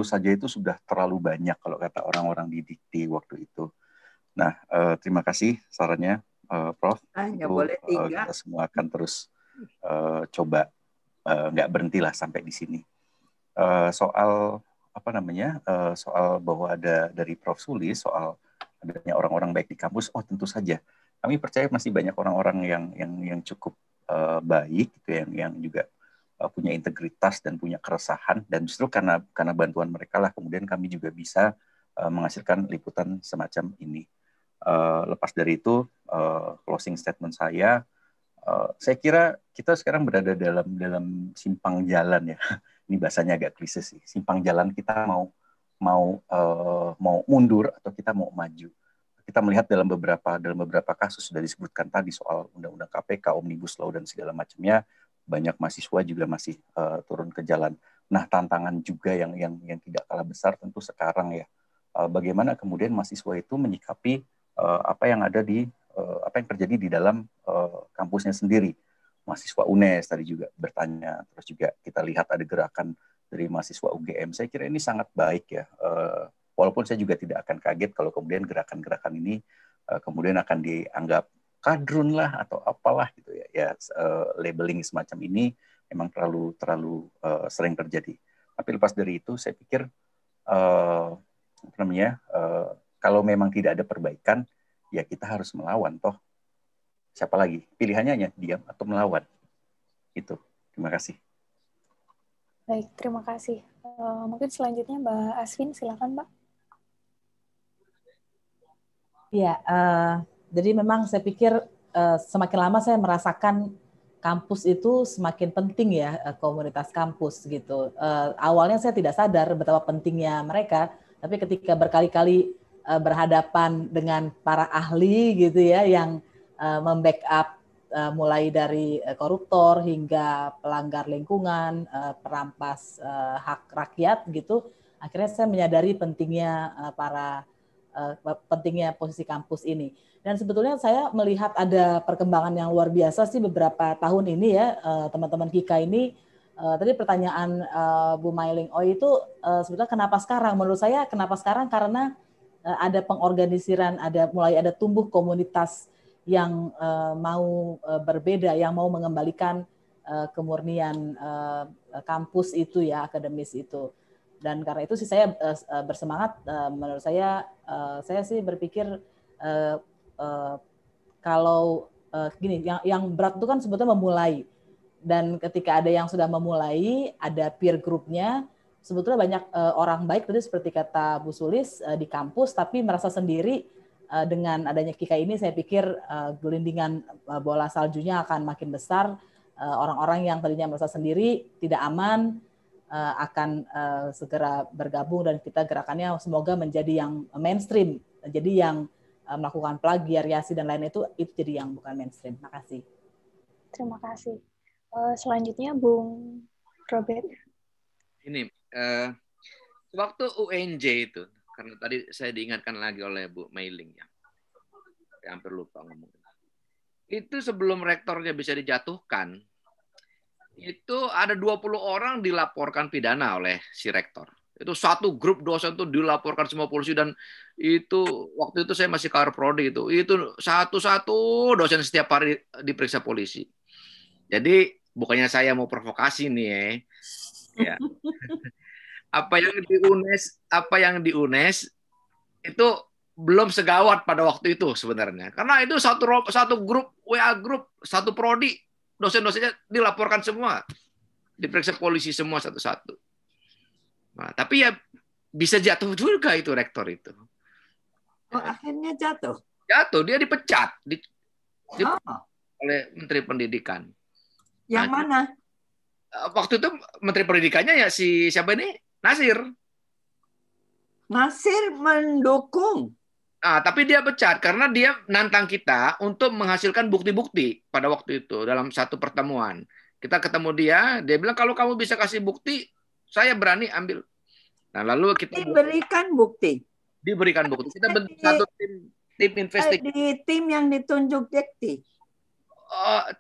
saja itu sudah terlalu banyak kalau kata orang-orang di Dikti waktu itu. Nah, terima kasih sarannya Prof. Hanya itu boleh 3. kita semua akan terus coba nggak berhentilah sampai di sini. Soal soal bahwa ada dari Prof. Sulis soal adanya orang-orang baik di kampus, tentu saja kami percaya masih banyak orang-orang yang cukup baik gitu, yang juga punya integritas dan punya keresahan, dan justru karena bantuan mereka lah kemudian kami juga bisa menghasilkan liputan semacam ini. Lepas dari itu, closing statement saya kira kita sekarang berada dalam simpang jalan ya. Ini bahasanya agak klise sih. Simpang jalan, kita mau mundur atau kita mau maju. Kita melihat dalam beberapa kasus sudah disebutkan tadi soal undang-undang KPK, Omnibus Law dan segala macamnya, banyak mahasiswa juga masih turun ke jalan. Nah, tantangan juga yang tidak kalah besar tentu sekarang ya. Bagaimana kemudian mahasiswa itu menyikapi apa yang terjadi di dalam kampusnya sendiri. Mahasiswa UNES tadi juga bertanya, terus juga kita lihat ada gerakan dari mahasiswa UGM. Saya kira ini sangat baik ya. Walaupun saya juga tidak akan kaget kalau kemudian gerakan-gerakan ini kemudian akan dianggap kadrun lah atau apalah gitu ya. Labeling semacam ini memang terlalu sering terjadi. Tapi lepas dari itu, saya pikir kalau memang tidak ada perbaikan, ya kita harus melawan toh. Siapa lagi? Pilihannya hanya diam atau melawan. Itu. Terima kasih. Baik, terima kasih. Mungkin selanjutnya Mbak Asvin, silakan Mbak. Ya, jadi memang saya pikir semakin lama saya merasakan kampus itu semakin penting ya, komunitas kampus gitu. Awalnya saya tidak sadar betapa pentingnya mereka, tapi ketika berkali-kali berhadapan dengan para ahli gitu ya, yang membackup mulai dari koruptor hingga pelanggar lingkungan, perampas hak rakyat gitu, akhirnya saya menyadari pentingnya pentingnya posisi kampus ini. Dan sebetulnya saya melihat ada perkembangan yang luar biasa sih beberapa tahun ini ya, teman-teman Kika ini. Tadi pertanyaan Bu Mailing itu sebetulnya kenapa sekarang? Menurut saya kenapa sekarang, karena ada pengorganisiran, mulai ada tumbuh komunitas yang mau berbeda, yang mau mengembalikan kemurnian kampus itu ya, akademis itu. Dan karena itu sih saya bersemangat. Menurut saya sih berpikir kalau gini, yang berat itu kan sebetulnya memulai. Dan ketika ada yang sudah memulai, ada peer group-nya, sebetulnya banyak orang baik tadi seperti kata Bu Sulis di kampus, tapi merasa sendiri. Dengan adanya KIKA ini, saya pikir gelindingan bola saljunya akan makin besar. Orang-orang yang tadinya merasa sendiri, tidak aman, akan segera bergabung, dan kita gerakannya semoga menjadi yang mainstream, jadi yang melakukan plagiariasi dan lain itu jadi yang bukan mainstream. Makasih. Terima kasih. Selanjutnya Bung Robert. Ini waktu UNJ itu, karena tadi saya diingatkan lagi oleh Bu Meiling ya, hampir lupa ngomong. Itu sebelum rektornya bisa dijatuhkan, itu ada 20 orang dilaporkan pidana oleh si rektor. Itu satu grup dosen tuh dilaporkan semua polisi, dan itu waktu itu saya masih kawar prodi itu satu-satu dosen setiap hari diperiksa polisi. Jadi bukannya saya mau provokasi nih ya. Apa yang di UNES itu belum segawat pada waktu itu sebenarnya. Karena itu satu grup WA grup, satu prodi, dosen-dosennya dilaporkan semua. Diperiksa polisi semua satu-satu. Nah, tapi ya bisa jatuh juga itu rektor itu. Oh, akhirnya jatuh. Jatuh, dia dipecat oleh Menteri Pendidikan. Yang mana? Waktu itu Menteri Pendidikannya ya siapa ini? Nasir mendukung. Nah, tapi dia pecat karena dia nantang kita untuk menghasilkan bukti-bukti pada waktu itu dalam satu pertemuan. Kita ketemu dia bilang kalau kamu bisa kasih bukti, saya berani ambil. Nah, lalu kita diberikan bukti. Kita bentuk satu tim investigasi. Di tim yang ditunjuk Dikti.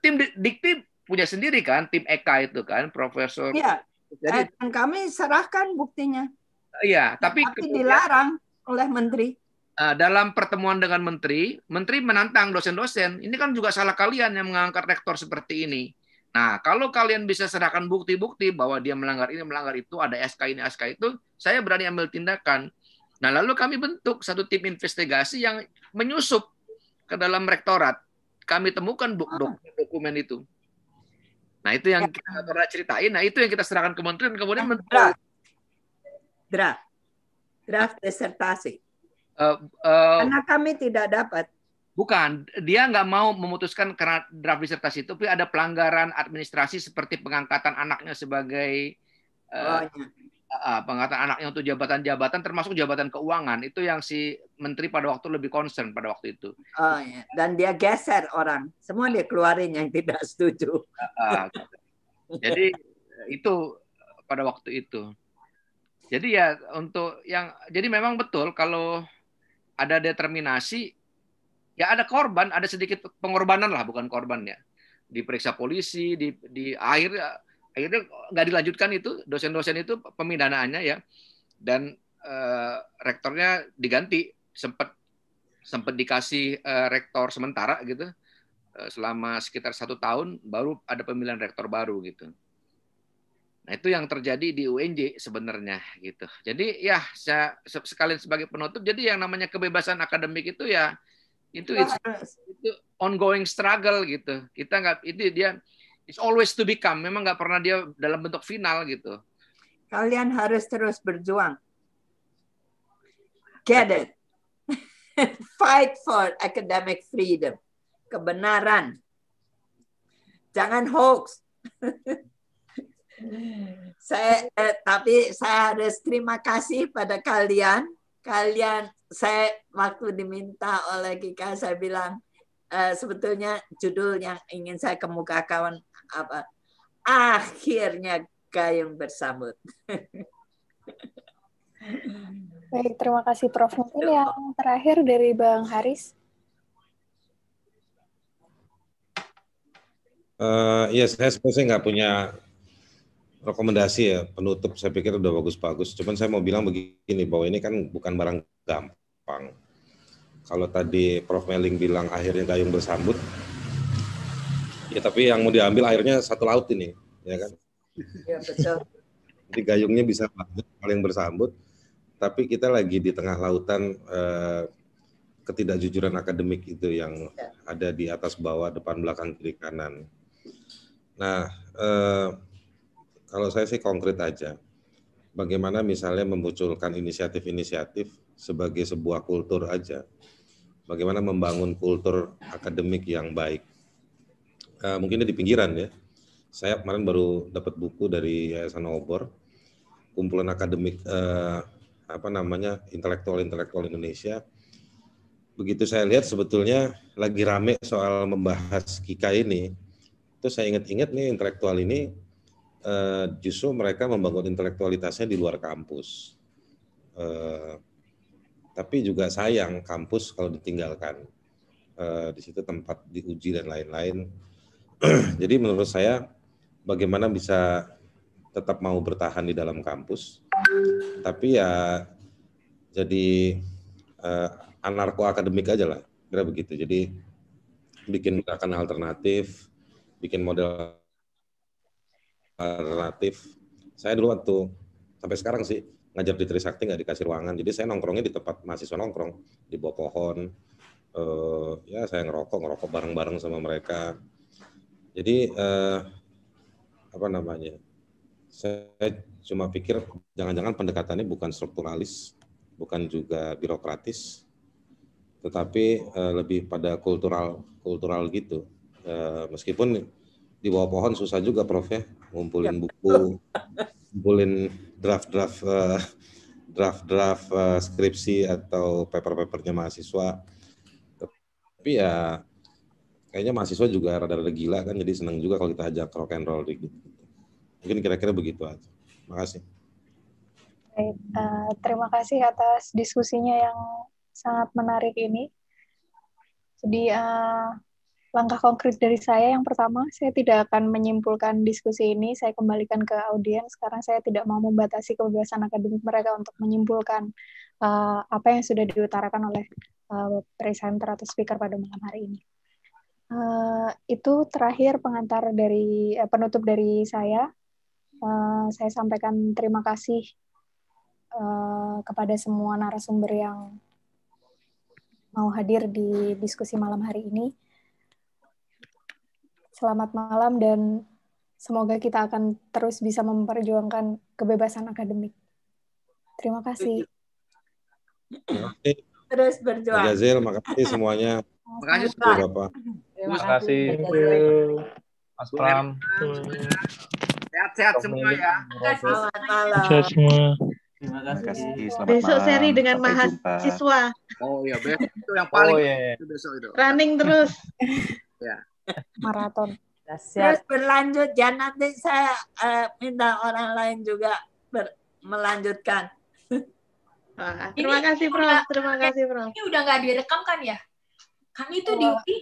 Tim Dikti punya sendiri kan, tim Eka itu kan, Profesor. Iya. Jadi kami serahkan buktinya. Iya, tapi dilarang oleh menteri. Dalam pertemuan dengan menteri menantang dosen-dosen. Ini kan juga salah kalian yang mengangkat rektor seperti ini. Nah, kalau kalian bisa serahkan bukti-bukti bahwa dia melanggar ini, melanggar itu, ada SK ini, SK itu, saya berani ambil tindakan. Nah, lalu kami bentuk satu tim investigasi yang menyusup ke dalam rektorat. Kami temukan dokumen itu. Nah, itu yang kita pernah ceritain. Nah, itu yang kita serahkan ke menteri, dan kemudian draft disertasi. Karena kami tidak dapat. Bukan, dia nggak mau memutuskan karena draft disertasi itu, tapi ada pelanggaran administrasi seperti pengangkatan anaknya sebagai pengangkatan anaknya untuk jabatan-jabatan, termasuk jabatan keuangan. Itu yang si menteri pada waktu lebih concern pada waktu itu. Oh, ya. Dan dia geser orang, semua dia keluarin yang tidak setuju. Jadi itu pada waktu itu. Jadi ya jadi memang betul kalau ada determinasi, ya ada korban, ada sedikit pengorbanan lah, bukan korban ya. Diperiksa polisi, di akhirnya nggak dilanjutkan itu, dosen-dosen itu pemidanaannya ya, dan rektornya diganti, sempat dikasih rektor sementara gitu, selama sekitar 1 tahun, baru ada pemilihan rektor baru gitu. Nah, itu yang terjadi di UNJ sebenarnya gitu. Jadi ya saya sekalian sebagai penutup, jadi yang namanya kebebasan akademik itu ya itu ongoing struggle gitu. Kita nggak, itu dia it's always to become. Memang nggak pernah dia dalam bentuk final gitu. Kalian harus terus berjuang. Get it. Fight for academic freedom. Kebenaran. Jangan hoax. Tapi saya harus terima kasih pada kalian. Saya waktu diminta oleh Kika, saya bilang sebetulnya judul yang ingin saya kemukakan apa? Akhirnya Gayung bersambut. Baik, terima kasih Prof. Mungkin yang terakhir dari Bang Haris. Iya, saya sebenarnya nggak punya rekomendasi ya penutup, saya pikir udah bagus-bagus. Cuman saya mau bilang begini, bahwa ini kan bukan barang gampang. Kalau tadi Prof. Meling bilang akhirnya Gayung bersambut, ya tapi yang mau diambil akhirnya satu laut ini, ya kan? Ya betul. Jadi gayungnya bisa paling bersambut, tapi kita lagi di tengah lautan ketidakjujuran akademik itu yang ada di atas bawah, depan belakang kiri kanan. Nah, kalau saya sih konkret aja. Bagaimana misalnya memunculkan inisiatif-inisiatif sebagai sebuah kultur aja. Bagaimana membangun kultur akademik yang baik. Mungkin di pinggiran ya. Saya kemarin baru dapat buku dari Yayasan Obor, kumpulan akademik intelektual Indonesia. Begitu saya lihat sebetulnya lagi rame soal membahas KIKA ini, itu saya ingat-ingat nih intelektual ini justru mereka membangun intelektualitasnya di luar kampus. Tapi juga sayang kampus kalau ditinggalkan. Di situ tempat diuji dan lain-lain. Jadi menurut saya bagaimana bisa tetap mau bertahan di dalam kampus, tapi ya jadi anarko akademik aja lah, kira begitu. Jadi bikin gerakan alternatif, bikin model alternatif. Saya dulu waktu sampai sekarang sih ngajar di Trisakti nggak dikasih ruangan, jadi saya nongkrongnya di tempat mahasiswa nongkrong, di bawah pohon. Ya saya ngerokok bareng-bareng sama mereka. Jadi saya cuma pikir jangan-jangan pendekatannya bukan strukturalis, bukan juga birokratis, tetapi lebih pada kultural gitu. Meskipun di bawah pohon susah juga, Prof ya, ngumpulin buku, ngumpulin draft skripsi atau paper-papernya mahasiswa. Tapi ya kayaknya mahasiswa juga rada-rada gila kan, jadi senang juga kalau kita ajak rock and roll gitu. Mungkin kira-kira begitu aja. Makasih. Baik, terima kasih atas diskusinya yang sangat menarik ini. Jadi langkah konkret dari saya yang pertama, saya tidak akan menyimpulkan diskusi ini, saya kembalikan ke audiens, karena saya tidak mau membatasi kebebasan akademik mereka untuk menyimpulkan apa yang sudah diutarakan oleh presenter atau speaker pada malam hari ini. Itu terakhir penutup dari saya. Saya sampaikan terima kasih kepada semua narasumber yang mau hadir di diskusi malam hari ini. Selamat malam dan semoga kita akan terus bisa memperjuangkan kebebasan akademik. Terima kasih. Terus berjuang. Jazil, makasih semuanya. Makasih Bapak. Terima kasih. Mas Pram. Sehat-sehat semua ya. Selamat malam. Sehat semua. Terima kasih. Selamat Besok malam. seri dengan Sampai jumpa. mahasiswa. Oh iya, besok itu yang paling iya. besok itu. Running terus. Ya. Maraton. Terus berlanjut ya, nanti saya minta orang lain juga melanjutkan. Terima kasih Prof. Terima kasih Prof. Ini udah nggak direkam kan ya? Kami itu di UI